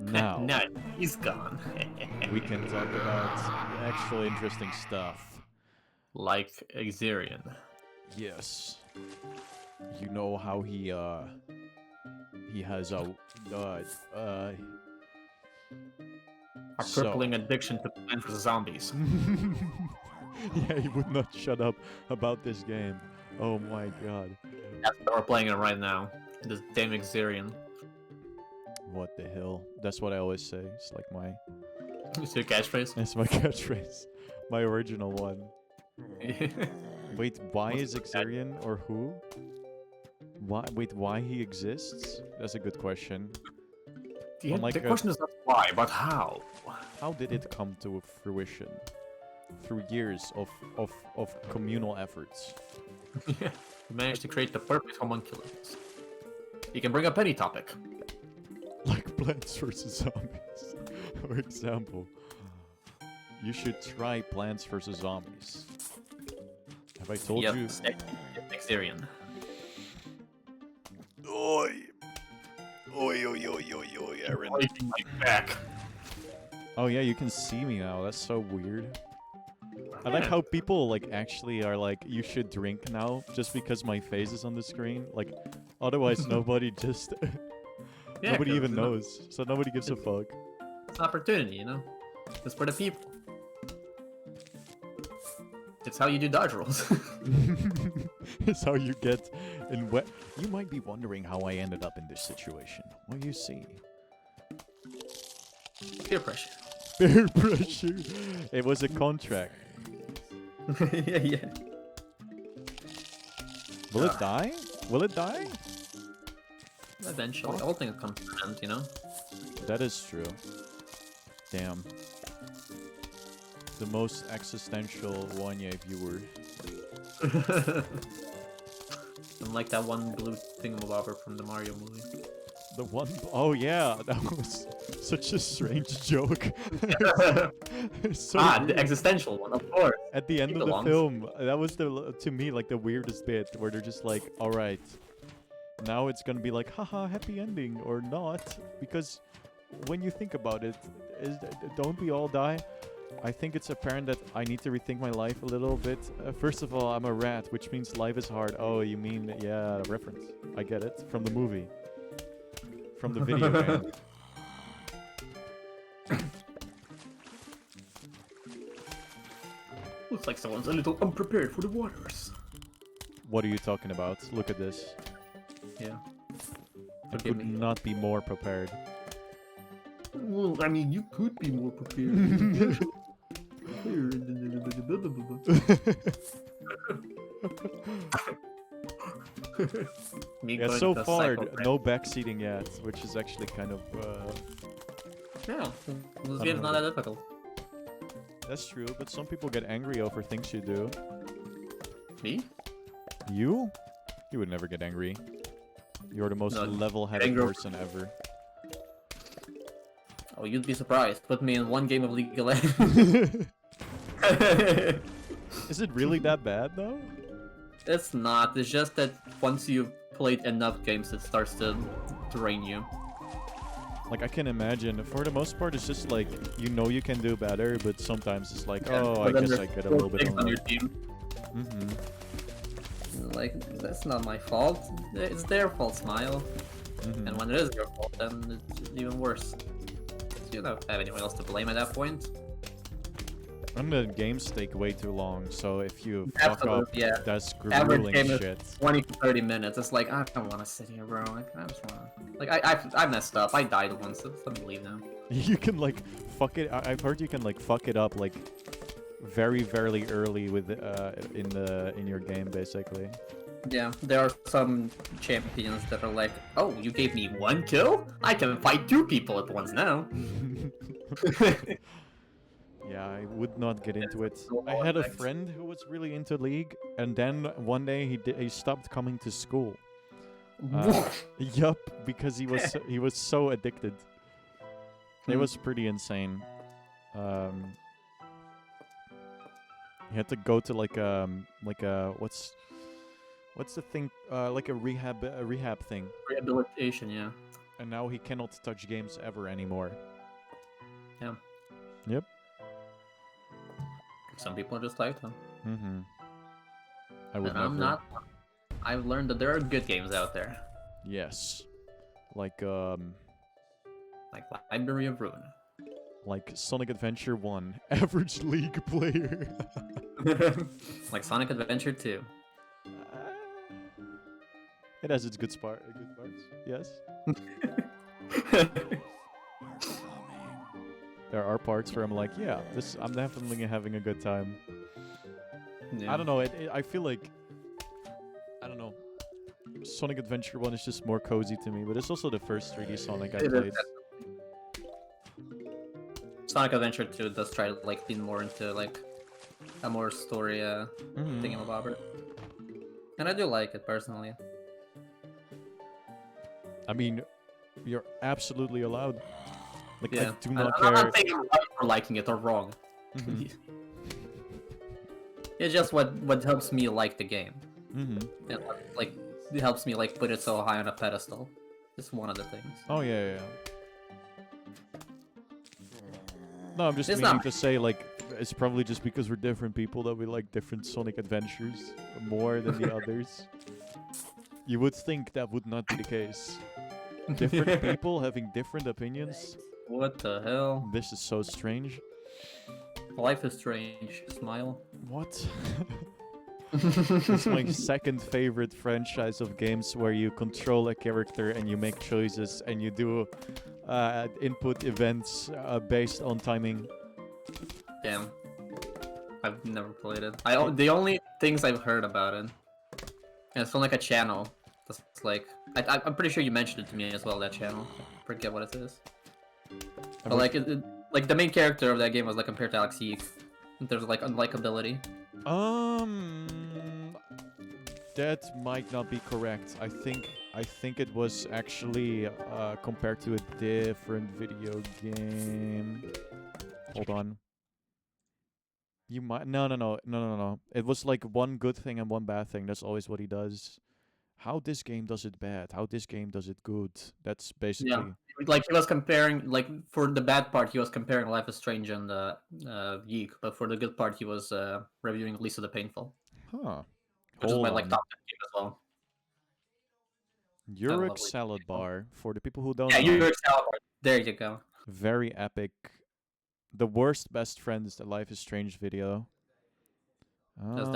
Now Now he's gone. we can talk about actual interesting stuff. Like Exerion. Yes. You know how he has a A So- crippling addiction to Plants vs. Zombies. yeah, he would not shut up about this game. Oh my god. That's why we're playing it right now. This damn Exerion. What the hell? That's what I always say. It's like my It's your catchphrase? that's my catchphrase. My original one. Wait, why What's is the cat- Exerion or who? Why why he exists? That's a good question. The, Unlike the a- question is not why, but how. How did it come to fruition? Through years of communal efforts. You managed to create the perfect homunculus. You can bring up any topic. Like Plants vs. Zombies. For example. You should try Plants vs. Zombies. Have I told you? Yes, Exerion. Oi! Oi, oi, oi, oi, oi, Aaron. Breaking my back. Oh yeah, you can see me now. That's so weird. I like Yeah. how people like actually are like, you should drink now just because my face is on the screen. Like, otherwise nobody just Yeah, nobody 'cause, even you know, knows. So nobody gives a fuck. It's an opportunity, you know? It's for the people. It's how you do dodge rolls. It's how you get in wet. You might be wondering how I ended up in this situation. Well, you see. Peer pressure. Peer pressure. It was a contract. yeah. Will it die? Will it die? Eventually, all things come to an end, you know? That is true. Damn. The most existential Wanye viewer. I'm like that one blue thingamabobber from the Mario movie. The one oh yeah, that was such a strange joke. It's so the weird. existential one, of course. At the end he of the belongs. film, that was to me like the weirdest bit where they're just like, all right, now it's gonna be like, haha, happy ending or not, because when you think about it, don't we all die? I think it's apparent that I need to rethink my life a little bit. First of all, I'm a rat, which means life is hard. Oh, you mean, yeah, reference. I get it. From the movie. From the video game. Looks like someone's a little unprepared for the waters. What are you talking about? Look at this. Yeah. I Forgive could me. not be more prepared. Well, I mean, you could be more prepared. Me Yeah, going so to far, psychopath. no backseating yet, which is actually kind of... Yeah, this I game's don't not know. that difficult. that's true, but some people get angry over things you do. Me? You? You would never get angry. You're the most No, level-headed anger- person ever. Oh, you'd be surprised. Put me in one game of League of Legends. Is it really that bad, though? It's not. It's just that once you've played enough games, it starts to drain you. Like, I can imagine. For the most part, it's just like, you know you can do better, but sometimes it's like, Yeah, oh, but I then guess there's I could a four little bit things on more. your team. Mm-hmm. Like, that's not my fault. It's their fault, Smile. Mm-hmm. And when it is your fault, then it's even worse. You don't have anyone else to blame at that point. And the games take way too long, so if you fuck up, Absolutely, yeah. that's Average grueling game is shit. 20 to 30 minutes. It's like, I don't want to sit here, bro. Like, I just want to... Like, I messed up. I died once. So let me leave now. You can like fuck it. I've heard you can like fuck it up like very early with in your game basically. Yeah, there are some champions that are like, oh, you gave me 1 kill? I can fight 2 people at once now. Yeah, I would not get into it. so I had a effect. friend who was really into League, and then one day he stopped coming to school. Yup, because he was so addicted. It Hmm. was pretty insane. He had to go to like a what's the thing like a rehab thing, Rehabilitation, yeah. and now he cannot touch games ever anymore. Yeah. Yep. Some people are just like them. Mm-hmm. I would And never. I'm not. I've learned that there are good games out there. Yes. Like Like Library of Ruin. like Sonic Adventure 1, average League player. Like Sonic Adventure 2. It has its good parts. Yes. There are parts where I'm like, yeah, I'm definitely having a good time. I don't know. I feel like, I don't know. Sonic Adventure 1 is just more cozy to me, but it's also the first 3D Sonic I It is played. Sonic Adventure 2 does try to like lean more into like a more story Mhm. thingamabobber. And I do like it personally. I mean, you're absolutely allowed. Like, Yeah. I do not I'm care. not saying I'm right for liking it or wrong. Mhm. It's just what helps me like the game. Mhm. And like it helps me like put it so high on a pedestal. It's one of the things. Oh yeah. No, I'm just It's meaning not- to say like it's probably just because we're different people that we like different Sonic adventures more than the others. You would think that would not be the case. Different people having different opinions. What the hell? This is so strange. Life is strange. Smile. What? It's my second favorite franchise of games where you control a character and you make choices and you do input events based on timing. Damn. I've never played it. The only things I've heard about it, and it's from like a channel. That's like I'm pretty sure you mentioned it to me as well. That channel. I forget what it is. But like like the main character of that game was like compared to Alex Yeek. There's like unlikability. That might not be correct. I think it was actually compared to a different video game. Hold on. You might no. It was like one good thing and one bad thing. That's always what he does. How this game does it bad? How this game does it good? That's basically Like he was comparing, like for the bad part, he was comparing Life is Strange and Yeek, but for the good part, he was reviewing Lisa the Painful, huh. which is my Hold like on. top 10 game as well. Yurik lovely Salad people. Bar. For the people who don't Yeah, know, you're Salvador. There you go. very epic. The worst best friends, the Life is Strange video. That's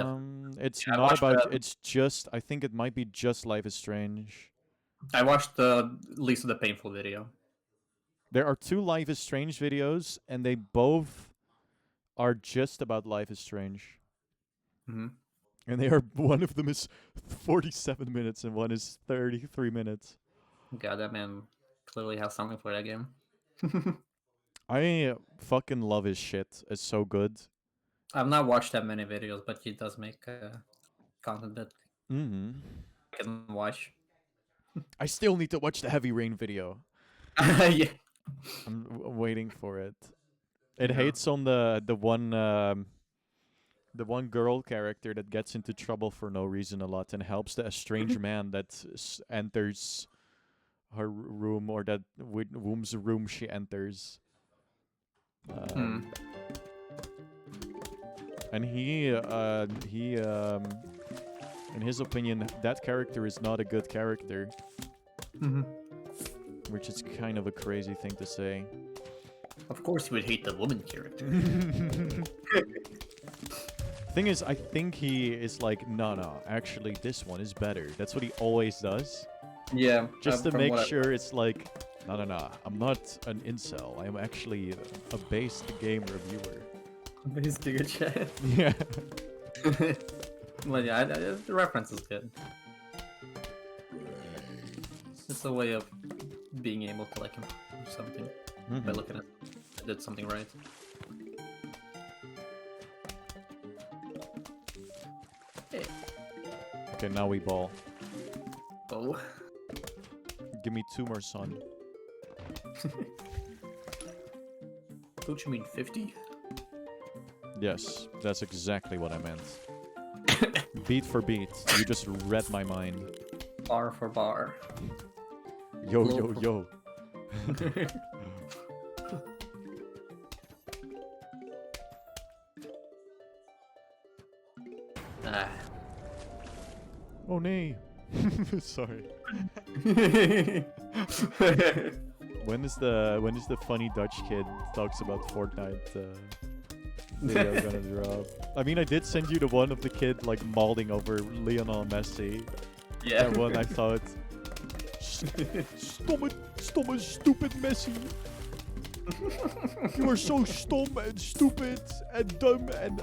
It's Yeah, I not watched about. the- It's just. I think it might be just Life is Strange. I watched the least of the painful video. There are two Life is Strange videos, and they both are just about Life is Strange. Hmm. And they are one of them is 47 minutes and one is 33 minutes. God, that man clearly has something for that game. I fucking love his shit. It's so good. I've not watched that many videos, but he does make content that Hmm. I can watch. I still need to watch the Heavy Rain video. Yeah. I'm waiting for it. It Yeah. hates on the one girl character that gets into trouble for no reason a lot and helps the estranged man that enters her room or that whom's room she enters. Hmm. And he in his opinion, that character is not a good character, Mhm. which is kind of a crazy thing to say. Of course, you would hate the woman character. Thing is, I think he is like, no, actually, this one is better. That's what he always does, Yeah. just to from make what sure it's like, no, I'm not an incel. I'm actually a based game reviewer. He's doing a chat. Yeah. But yeah, the reference is good. It's a way of being able to like improve something by Mhm. looking at I did something right. Hey. Okay, now we ball. Oh. Give me 2 more, son. Don't you mean 50? Yes, that's exactly what I meant. Beat for beat, you just read my mind. Bar for bar. Yo, Local. yo, yo. Ah. Oh, nee. Sorry. When is the funny Dutch kid talks about Fortnite video gonna drop? I mean, I did send you the one of the kid like mauling over Lionel Messi. Yeah. That one I thought. Stomme, stupid Messi. You are so stom and stupid and dumb and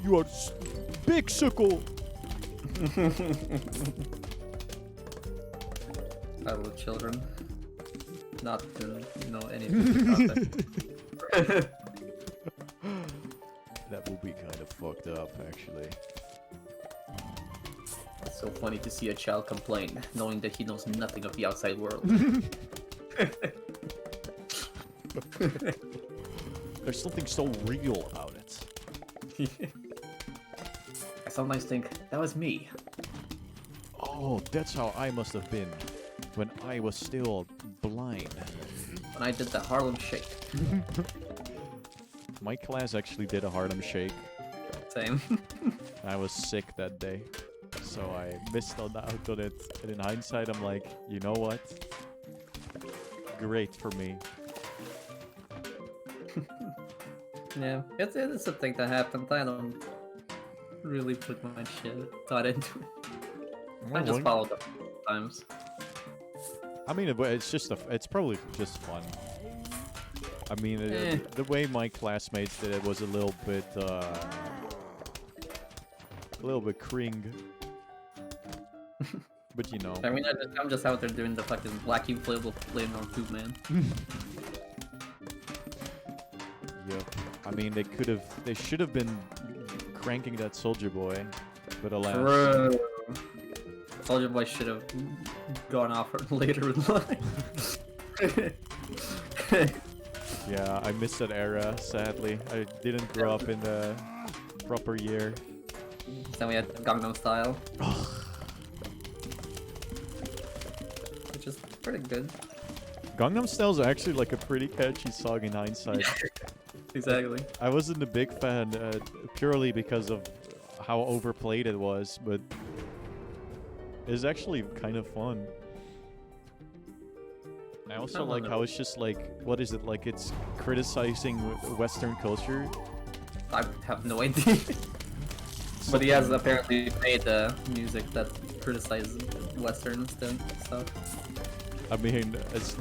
you are big suckle. I love children. Not to know anything about that. That will be kind of fucked up, actually. It's so funny to see a child complain, knowing that he knows nothing of the outside world. There's something so real about it. I sometimes think, that was me. Oh, that's how I must have been when I was still blind. When I did the Harlem Shake. My class actually did a Harlem Shake. Same. I was sick that day, so I missed out on it. And in hindsight, I'm like, you know what? Great for me. Yeah, it's a thing that happened. I don't really put my thought into it. I just followed them sometimes. I mean, it's probably just fun. I mean, the way my classmates did it was a little bit cring. But you know. I mean, I'm just out there doing the fucking Black Inflatable playing on Tube Man. Yep. I mean, they should have been cranking that Soldier Boy, but alas. Bro. Soldier Boy should have gone off later in life. Yeah, I missed that era, sadly. I didn't grow up in the proper year. Then we had Gangnam Style. Which is pretty good. Gangnam Style is actually like a pretty catchy song in hindsight. Exactly. I wasn't a big fan purely because of how overplayed it was, but it's actually kind of fun. I also like how it's just like, what is it, like it's criticizing Western culture. I have no idea. But he has something- apparently made music that criticizes westerns and stuff. I mean, it's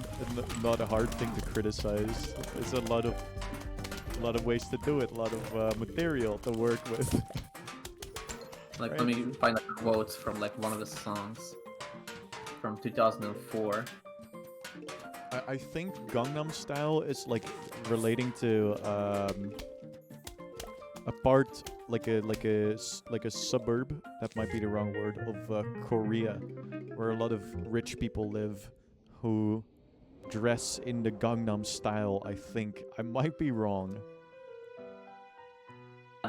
not a hard thing to criticize. There's a lot of ways to do it. A lot of material to work with. Like, Right. let me find a quote from like one of his songs from 2004. I think Gangnam Style is like relating to a part like a suburb, that might be the wrong word, of Korea, where a lot of rich people live who dress in the Gangnam Style. I think I might be wrong.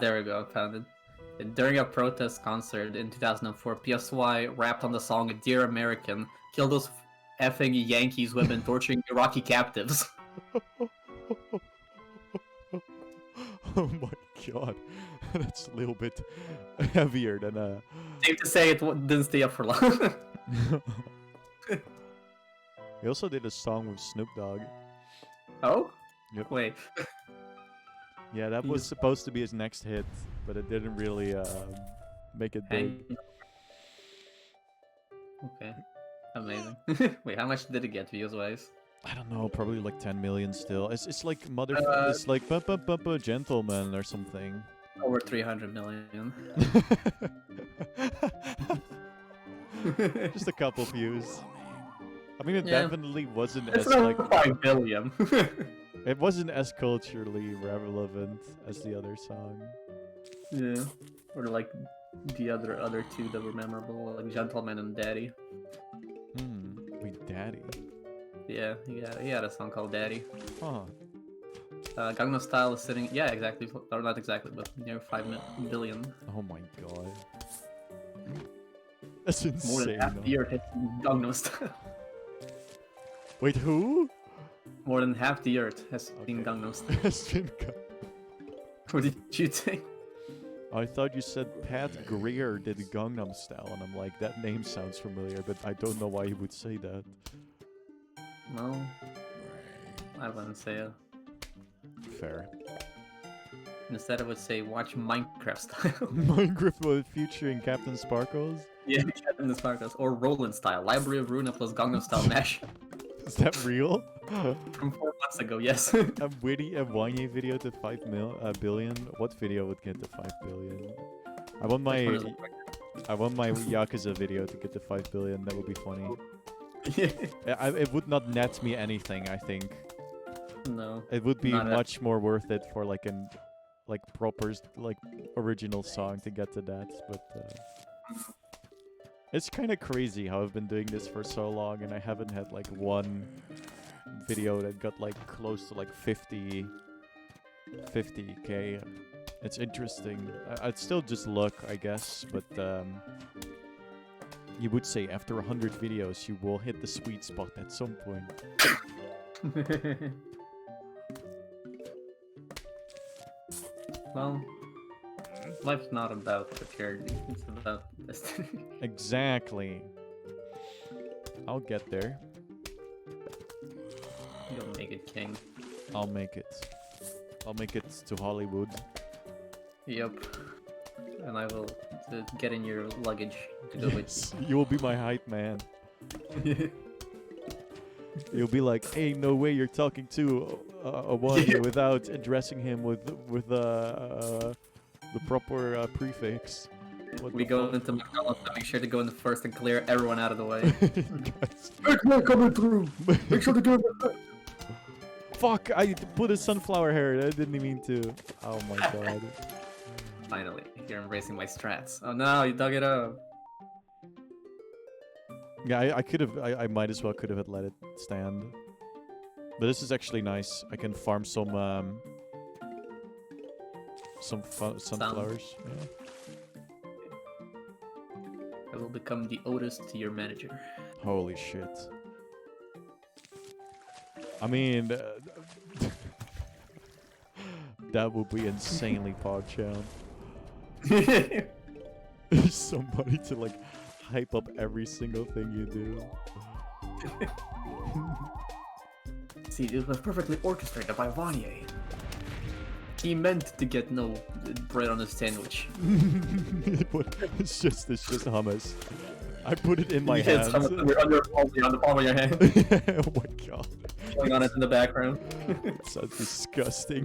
There we go, found it. During a protest concert in 2004, PSY rapped on the song "Dear American," kill those effing Yankees women torturing Iraqi captives. Oh my god, that's a little bit heavier than a. Safe to say it didn't stay up for long. He also did a song with Snoop Dogg. Oh? Yep. Wait. Yeah, that was supposed to be his next hit, but it didn't really make it big. Okay. Amazing. Wait, how much did it get views-wise? I don't know, probably like 10 million still. It's like Uh, it's like Bumpa Gentleman or something. Over 300 million. Just a couple views. I mean, it Yeah. definitely wasn't It's as not like 5 billion. it wasn't as culturally relevant as the other song. Yeah. Or like the other two that were memorable, like Gentleman and Daddy. Wait, Daddy. Yeah, he had a song called Daddy. Huh. Gangnam Style is sitting, yeah, exactly, or not exactly, but near 5 billion. Oh my god. That's More than insane. half though. the earth has seen Gangnam Style. Wait, who? More than half the earth has seen Okay. Gangnam Style. Shinka. What did you think? I thought you said Pat Greer did Gangnam Style, and I'm like, that name sounds familiar, but I don't know why he would say that. No, I wouldn't say it. Fair. Instead, I would say watch Minecraft Style. Minecraft was featuring Captain Sparkles? Yeah, Captain Sparkles. Or Roland Style. Library of Runa plus Gangnam Style Mash. Is that real? From 4 months ago, yes. A witty Wanye video to 5 billion? What video would get to 5 billion? I want my Yakuza video to get to 5 billion. That would be funny. It would not net me anything, I think. No. It would be Not a- much more worth it for like an proper original song to get to that, but it's kind of crazy how I've been doing this for so long and I haven't had like one video that got like close to like 50k. It's interesting. I'd still just look, I guess, but you would say after 100 videos you will hit the sweet spot at some point. Well, life's not about security, it's about destiny. Exactly. I'll get there. You'll make it, King. I'll make it. I'll make it to Hollywood. Yep. And I will get in your luggage to go Yes, you will be my hype man. with You'll be like, hey, no way you're talking to a one Yeah. without addressing him with the proper prefix. What We the go fuck? into McDonald's to make sure to go in the first and clear everyone out of the way. Guys, X-Men coming through. Make sure to do it. fuck! I put a sunflower hair. I didn't mean to. Oh my god. Finally, you're embracing my strats. Oh no, you dug it up. Yeah, I could have. I might as well could have let it stand. But this is actually nice. I can farm some sunflowers. Yeah. I will become the Otis to your manager. Holy shit. I mean, that would be insanely PogChamp. Somebody to like hype up every single thing you do. See, it was perfectly orchestrated by Vanye. He meant to get no bread on his sandwich. It's just hummus. I put it in my Yeah, hands. it's on the palm of your hand. Oh my god. Going on it in the background. It sounds disgusting.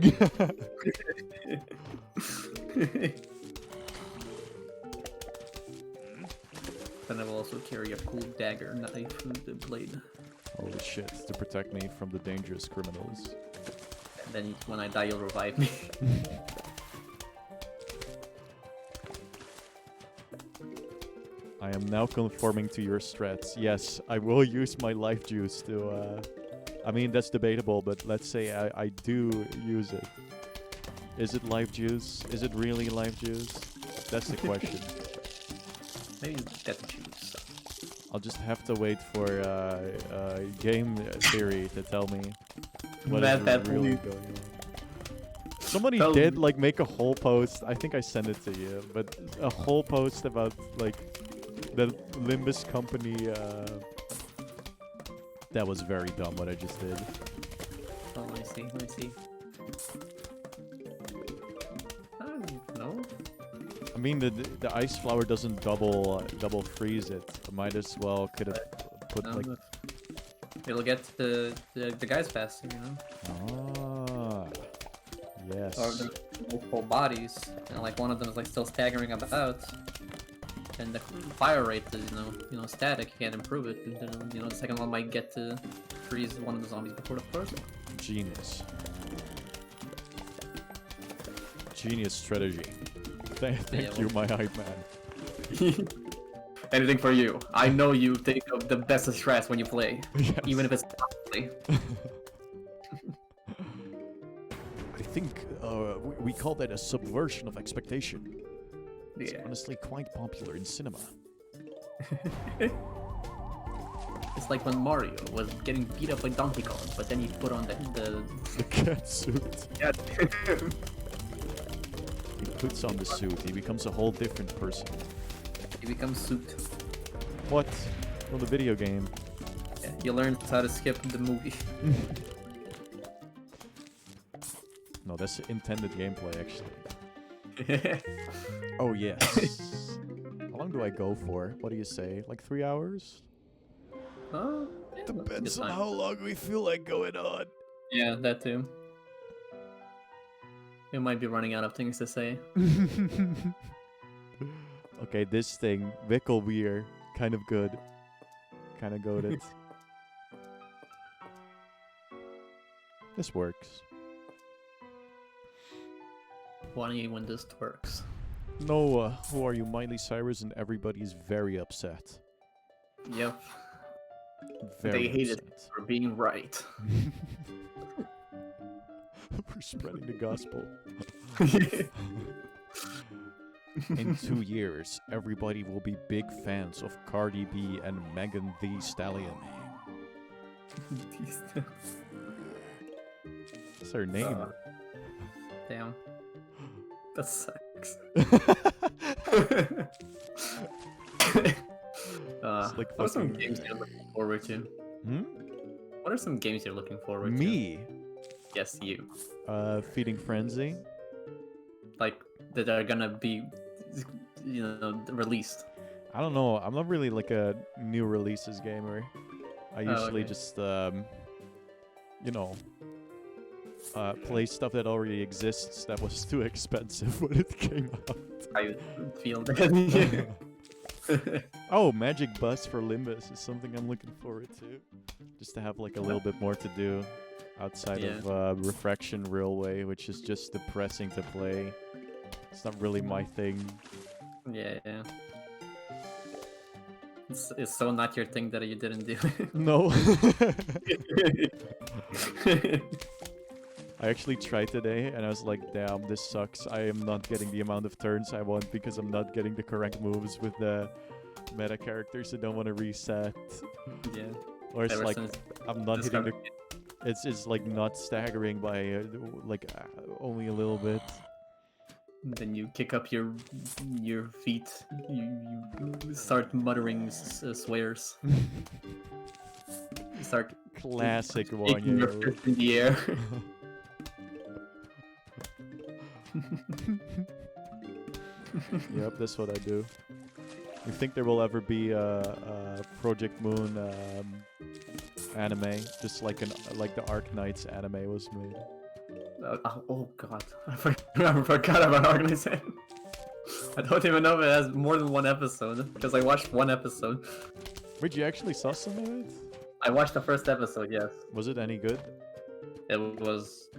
Then I will also carry a cool dagger, knife, and blade. Holy shit, to protect me from the dangerous criminals. And then when I die, you'll revive me. I am now conforming to your strats. Yes, I will use my life juice to, I mean, that's debatable, but let's say I do use it. Is it life juice? Is it really life juice? That's the question. Maybe death juice. I'll just have to wait for game theory to tell me what is That really will- going on. Somebody Tell did me. like make a whole post. I think I sent it to you, but a whole post about like the Limbus company. That was very dumb. What I just did. Oh, let me see. Let me see. I don't know. I mean, the ice flower doesn't double freeze it. I might as well could have put like. It'll get the guys faster, you know. Ah, yes. Or the multiple bodies, and like one of them is like still staggering about, and the fire rate is you know static. You can't improve it, and then the second one might get to freeze one of the zombies before the first one. Genius. Genius strategy. Thank you, my hype man. Anything for you. I know you think of the best of strats when you play, Yes. even if it's constantly. I think we call that a subversion of expectation. It's Yeah. honestly quite popular in cinema. It's like when Mario was getting beat up by Donkey Kong, but then he put on the The cat suit. yeah. He puts on the suit. He becomes a whole different person. He becomes suit. What? From the video game. Yeah, you learn how to skip the movie. No, that's intended gameplay, actually. Oh, yes. How long do I go for? What do you say? Like 3 hours? Oh, yeah, Depends good on time. how long we feel like going on. Yeah, that too. You might be running out of things to say. Okay, this thing, Wikkelbier, kind of good. Kind of goated. This works. Funny when this works. Noah, who are you, Miley Cyrus? And everybody's very upset. Yep, Very they hate it upset. for being right. We're spreading the gospel. In 2 years, everybody will be big fans of Cardi B and Megan Thee Stallion. What's her name? Damn. That sucks. like what are some fucking- games you're looking forward to? Hmm? What are some games you're looking forward to? Me? Yes, you. Feeding Frenzy. Like, that are gonna be, released. I don't know. I'm not really like a new releases gamer. I usually okay. just, play stuff that already exists that was too expensive when it came out. I feel that. Oh, Magic Bus for Limbus is something I'm looking forward to. Just to have like a little bit more to do outside of Refraction Railway, which is just depressing to play. It's not really my thing. Yeah. It's so not your thing that you didn't do it. No. I actually tried today and I was like, damn, this sucks. I am not getting the amount of turns I want because I'm not getting the correct moves with the meta characters. I don't want to reset. Yeah. Or it's Ever like, since I'm not hitting the... discovered- It's like not staggering by only a little bit. Then you kick up your feet. You start muttering swears. You start Classic shaking your Wanyo. fist in the air. Yep, that's what I do. You think there will ever be a Project Moon anime, just like the Arc Knights anime was made? Oh god, I forgot about Organization. I don't even know if it has more than one episode, because I watched one episode. Wait, you actually saw some of it? I watched the first episode, yes. Was it any good? It was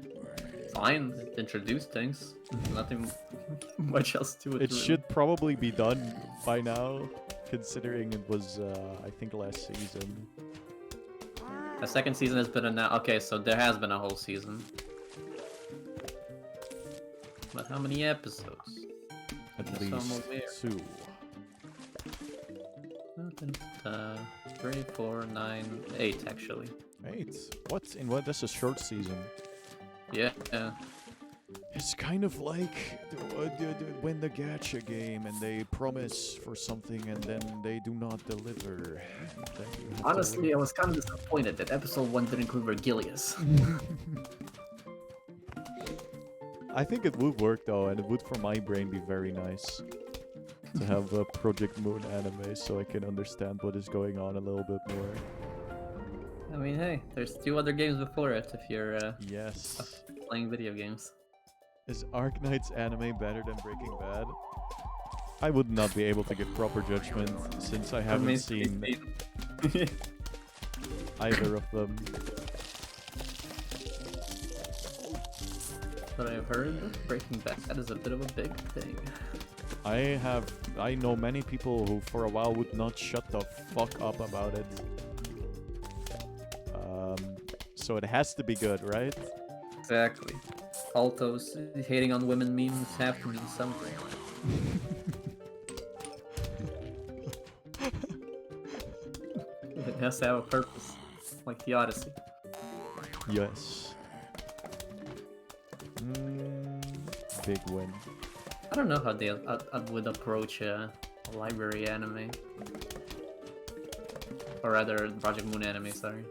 fine, it introduced things. Nothing much else to it. It really. should probably be done by now, considering it was, I think, last season. The second season has been announced. Okay, so there has been a whole season. But how many episodes? At Yes, least I'm aware. 2. 3, 4, 9, 8 actually. 8? What? In what? That's a short season. Yeah. It's kind of like when the gacha game and they promise for something and then they do not deliver. Then you have to Honestly, I was kind of disappointed that episode 1 didn't include Vergilius. I think it would work though, and it would for my brain be very nice to have a Project Moon anime so I can understand what is going on a little bit more. I mean, hey, there's 2 other games before it if you're Yes. playing video games. Is Arc Knight's anime better than Breaking Bad? I would not be able to give proper judgment since I haven't Remains to be seen seen. either of them. But I've heard Breaking Bad is a bit of a big thing. I know many people who for a while would not shut the fuck up about it. So it has to be good, right? Exactly. Altos hating on women memes have to mean something. It has to have a purpose, like the Odyssey. Yes. Big win. I don't know how they would approach a library anime. Or rather, Project Moon anime, sorry.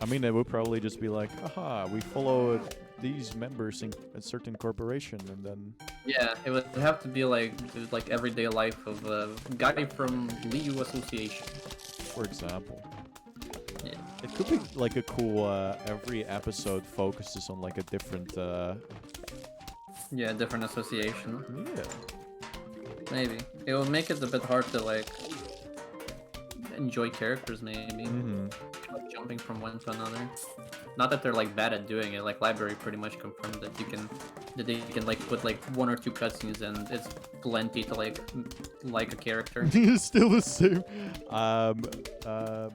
I mean, it would probably just be like, aha, we follow these members in a certain corporation, and then... Yeah, it would have to be like everyday life of a guy from Liu Association. For example. Yeah. It could be like a cool, every episode focuses on like a different, Yeah, different association. yeah. Maybe. It would make it a bit hard to like enjoy characters maybe. Like jumping from one to another. Not that they're like bad at doing it, like Library pretty much confirmed that they can like put like 1 or 2 cutscenes and it's plenty to like a character. It's still the same.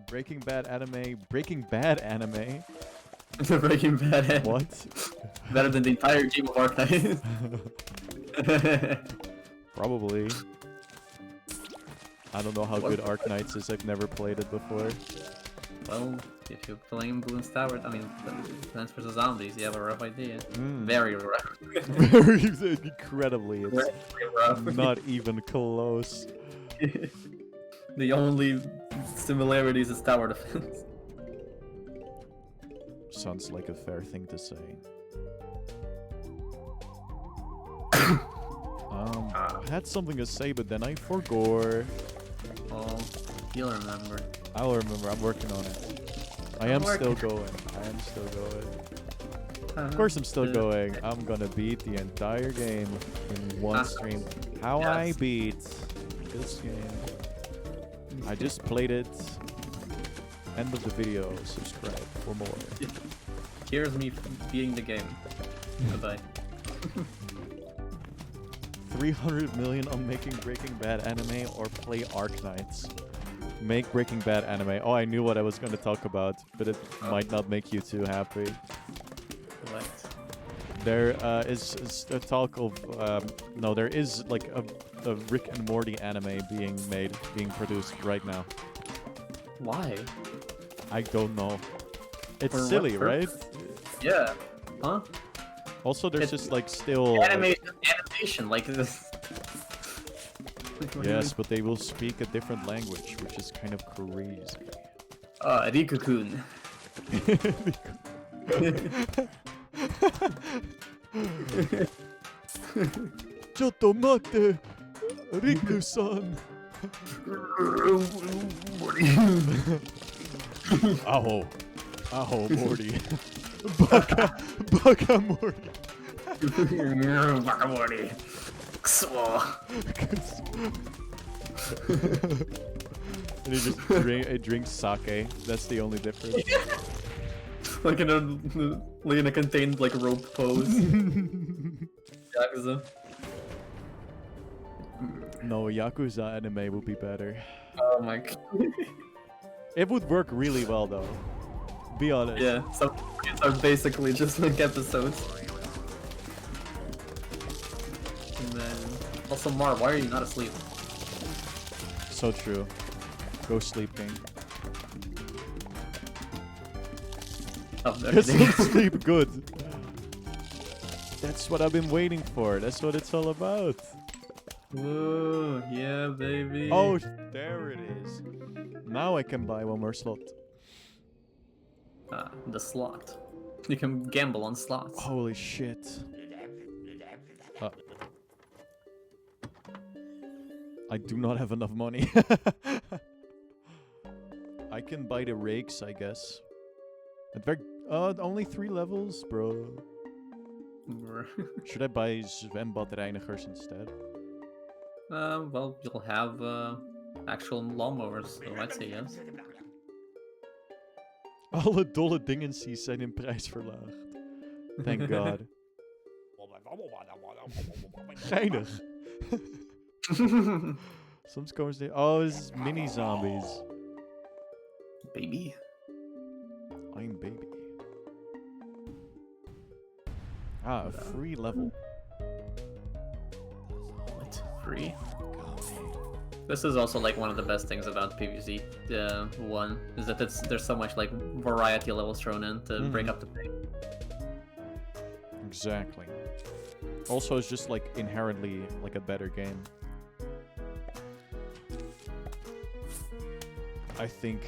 Breaking Bad anime. Breaking Bad. What? Better than the entire game of Archive. Probably. I don't know how What? good Arc Knights is. I've never played it before. Well, if you're playing Bloons Tower, I mean, Plants vs. Zombies, you have a rough idea. Mm. Very rough. Very incredibly. It's Very rough. not even close. The only similarities is tower defense. Sounds like a fair thing to say. I had something to say, but then I forgot. Oh, you'll remember. I'll remember. I'm working on it. I am still going. Of course I'm still going. I'm gonna beat the entire game in one stream. How I Yes. beat this game. I just played it. End of the video. Subscribe for more. Here's me beating the game. Bye-bye. 300 million on making Breaking Bad anime or play Arc Knights. Make Breaking Bad anime. Oh, I knew what I was going to talk about, but it might not make you too happy. What? There is a talk of no, there is like a Rick and Morty anime being produced right now. Why? I don't know. It's For what silly, right? purpose? Yeah. Huh? Also, there's It's just like still. like- Animation, like this. yes, but they will speak a different language, which is kind of crazy. Riku-kun. Giotto mate! Riku-san! Aho. Aho, Morty. Baka Morty. Guacamole. And he just drinks sake. That's the only difference. Like in a contained like rope pose. Yakuza. No, Yakuza anime would be better. Oh my god. It would work really well though. Be honest. Yeah, some kids are basically just like episodes. And then also Mar, why are you not asleep? So true. Go sleeping. Oh, Get some everything. sleep good. That's what I've been waiting for. That's what it's all about. Whoa, yeah, baby. Oh, there it is. Now I can buy one more slot. The slot. You can gamble on slots. Holy shit. I do not have enough money. I can buy the rakes, I guess. Only 3 levels, bro. Should I buy zwembadreinigers instead? Well, you'll have actual lawnmowers, so I'd say yes. Alle dolle dingensies zijn in prijs verlaagd. Thank God. Geinig. Soms komen ze... Oh, this is mini-zombies. Baby. I'm baby. Ah, a free level. What? Free? This is also like one of the best things about PvZ. One is that there's so much like variety levels thrown in to bring up the pay. Exactly. Also, it's just like inherently like a better game. I think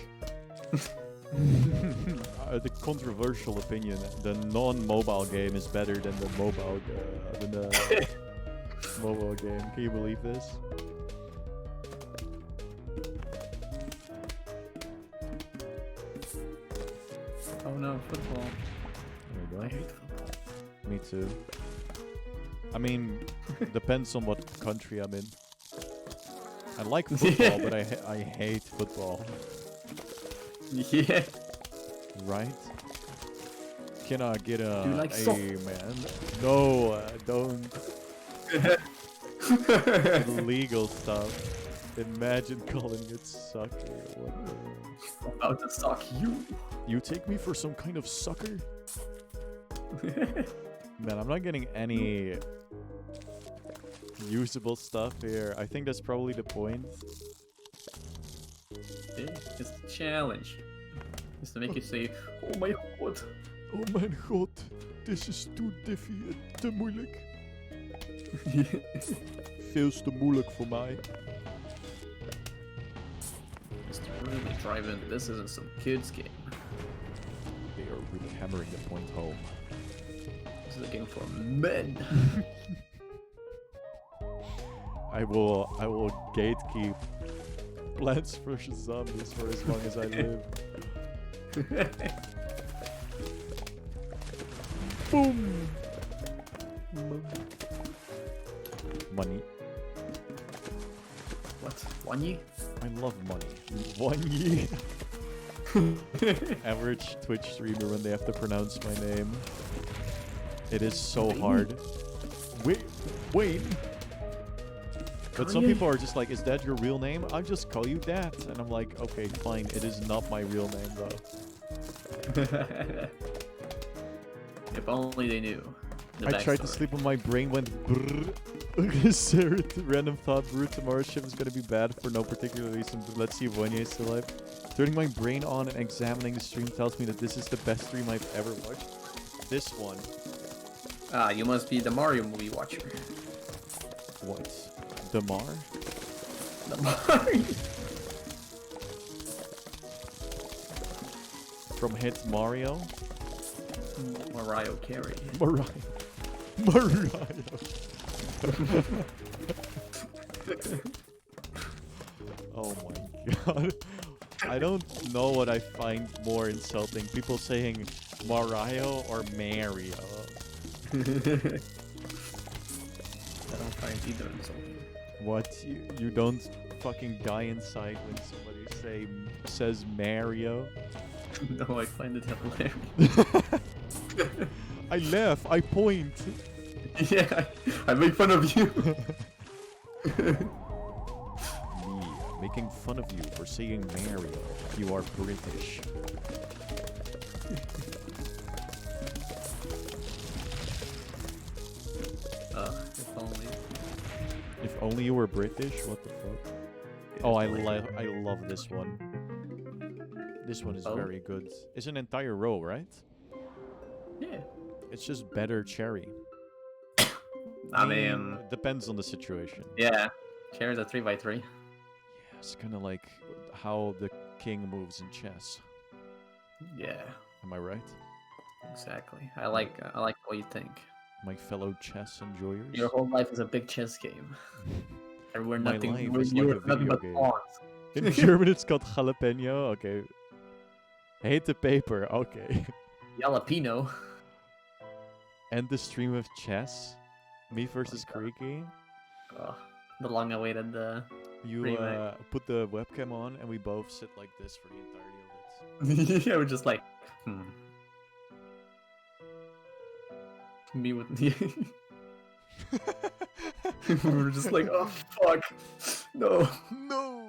the controversial opinion: the non-mobile game is better than the mobile mobile game. Can you believe this? Oh no, football. There I we go. hate football. Me too. I mean, depends on what country I'm in. I like football, but I hate football. Yeah. Right? Can I get a... Do you like hey, soccer? man. No, don't. Illegal stuff. Imagine calling it soccer. What the... About to suck you. You take me for some kind of sucker? Man, I'm not getting any usable stuff here. I think that's probably the point. It's a challenge. It's to make you say, oh my god. Oh mijn god, this is too diffy, te moeilijk. Veel te moeilijk voor mij. Just to really drive in, this isn't some kids game. They are really hammering the point home. This is a game for men. I will gatekeep Plants vs. Zombies for as long as I live. Boom! Money. What? Wanyi? I love money. Money. Average Twitch streamer when they have to pronounce my name. It is so hard. Wait. But some people are just like, is that your real name? I'll just call you that. And I'm like, okay, fine. It is not my real name, though. If only they knew. The I tried to backstory. sleep when my brain went brrr. Sarah, random thought, brrr, tomorrow's shift is gonna be bad for no particular reason, but let's see if Wanya is still alive. Turning my brain on and examining the stream tells me that this is the best stream I've ever watched. This one. Ah, you must be the Mario movie watcher. What? Damar? The Mario. From Hit Mario? Mariah Carey. Mariah. Oh my god. I don't know what I find more insulting. People saying Mario or Mario. I don't find either insulting. What? You don't fucking die inside when somebody says Mario? No, I find it hilarious. I laugh, I point. Yeah, I make fun of you. Me making fun of you for saying Mario. You are British. If only. If only you were British, what the fuck? Oh, I love this one. This one is Oh. very good. It's an entire row, right? Yeah. It's just better cherry. I mean, depends on the situation. yeah. Cherry's a 3x3. Yeah, it's kind of like how the king moves in chess. Yeah, Am I right? exactly. I like what you think. My fellow chess enjoyers. Your whole life is a big chess game. And we're My nothing. life We're, is you like a were nothing video but game. pawns. In German, it's called jalapeno. Okay. Hate the paper. Okay. Jalapeno. End the stream of chess. Me versus Creaky. Oh, the long-awaited. You Remake. put the webcam on, and we both sit like this for the entirety of it. Yeah, we're just like, Me with we're just like, oh fuck, no, No!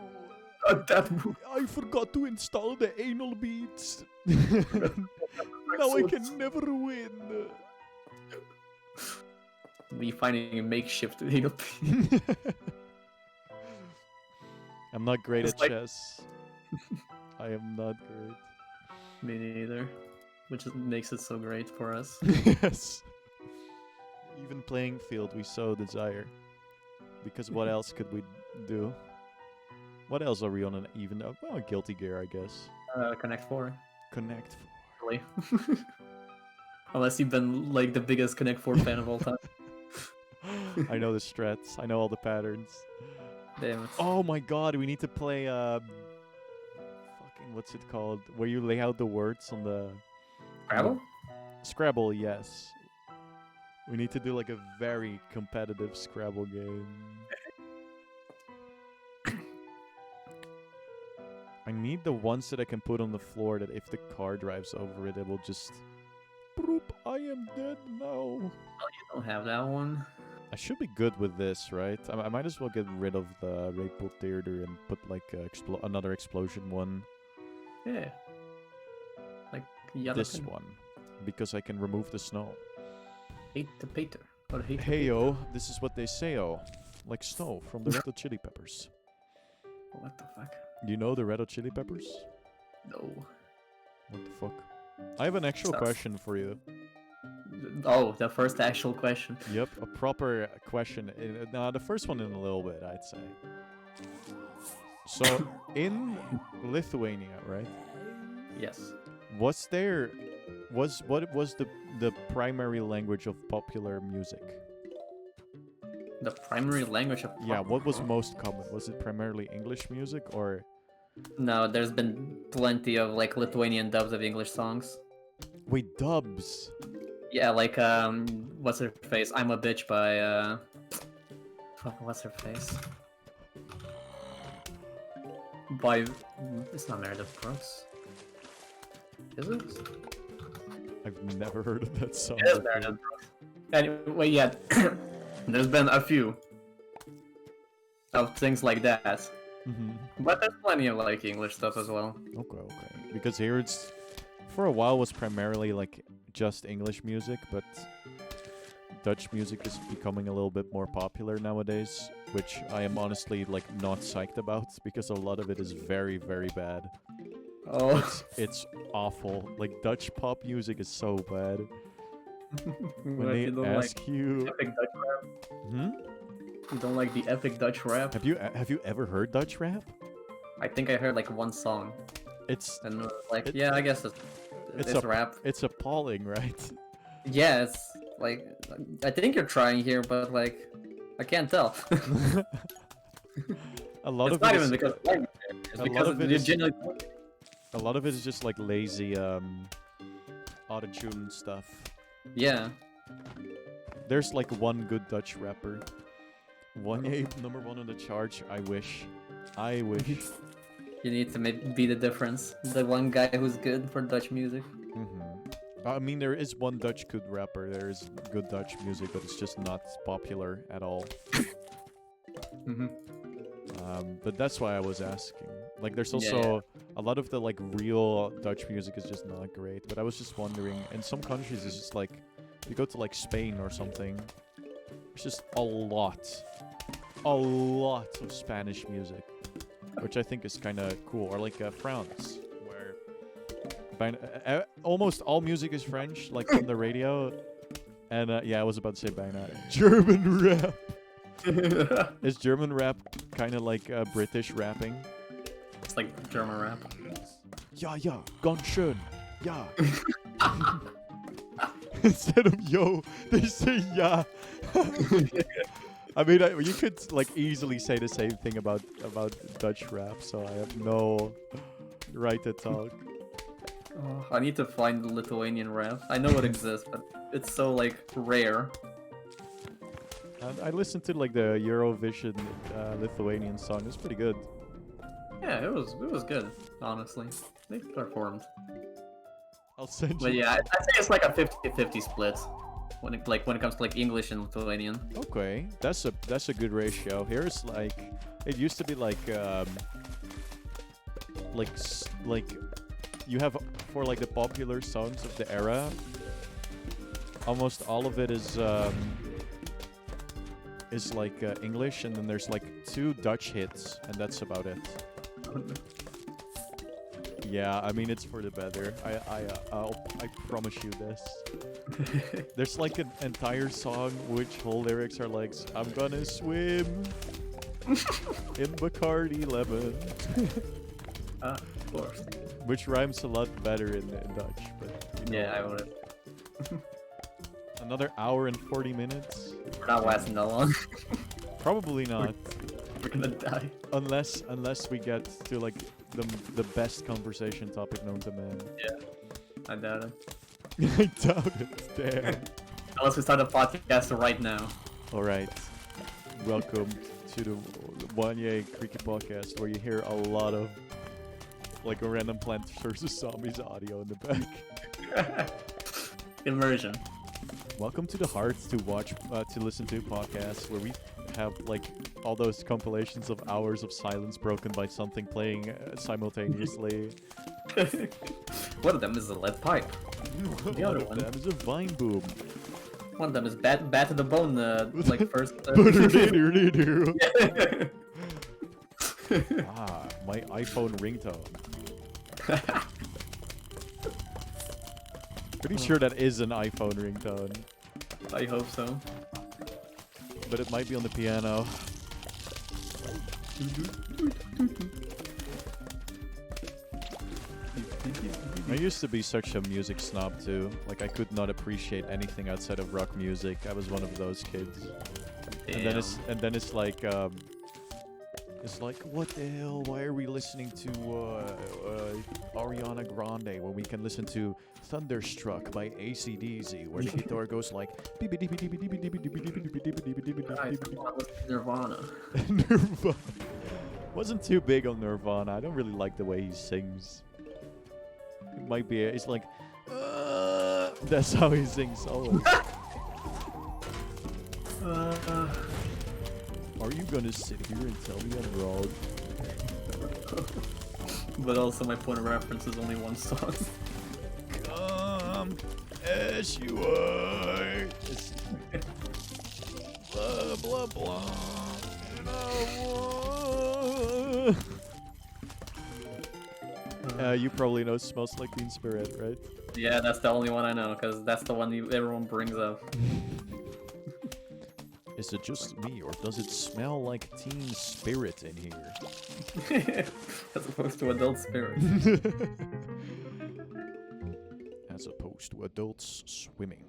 not that move. I forgot to install the anal beads. Now I can never win. Me finding a makeshift anal I'm not great It's at like- chess. I am not great. Me neither, which makes it so great for us. Yes. Even playing field we so desire. Because what else could we do? What else are we on an even? Well, Guilty Gear, I guess. Connect 4, Connect. really. Unless you've been like the biggest Connect 4 fan of all time. I know the strats. I know all the patterns. Damn it. Oh my god, we need to play fucking what's it called? Where you lay out the words on the Scrabble? Scrabble, yes. We need to do like a very competitive Scrabble game. I need the ones that I can put on the floor that if the car drives over it, it will just Broop, I am dead now. Oh, you don't have that one. I should be good with this, right? I might as well get rid of the Rainbow Theater and put like another explosion one. Yeah. Like yellow. This one. Because I can remove the snow. Hate the Peter. Or hate the Heyo, this is what they say, oh. Like snow from the Red Hot Chili Peppers. Peter. What the fuck? You know the Red Hot Chili Peppers? No. What the fuck? I have an actual Sorry. question for you. Oh, the first actual question. Yep, a proper question. Nah, the first one in a little bit, I'd say. So, in Lithuania, right? Yes. What was the primary language of popular music? The primary language of Yeah, what was most common? Was it primarily English music or No, there's been plenty of like Lithuanian dubs of English songs. wait, dubs? Yeah, like what's her face? I'm a Bitch by fuck, what's her face? By it's not Meredith Brooks. Is it? I've never heard of that song. It is before. Meredith Brooks. Anyway, yeah, there's been a few of things like that, Mhm. but there's plenty of like English stuff as well. Okay, okay. Because here it's for a while was primarily like just English music, but Dutch music is becoming a little bit more popular nowadays, which I am honestly like not psyched about because a lot of it is very, very bad. Oh, It's awful. Like Dutch pop music is so bad. When What, they you don't ask you, like epic Dutch rap? hmm? You don't like the epic Dutch rap? Have you ever heard Dutch rap? I think I heard like one song, It's and like, It- yeah, I guess It's this a- rap. It's appalling, right? Yeah, it's like I think you're trying here, but like I can't tell. A lot It's of not it even is, because of language, it's a because lot of it you is- genuinely. a lot of it is just like lazy autotune stuff. Yeah. There's like one good Dutch rapper. Wanye, number 1 on the charts. I wish. You need to be the difference. The one guy who's good for Dutch music. I mean, there is one Dutch good rapper. There is good Dutch music, but it's just not popular at all. Mm-hmm. But that's why I was asking. Like, there's Yeah, also a lot of the like real Dutch music is just not great. But I was just wondering, in some countries, it's just like you go to like Spain or something. There's just a lot of Spanish music, which I think is kind of cool. Or like France, where almost all music is French, like from the radio. And yeah, I was about to say bijna German rap. Is German rap kind of like British rapping? It's like German rap. Ja, ganz schön. Ja. Instead of yo, they say yeah. I mean, you could like easily say the same thing about Dutch rap, so I have no right to talk. Oh, I need to find the Lithuanian rap. I know it exists, but it's so like rare. I listened to like the Eurovision Lithuanian song. It's pretty good. Yeah, it was good, honestly. They performed. I'll send But you. yeah, I'd say it's like a 50-50 split when it comes to like English and Lithuanian. Okay, that's a good ratio. Here's like, it used to be like you have for like the popular songs of the era. Almost all of it is like English, and then there's like 2 Dutch hits, and that's about it. Yeah, I mean it's for the better. I promise you this. There's like an entire song which whole lyrics are like, "I'm gonna swim in Bacardi lemon," Of course. which rhymes a lot better in Dutch. But you know, Yeah, I would. another hour and 40 minutes. We're not lasting that long. Probably not, We're gonna die. unless we get to like the best conversation topic known to man. I doubt it. I doubt it. Damn. Unless we start a podcast right now. All right. Welcome to the Wanye Creaky Podcast, where you hear a lot of like a random Plants vs Zombies audio in the back. Immersion. Welcome to the Heart to listen to podcast, where we have like all those compilations of hours of silence broken by something playing simultaneously. One of them is a lead pipe. One other of one. them is a vine boom. One of them is bad to the bone. Like first. Ah, my iPhone ringtone. Pretty sure that is an iPhone ringtone, I hope so. but it might be on the piano. I used to be such a music snob too. Like I could not appreciate anything outside of rock music. I was one of those kids. And then it's like what the hell? Why are we listening to Ariana Grande when we can listen to Thunderstruck by AC/DC, where the guitar goes like Nirvana. Nirvana. Wasn't too big on Nirvana. I don't really like the way he sings. It might be. It's like that's how he sings always. Are you gonna sit here and tell me I'm wrong? But also, my point of reference is only one song. Come as you are. It's blah blah blah. And I want. You probably know "Smells Like Teen Spirit," right? Yeah, that's the only one I know, because that's the one everyone brings up. Is it just me, or does it smell like Teen Spirit in here? As opposed to Adult Spirit. as opposed to adults swimming.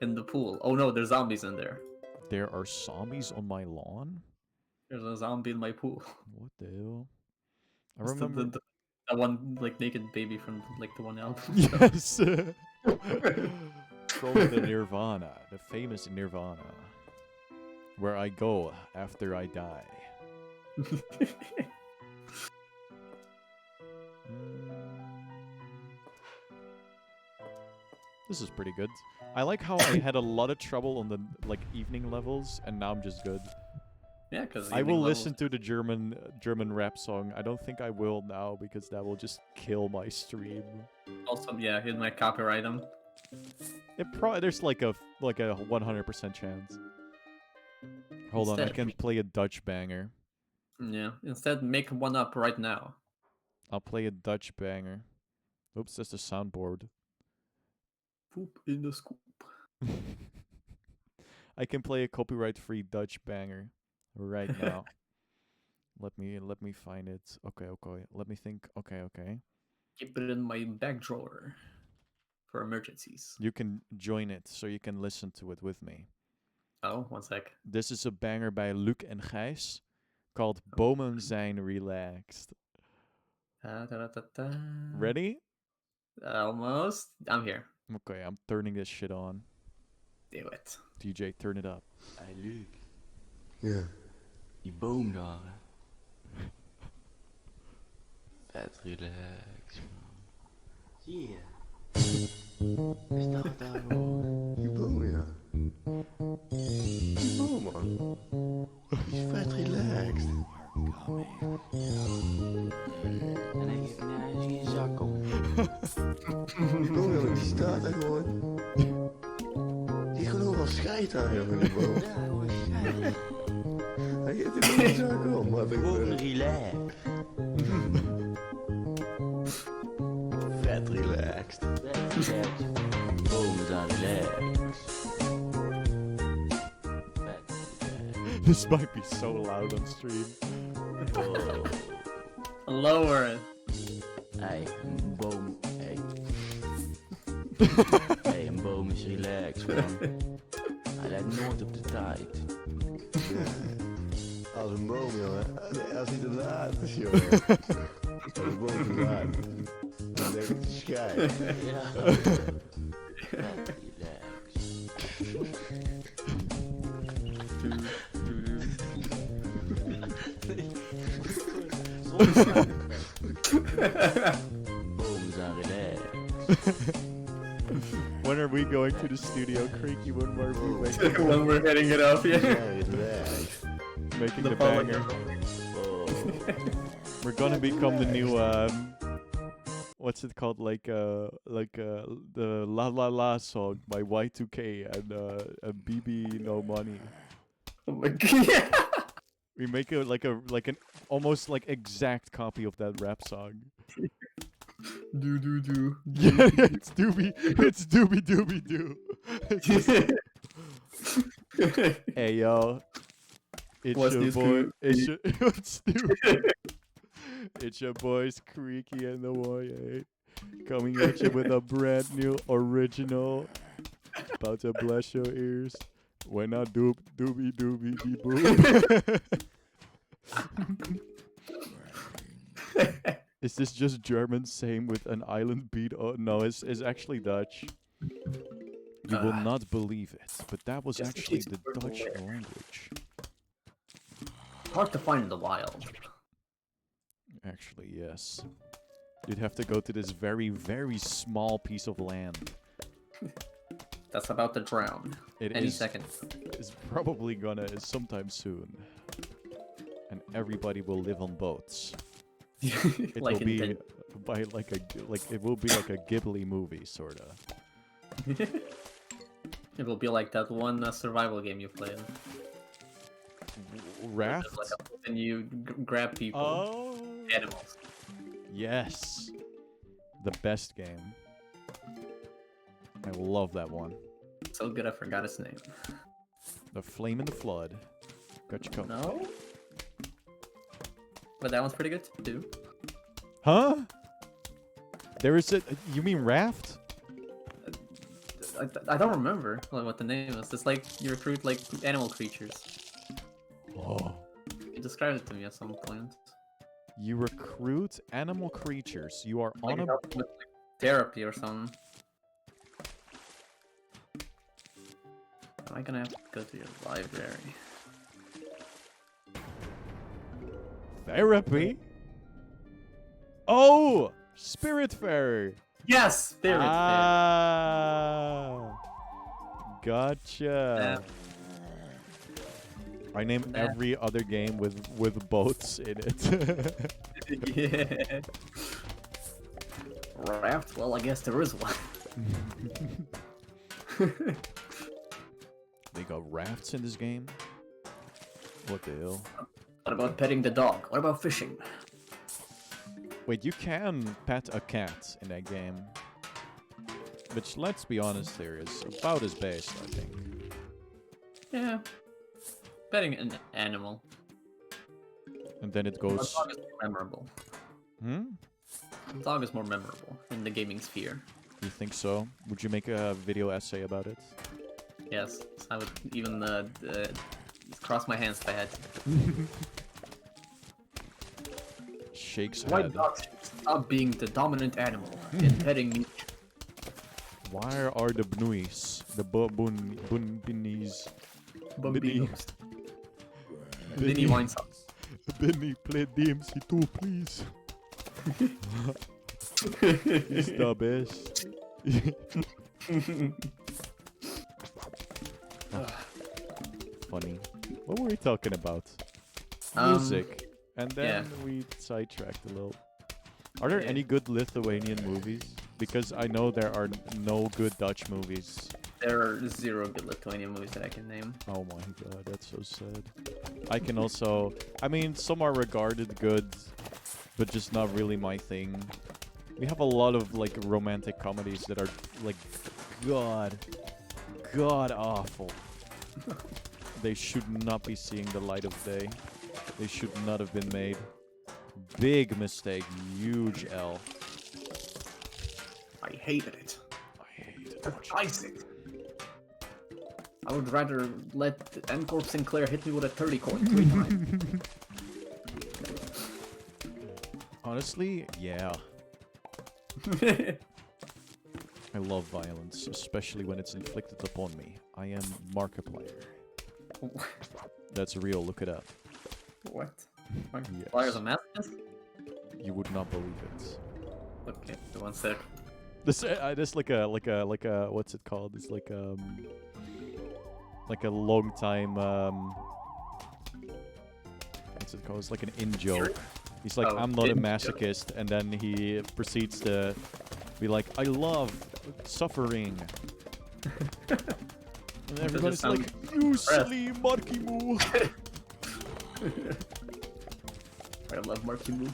In the pool. Oh no, there's zombies in there. There are zombies on my lawn? There's a zombie in my pool. What the hell? I It's remember. that one like naked baby from like the one album. Yes! From the Nirvana, the famous Nirvana. Where I go after I die. This is pretty good. I like how I had a lot of trouble on the like evening levels, and now I'm just good. Yeah, because I will listen to the German rap song. I don't think I will now because that will just kill my stream. Also, yeah, he might copyright him. There's like a 100% chance. Hold on, I Instead- can play a Dutch banger. Yeah. Instead, make one up right now. I'll play a Dutch banger. Oops, that's the soundboard. Poop in the scoop. I can play a copyright-free Dutch banger right now. Let me find it. Okay. Let me think. Okay. Keep it in my back drawer for emergencies. You can join it, so you can listen to it with me. Oh, one sec. This is a banger by Luc en Gijs called Bomen zijn relaxed. Da-da-da-da-da. Ready? Almost. I'm here. Okay, I'm turning this shit on. Do it. DJ, turn it up. Hey Luc, Ja. die boom daar. Hè. Vet relax, man. Zie je? Is dat daar gewoon? Die boom, ja. Die boom, man. Die is vet relaxed. En hij geeft mij geen zak om. Die boom, jongen, die staat daar gewoon. Die heeft gewoon wel scheid aan, jongen, die boom. Ja, gewoon schijn. Hij geeft er geen zak om, maar ik Gewoon relax. vet relaxed. Vet relax. Bomen zijn relax. Vet relax. This might be so loud on stream. Oh. Lower it. Hey, een boom. Hey. Hey, een boom is relaxed, man. Hij lijkt nooit op de tijd. Als een boom, jongen. Nee, als hij te laat is, jongen. Als een boom te laat. Dan denk ik te schijt. Ja. Vet relaxed. Bomen zijn relaxed. When are we going to the studio, Creaky? When are we making, When we're hitting it up, yeah. Ja, relaxed. making The the public- banger? Oh. We're gonna become the new what's it called? Like the La La La song by Y2K and BB No Money. Oh my god. We make it like an almost like exact copy of that rap song. Do. Yeah, it's Doobie Doobie Doo. It's just- Hey yo, it's What's your this, boy. It's Creaky? your what's new? It's your boys Creaky and the YA coming at you with a brand new original. About to bless your ears. When I doobie doobie dee boo. Is this just German same with an island beat? Oh no, it's actually Dutch. You will not believe it, but that was Just in actually case the you weren't Dutch aware. language. Hard to find in the wild. Actually, yes. You'd have to go to this very, very small piece of land. That's about to drown. It Any is second. is probably gonna sometime soon. And everybody will live on boats. It Like will in be Dead- by like it will be like a Ghibli movie sorta. It will be like that one survival game you played. Raft? And you grab people, Oh animals. yes. The best game. I love that one. So good I forgot its name. The Flame in the Flood. Gotcha covered. No? But that one's pretty good too. Huh? There is a. You mean raft? I don't remember what the name is. It's like you recruit like animal creatures. Oh. You described it to me at some point. You recruit animal creatures. You are Like on you a. help them with like, therapy or something. Am I gonna have to go to your library? Therapy? Oh! Spiritfarer! Yes, spirit. Ah! Gotcha. I name Nah. every other game with boats in it. Yeah. Raft? Well, I guess there is one. They got rafts in this game? What the hell? What about petting the dog? What about fishing? Wait, you can pet a cat in that game. Which, let's be honest here, is about as base, I think. Yeah. Petting an animal. And then it A goes... dog is more memorable. Hmm? A dog is more memorable in the gaming sphere. You think so? Would you make a video essay about it? Yes, I would even cross my hands if I had to. Shakes Why head. dogs should stop being the dominant animal in petting me. Why are the Bnuis, the Bunbinis, Bambinos. Vinny wines up. Benny, play DMC 2, please. He's the best. Funny. What were we talking about? Music. And then we sidetracked a little. Are there Yeah. any good Lithuanian movies? Because I know there are no good Dutch movies. There are 0 good Lithuanian movies that I can name. Oh my god, that's so sad. I can also... I mean, some are regarded good, but just not really my thing. We have a lot of, like, romantic comedies that are, like, god awful. They should not be seeing the light of day. They should not have been made. Big mistake. Huge L. I hated it. I hate it. Isaac. I would rather let Encore Sinclair hit me with a 30 cord 3 times. Honestly, yeah. I love violence, especially when it's inflicted upon me. I am Markiplier. That's real, look it up. What? Yes. Flyers a masochist? You would not believe it. Okay, 1 sec. This like a what's it called? It's like a long time what's it called? It's like an in-joke. He's like, Oh, I'm not a in-joke. masochist, and then he proceeds to be like, I love suffering. And everybody's sound like, you impressed. silly Marky Moo. I love Marky Moo.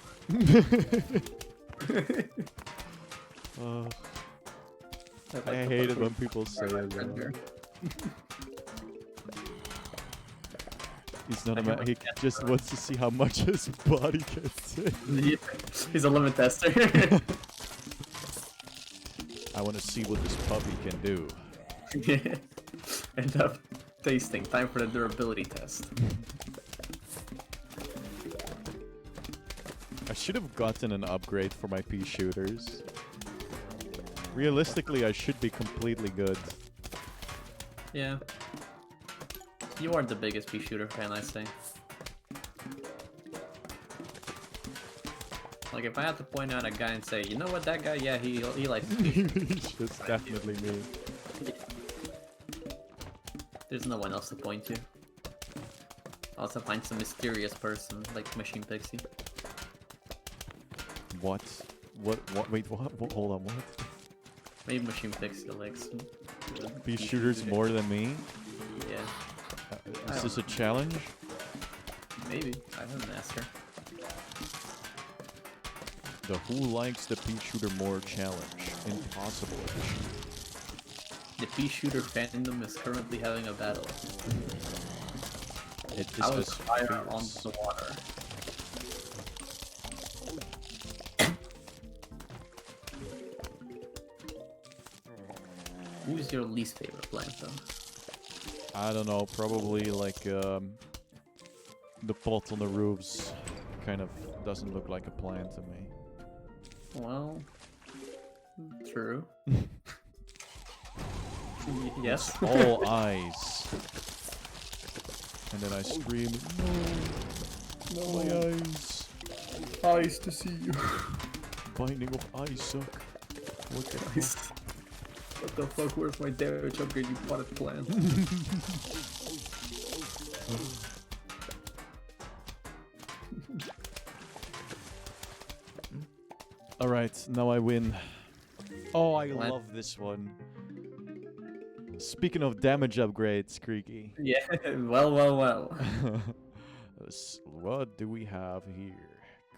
I hate it when people say it. Render. He's not a I man. can He look just wants to see how much his body can take. He's a limit tester. I want to see what this puppy can do. End up tasting. Time for the durability test. I should have gotten an upgrade for my pea shooters. Realistically, I should be completely good. Yeah. You are the biggest pea shooter fan, I say. Like, if I had to point out a guy and say, you know what, that guy, yeah, he likes pea shooters. It's definitely me. There's no one else to point to. Also find some mysterious person, like Machine Pixie. What? What? Wait, what? Hold on, what? Maybe Machine Pixie likes Pea shooters more than me? Yeah, Is this a challenge? maybe. I haven't asked her. The Who Likes the Pea Shooter More challenge. Impossible edition. The pea shooter fandom is currently having a battle. It is I was just fire on fierce. the water. Who's your least favorite plant, though? I don't know, probably like the pot on the roofs kind of doesn't look like a plant to me. Well, true. Yes. All eyes. And then I scream, no, my eyes. Eyes to see you. Binding of eyes suck. What the fuck? What the fuck? Where's my damage upgrade, you potted plant? Alright, now I win. Oh, I What? love this one. Speaking of damage upgrades, Creaky. Yeah, well. What do we have here?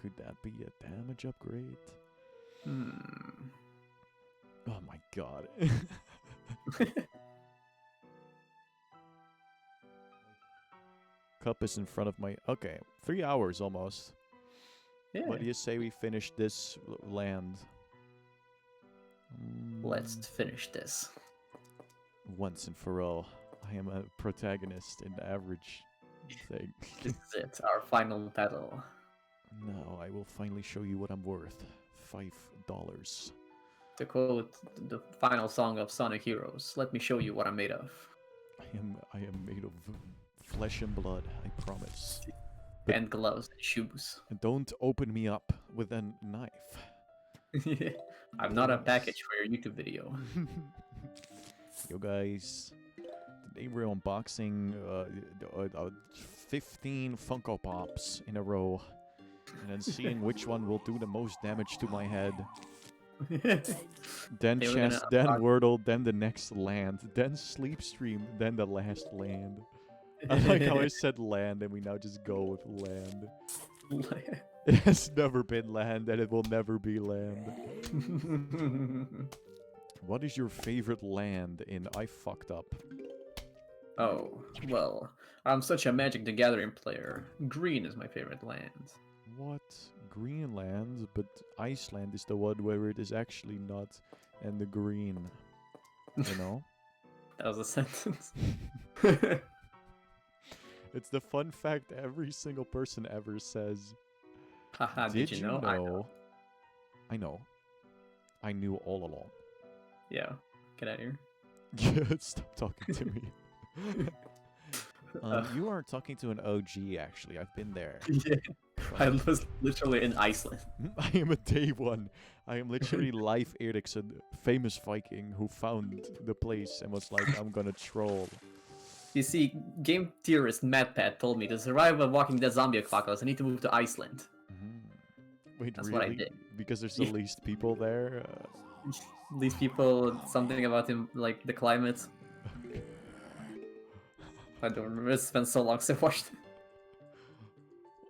Could that be a damage upgrade? Oh my god. Cup is in front of my... Okay, 3 hours almost. Yeah. What do you say we finish this land? Let's Mm, finish this. Once and for all, I am a protagonist in the average thing. This is it, our final battle. Now I will finally show you what I'm worth. $5. To quote the final song of Sonic Heroes, let me show you what I'm made of. I am made of flesh and blood, I promise. But- And gloves and shoes. And don't open me up with a knife. I'm not a package for your YouTube video. Yo guys, today we're unboxing 15 Funko Pops in a row. And then seeing which one will do the most damage to my head. Then Hey, we're gonna chess, then unbox- Wordle, then the next land, then Sleepstream, then the last land. I like how I said land and we now just go with land. It has never been land and it will never be land. What is your favorite land in I Fucked Up? Oh, well, I'm such a Magic the Gathering player. Green is my favorite land. What? Greenland? But Iceland is the one where it is actually not and the green. You know? That was a sentence. It's the fun fact every single person ever says. Haha, Did you know? I know. I know. I knew all along. Yeah, get out of here. Stop talking to me. You are talking to an OG, actually. I've been there. Yeah, I was literally in Iceland. I am a day one. I am literally Leif Erikson, famous Viking who found the place and was like, I'm gonna troll. You see, game theorist MadPat told me to survive a Walking Dead zombie apocalypse, I need to move to Iceland. Wait, That's really? what I did. Because there's the Yeah. least people there? These people, something about him, like the climate. I don't remember. It's been so long since I watched it.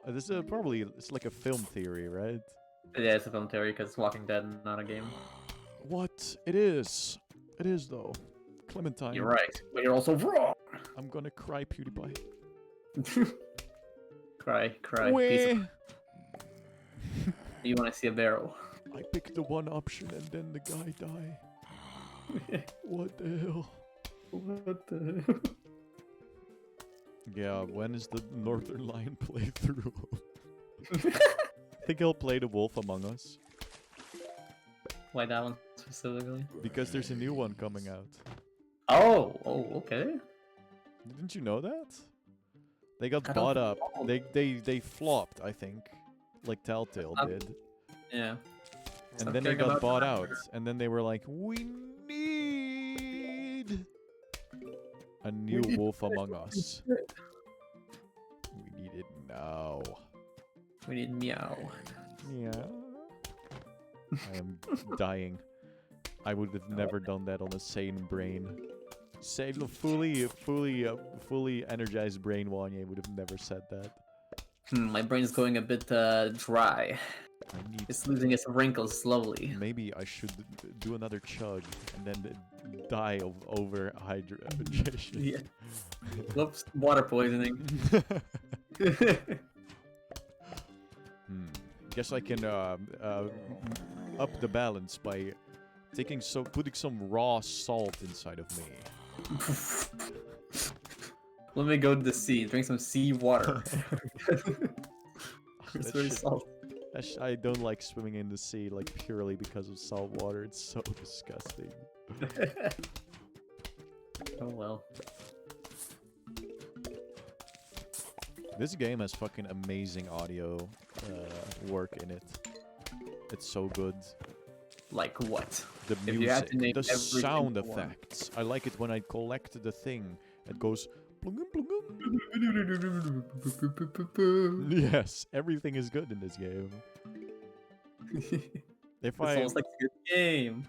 This is probably, it's like a film theory, right? Yeah, it's a film theory because it's Walking Dead, not a game. What? It is. It is, though. Clementine. You're right, but you're also wrong. I'm gonna cry, PewDiePie. Cry. Piece Weh. of... You want to see a barrel? I picked the one option and then the guy die. What the hell? What the? Yeah, when is the Northern Lion playthrough? I think he'll play the Wolf Among Us. Why that one specifically? Because there's a new one coming out. Oh, okay. Didn't you know that? They got I don't bought up. know. They flopped, I think. Like Telltale did. Yeah. And Stop then they caring got about bought the out. number. And then they were like, we need a new need Wolf Among Us. We need it now. We need meow. Yeah. I am dying. I would have never done that on a sane brain. Fully energized brain, Wanye would have never said that. My brain's going a bit dry. I need. It's losing its wrinkles slowly. Maybe I should do another chug and then die of overhydration. Yeah. Whoops, water poisoning. Guess I can up the balance by putting some raw salt inside of me. Let me go to the sea, drink some sea water. It's That very shit- salt. I don't like swimming in the sea like purely because of salt water. It's so disgusting. Oh well. This game has fucking amazing audio work in it. It's so good. Like what? The If you had music, to name the every sound single one. effects. I like it when I collect the thing. It goes. Plungum, plungum. Yes, everything is good in this game. It sounds like a good game.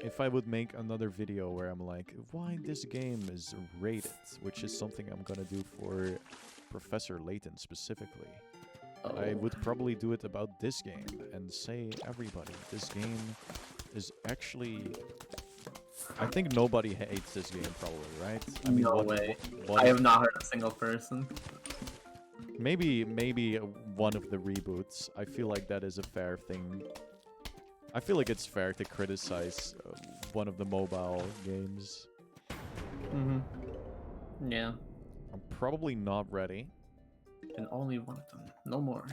If I would make another video where I'm like, why this game is rated, which is something I'm gonna do for Professor Layton specifically, I Oh. would probably do it about this game and say, everybody, this game is actually... I think nobody hates this game, probably, right? I mean, No way. what I have not heard a single person. maybe one of the reboots. I feel like that is a fair thing. I feel like it's fair to criticize one of the mobile games. Mm-hmm. Yeah. I'm probably not ready. And only one of them. No more.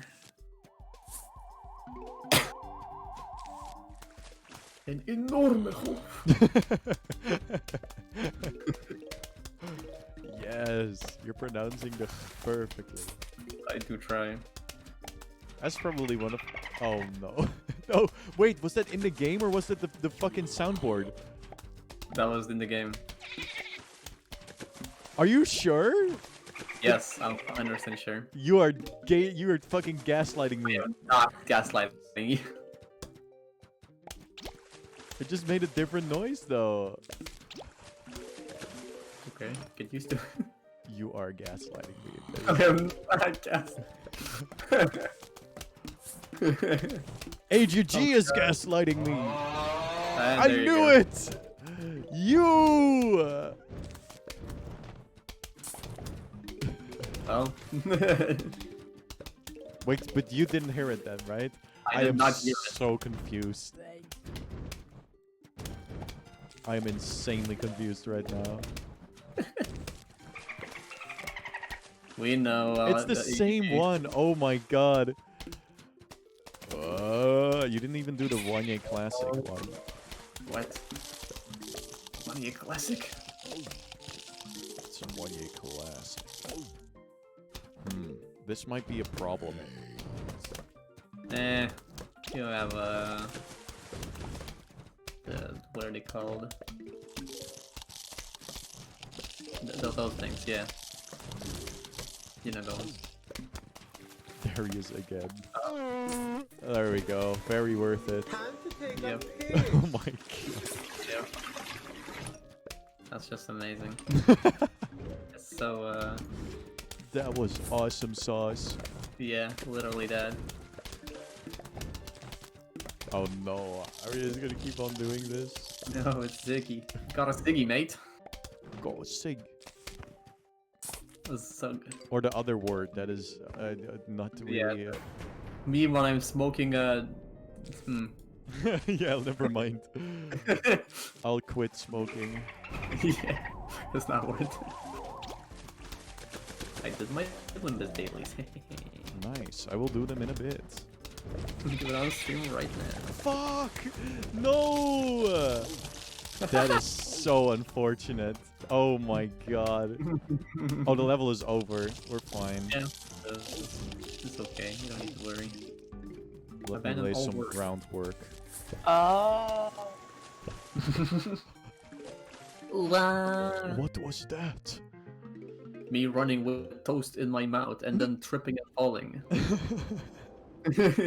An enorme hoop. Yes, you're pronouncing the perfectly. I do try. That's probably one of... Oh, no. No, wait, was that in the game or was that the fucking soundboard? That was in the game. Are you sure? Yes, I'm 100% sure. You are gay. You are fucking gaslighting me. I am not gaslighting. It just made a different noise, though. Okay, get used to it. You are gaslighting me. I am not AGG is gaslighting me. And I there you knew go. it. You. Well, Wait, but you didn't hear it then, right? I did am not hear it. so confused. I am insanely confused right now. We know. It's the same one. Oh my god. You didn't even do the Wanye Classic one. What? Money classic? It's a Wanye Classic. This might be a problem. Eh, you have what are they called? Those things, yeah. You know those. There he is again. There we go. Very worth it. Yep. Oh my god. Yep. That's just amazing. It's so That was awesome sauce. yeah, literally that. Oh no. Are we just gonna keep on doing this? No, it's Ziggy. Got a Ziggy, mate. Go sig. This is so good. Or the other word that is not Yeah. really. Me when I'm smoking Yeah, never mind. I'll quit smoking. yeah, it's not worth it. I did my Windows dailies. Nice. I will do them in a bit. Do it on stream right now. Fuck! No! That is so unfortunate. Oh my god. Oh, the level is over. We're fine. Yeah, it's okay. You don't need to worry. Let me Abandon lay all some work. groundwork. Oh. What was that? Me running with toast in my mouth and then tripping and falling.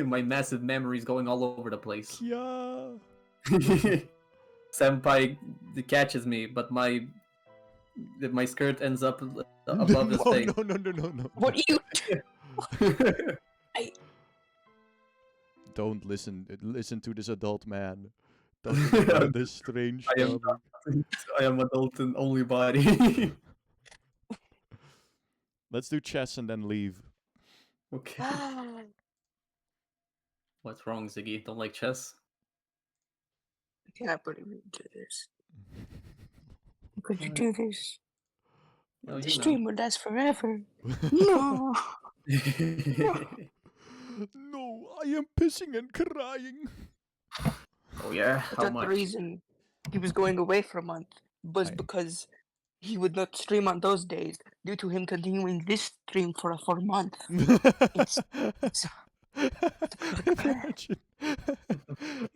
My massive memories going all over the place. Yeah. Senpai catches me, but my skirt ends up above his No, face. no, no, no, no, no. What are you? Don't listen to this adult man. Talking about this strange I am topic. I am adult in only body. Let's do chess and then leave. Okay. What's wrong, Ziggy? Don't like chess? can't believe you did this. How could you do this? Oh, The you stream would last forever. No. No, I am pissing and crying. Oh yeah, I how thought the much? reason he was going away for a month was I- because he would not stream on those days due to him continuing this stream for a full month. It's Imagine.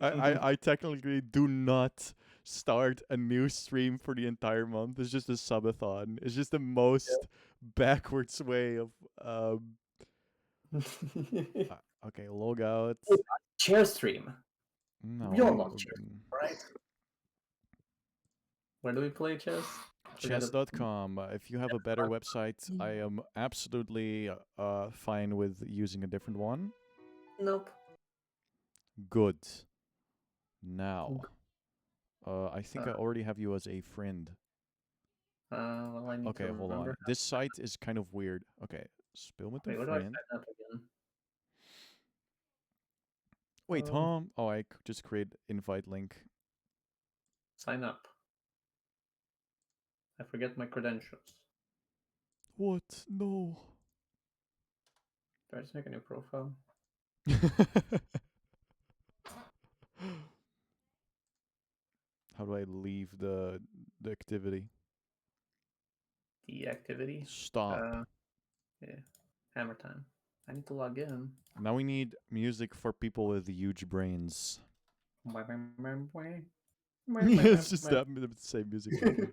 I technically do not start a new stream for the entire month. It's just a subathon. It's just the most backwards way of okay, log out. Chair stream, No. We all love chess. right? Where do we play chess? Forget it. Chess.com. If you have a better website, I am absolutely fine with using a different one. Nope. Good. Now, I think I already have you as a friend. Well, I need Okay, to hold on. remember. This site is kind of weird. Okay, spell with Wait, a where do I friend. sign up again? Wait, Tom. Oh, I just create invite link. Sign up. I forget my credentials. What? No. Do I just make a new profile? How do I leave the activity? The activity? Stop. Yeah. Hammer time. I need to log in. Now we need music for people with huge brains. It's just that same music. Video.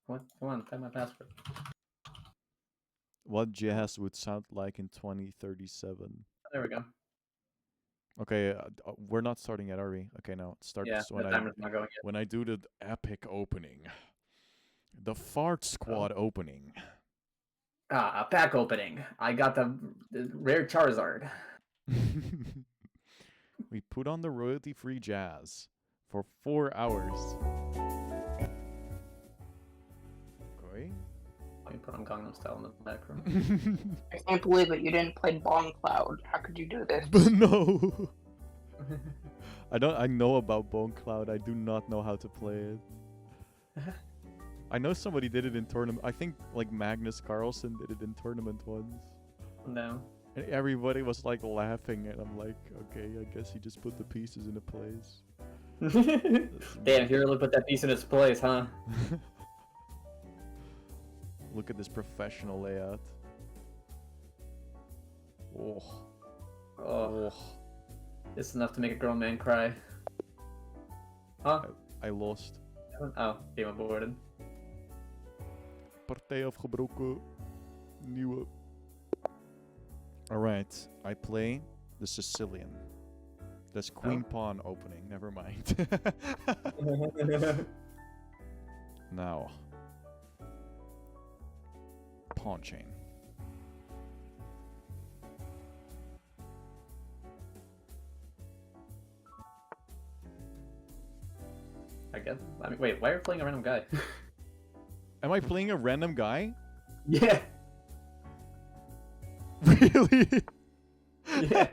What? Come on, type my password. What jazz would sound like in 2037? There we go. Okay, we're not starting yet, are we? Okay, now start Yeah, this the when timer's not going yet. when I do the epic opening. The Fart Squad opening. Ah, a pack opening. I got the rare Charizard. We put on the royalty-free jazz for 4 hours. Okay. Let me put on Gangnam Style in the background. I can't believe it. You didn't play Bong Cloud. How could you do this? But no. I know about Bone Cloud. I do not know how to play it. I know somebody did it in tournament. I think like Magnus Carlsen did it in tournament once. No. And everybody was like laughing, and I'm like, okay, I guess he just put the pieces into place. Damn, if you really put that piece in its place, huh? Look at this professional layout. Oh, Oh, oh. it's enough to make a grown man cry. Huh? I lost. Oh, game aborted. Partij afgebroken. Nieuwe. Alright, I play the Sicilian. That's Queen Pawn opening, never mind. Now. Pawn chain. I mean, wait, why are you playing a random guy? Am I playing a random guy? Yeah. Really? Yeah.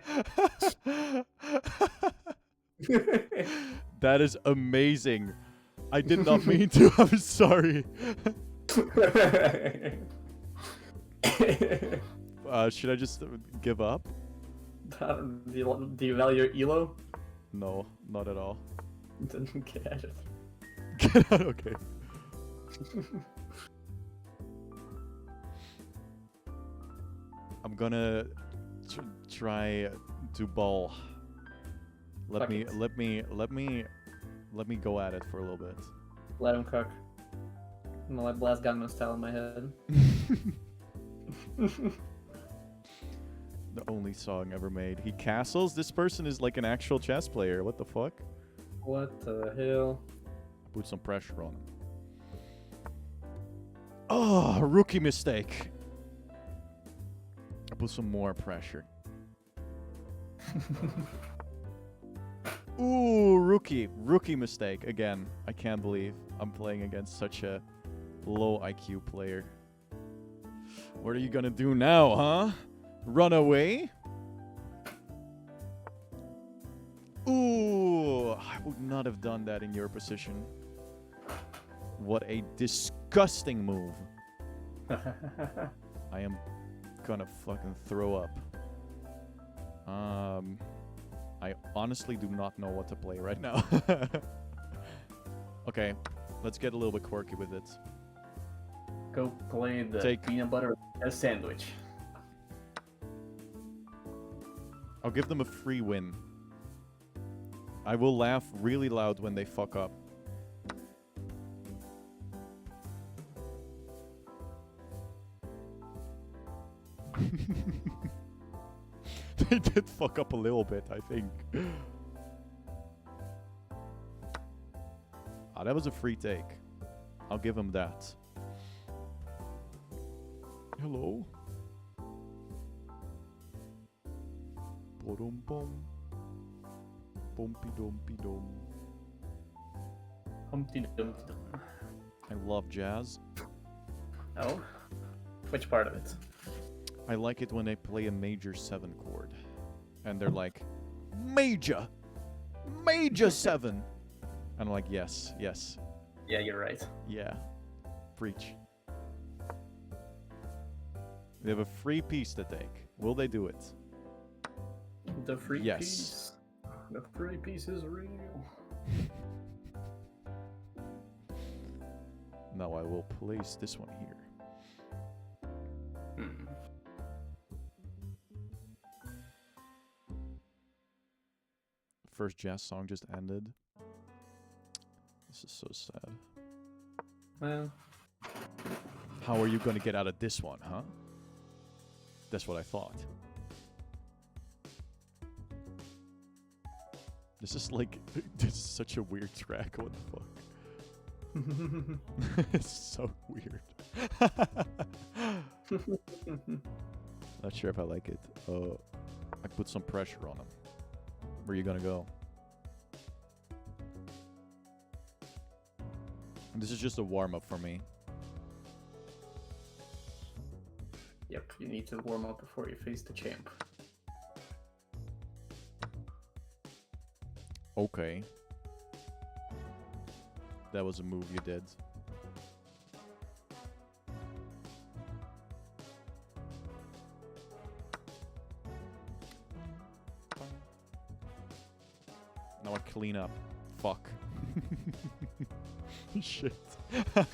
That is amazing. I did not mean to. I'm sorry. Should I just give up? Do you value your elo? No, not at all. Didn't get at it. Get out, okay. I'm gonna try to ball. Let Fuck me go at it for a little bit. Let him cook. I'm gonna let Blast Gangnam Style in my head. The only song ever made. He castles? This person is like an actual chess player. What the fuck? What the hell? Put some pressure on him. Oh, rookie mistake. I put some more pressure. Ooh, rookie mistake again. I can't believe I'm playing against such a low IQ player. What are you gonna do now, huh? Run away? Ooh, would not have done that in your position. What a disgusting move. I am gonna fucking throw up. I honestly do not know what to play right now. Okay, let's get a little bit quirky with it. Go play the Take- peanut butter sandwich. I'll give them a free win. I will laugh really loud when they fuck up. They did fuck up a little bit, I think. Ah, that was a free take. I'll give him that. Hello? Bom bom. Bumpy dumpy dum. Humpty Dumpty Dum. I love jazz. Oh? Which part of it? I like it when they play a major 7 chord. And they're like, Major! Major 7! And I'm like, yes, yes, Yeah, you're right. yeah. Preach. They have a free piece to take. Will they do it? The free Yes. piece. The free piece is real. Now I will place this one here. Hmm. First jazz song just ended. This is so sad. Well, How are you gonna get out of this one, huh? That's what I thought. This is like, this is such a weird track. What the fuck? It's so weird. Not sure if I like it. I put some pressure on him. Where you gonna go? This is just a warm-up for me. yep, you need to warm up before you face the champ. Okay. That was a move you did. Now I clean up. Fuck. Shit. I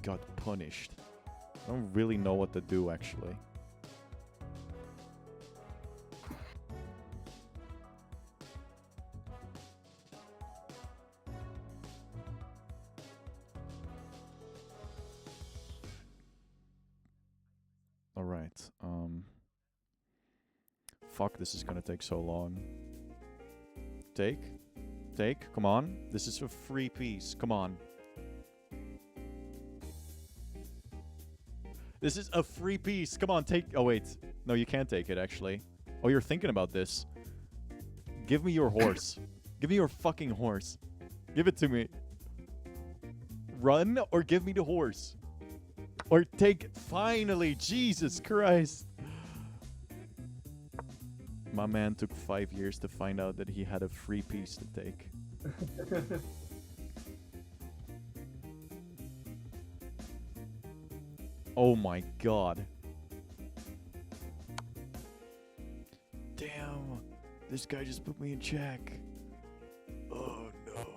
got punished. I don't really know what to do, actually. Alright, fuck, this is gonna take so long. Take? Come on. This is a free piece, come on. This is a free piece, come on, take. Oh wait, no, you can't take it, actually. Oh, you're thinking about this. Give me your horse. Give me your fucking horse. Give it to me. Run or give me the horse. Or take it. Finally, Jesus Christ. My man took 5 years to find out that he had a free piece to take. Oh my god. Damn. This guy just put me in check. Oh no.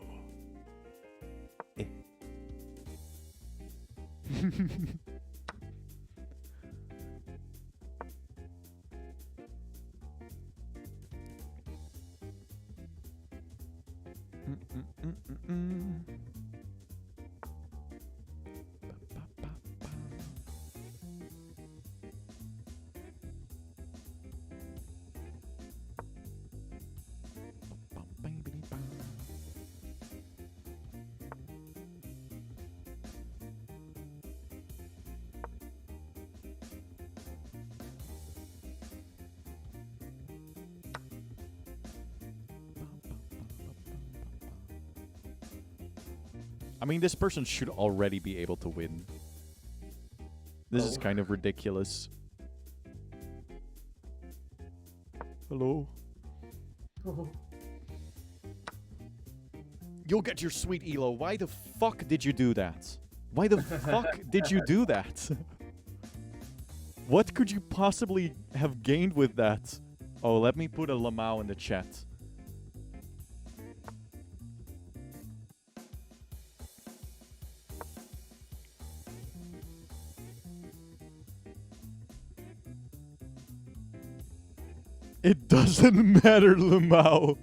I mean, this person should already be able to win. This is kind of ridiculous. Hello? You'll get your sweet elo. Why the fuck did you do that? Why the fuck did you do that? What could you possibly have gained with that? Oh, let me put a Lamau in the chat. It doesn't matter, Lamau.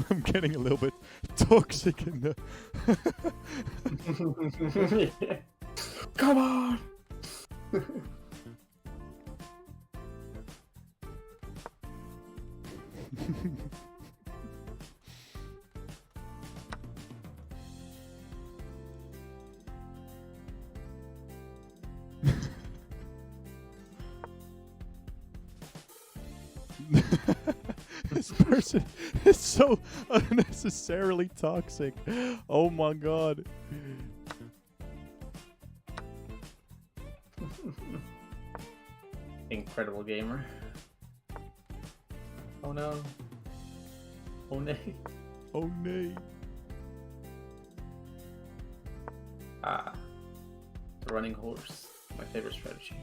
I'm getting a little bit toxic in the... Come on! This person is so unnecessarily toxic. Oh my god. Incredible gamer. Oh no. Oh nay. Oh nay. Ah. The running horse. My favorite strategy.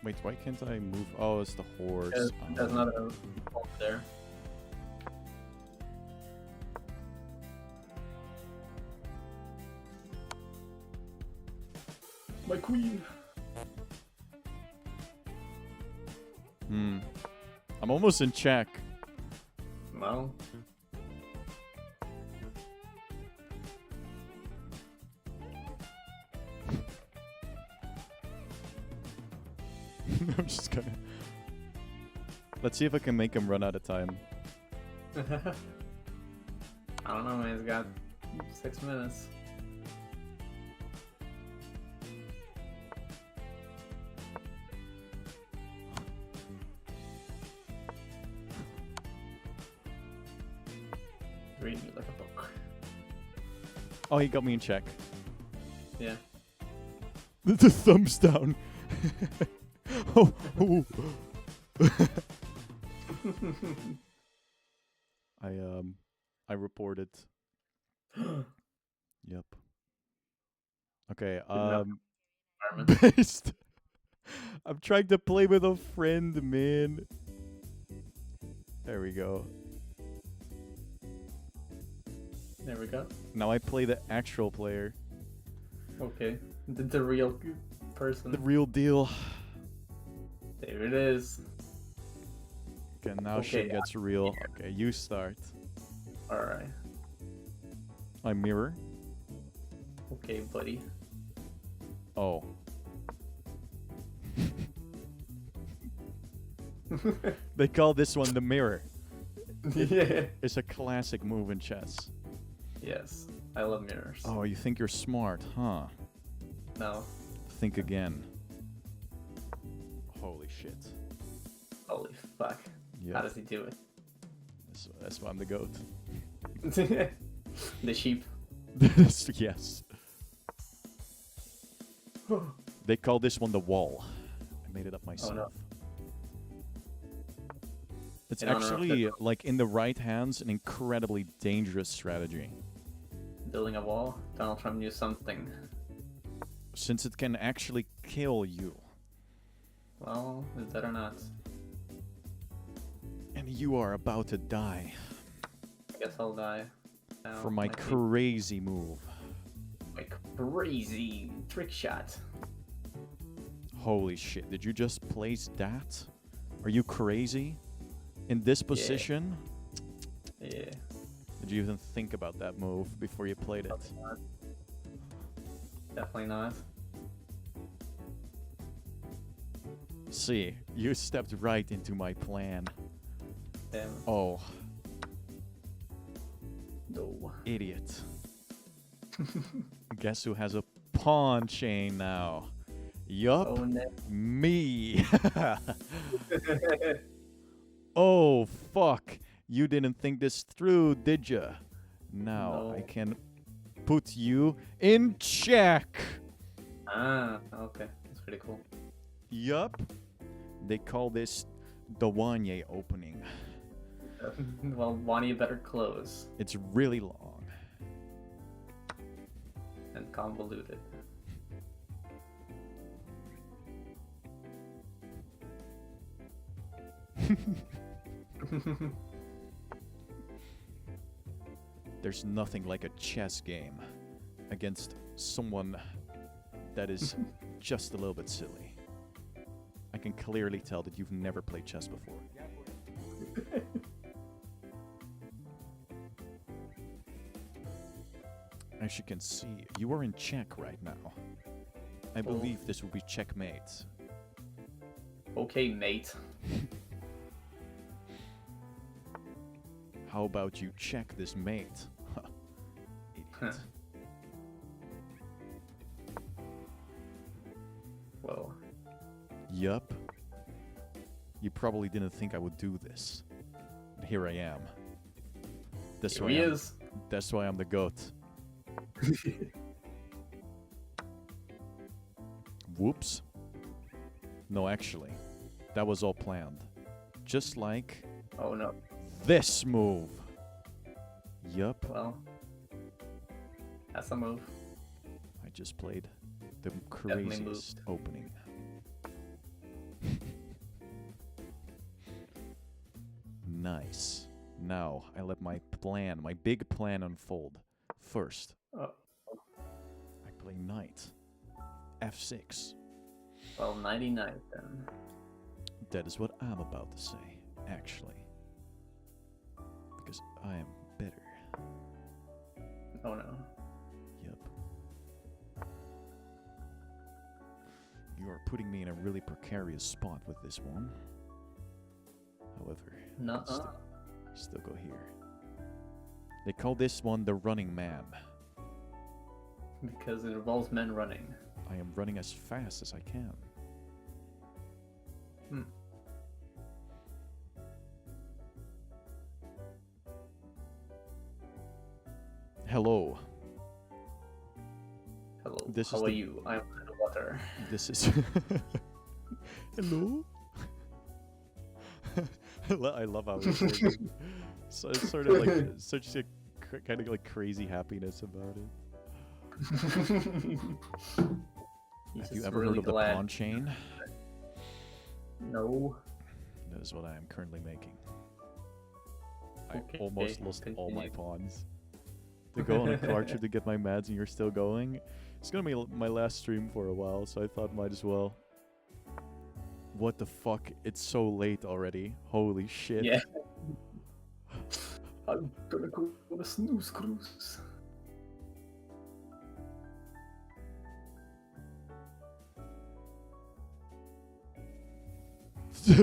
Wait, why can't I move? Oh, it's the horse. There's another horse there. My queen. I'm almost in check. Well. I'm just gonna... Let's see if I can make him run out of time. I don't know, man. He's got 6 minutes. Reading it like a book. Oh, he got me in check. Yeah. The thumbs down. Oh, oh. I reported. Yep. Okay, based. I'm trying to play with a friend, man. There we go. There we go. Now I play the actual player. Okay. The real person. The real deal. There it is. Okay, now Okay, shit gets real. Okay, you start. Alright. I mirror. Okay, buddy. Oh. They call this one the mirror. Yeah. It's a classic move in chess. Yes. I love mirrors. Oh, you think you're smart, huh? No. Think again. Holy shit. Holy fuck. Yeah, How does he do it? that's why I'm the goat. The sheep. Yes. They call this one the wall. I made it up myself. Oh no. It's In honor of actually, like, in the right hands, an incredibly dangerous strategy. Building a wall? Donald Trump knew something. Since it can actually kill you. Well, is that or not? And you are about to die. I guess I'll die. Now, For my my crazy move. my crazy trick shot. Holy shit, did you just place that? Are you crazy? In this position? Yeah. Did you even think about that move before you played it? Probably not. Definitely not. See, you stepped right into my plan. Damn. Oh. no. Idiot. Guess who has a pawn chain now? Yup, Oh no. me. Oh, fuck. You didn't think this through, did ya? Now I No. can put you in check. Ah, okay. That's pretty cool. Yup. They call this the Wanye opening. Well, Wani better close It's really long. and convoluted. There's nothing like a chess game against someone that is just a little bit silly. I can clearly tell that you've never played chess before. As you can see, you are in check right now. I believe this will be checkmate. Okay, mate. How about you check this mate? Huh. Idiot. Whoa. Yup. You probably didn't think I would do this. But here I am. That's Here why he I'm, is. That's why I'm the GOAT. Whoops. No, actually. That was all planned. Just like Oh no. this move. Yup. Well, that's a move. I just played the Definitely craziest opening. Nice. Now I let my plan, my big plan unfold. First, Oh, I play knight. F6. well, 99 then. That is what I'm about to say, actually. Because I am better. Oh no. Yup. You are putting me in a really precarious spot with this one. However, I No. can still go here. They call this one the running man. Because it involves men running. I am running as fast as I can. Hmm. Hello. Hello. This How is are the- you? I'm underwater. This is. Hello? I love how it's like, so it's sort of like such a kind of like crazy happiness about it. Have you ever heard of the pawn chain? No. That is what I am currently making. I Okay, almost lost all my continue. pawns. To go on a car trip to get my mads and you're still going. It's gonna be my last stream for a while, so I thought might as well. What the fuck? It's so late already. Holy shit. Yeah. I'm gonna go on a snooze cruise.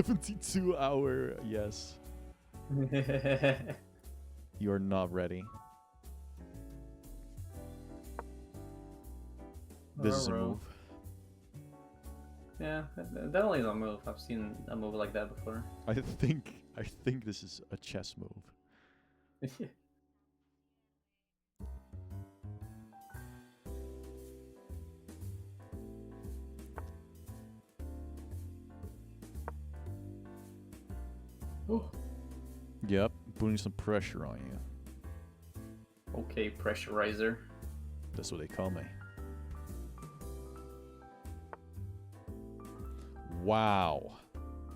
$72-hour, yes. You're not ready. This is a Ruh-roh. move. Yeah, that only is a move. I've seen a move like that before. I think this is a chess move. Oh. Yep, putting some pressure on you. Okay, pressurizer. That's what they call me. Wow.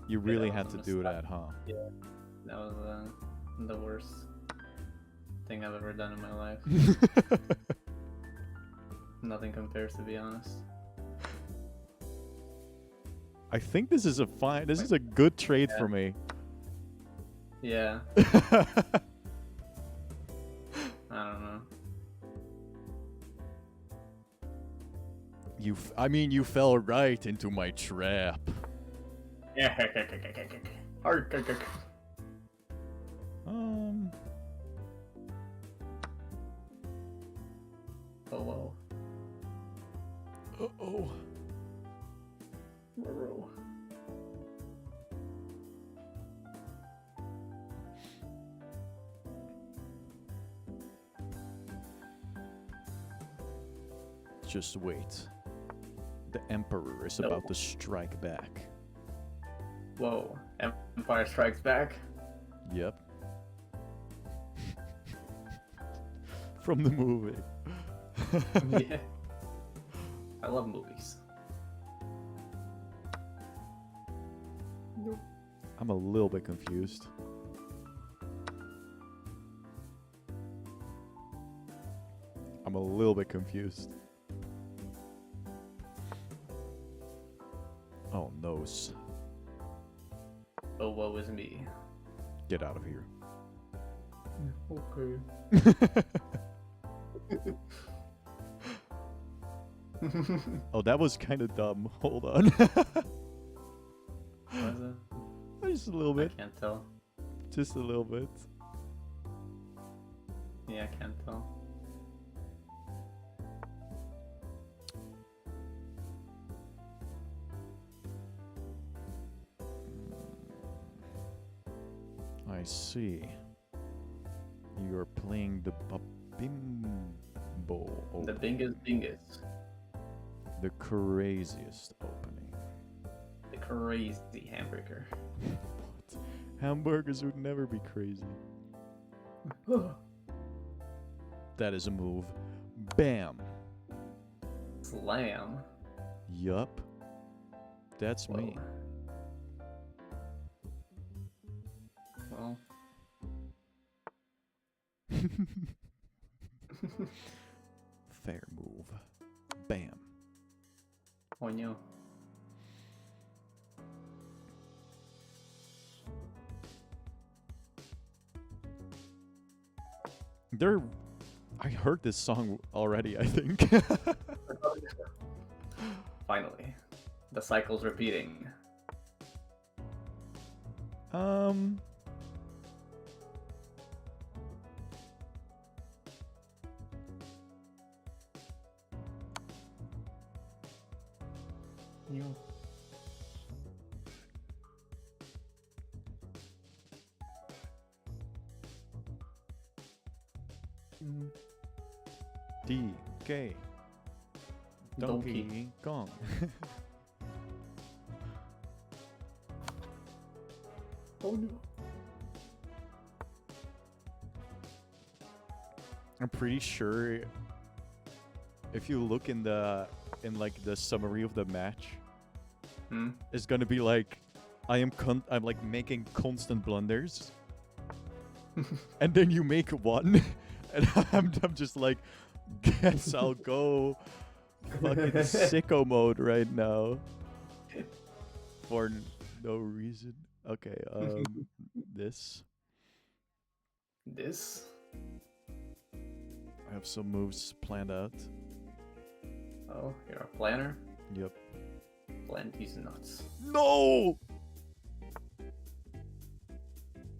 You really Yeah, had to I'm do gonna that, huh? That was the worst thing I've ever done in my life. Nothing compares, to be honest. I think this is a good trade Yeah. for me. Yeah, I don't know. You fell right into my trap. Yeah. Oh, whoa. Uh-oh. Whoa. Just wait. The Emperor is No. about to strike back. Whoa. Empire Strikes Back. Yep. From the movie. Yeah. I love movies. I'm a little bit confused. I'm a little bit confused. Oh, nose. Oh, woe is me. Get out of here. Okay. Oh, that was kind of dumb. Hold on. Was it? Just a little I bit. can't tell. Just a little bit. Yeah, I can't tell. I see. You're playing the Babimbo. The opening. Bingus. The craziest opening. The crazy hamburger. What? Hamburgers would never be crazy. That is a move. Bam. Slam. Yup. That's me. Well. Fair move. Bam. Oh no. I heard this song already, I think. Finally. The cycle's repeating. Um. You. DK. Donkey Kong. Oh no. I'm pretty sure if you look in like the summary of the match, Hmm? it's gonna be like I'm like making constant blunders, and then you make one, and I'm just like, guess I'll go fucking sicko mode right now for no reason. Okay, this. This? I have some moves planned out. Oh, you're a planner? Yep. Plan these nuts. No!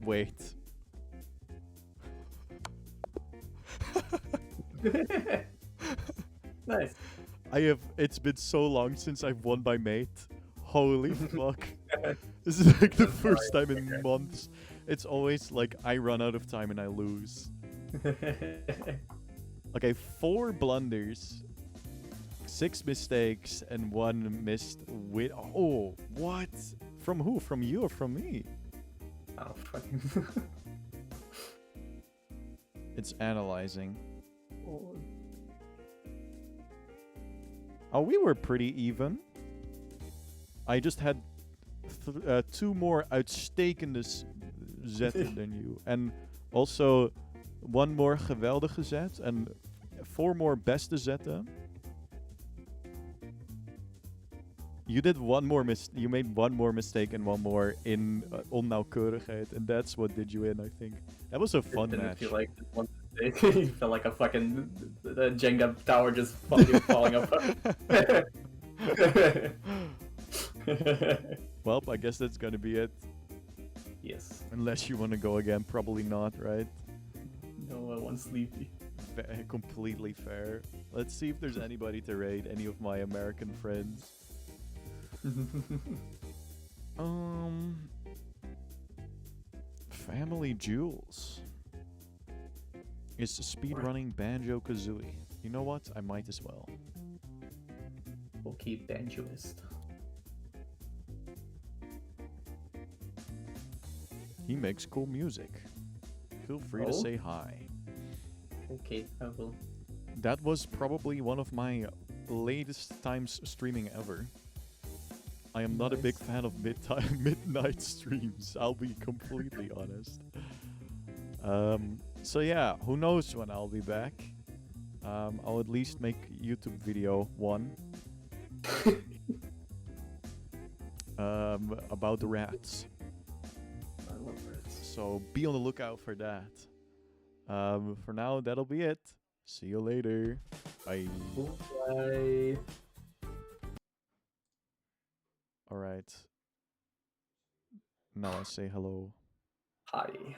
Wait. Nice. It's been so long since I've won by mate. Holy fuck. This is like the first time in months. It's always like I run out of time and I lose. Okay, 4 blunders, 6 mistakes, and 1 missed win. Oh, what? From who? From you or from me? Oh, fucking. It's analyzing. Oh. Oh, we were pretty even. I just had 2 more uitstekende zetten than you. And also 1 more geweldige zet. And 4 more beste zetten. You did 1 more you made 1 more mistake and 1 more in onnauwkeurigheid. And that's what did you in, I think. That was a fun Didn't match. feel like one mistake. You felt like a fucking the Jenga tower just fucking falling apart. Well, I guess that's gonna be it. Yes. Unless you want to go again, probably not, right? No, I want and sleepy. Completely fair. Let's see if there's anybody to raid. Any of my American friends. Family Jewels. Is speedrunning Banjo-Kazooie. You know what? I might as well. Okay, banjoist. He makes cool music. Feel free to Oh? say hi. Okay, I will. That was probably one of my latest times streaming ever. I am not a big Nice. fan of midnight streams, I'll be completely honest. So yeah, who knows when I'll be back. I'll at least make YouTube video 1. About the rats. I love rats. So be on the lookout for that. For now, that'll be it. See you later. Bye. Bye. Alright. Now I say hello. Hi.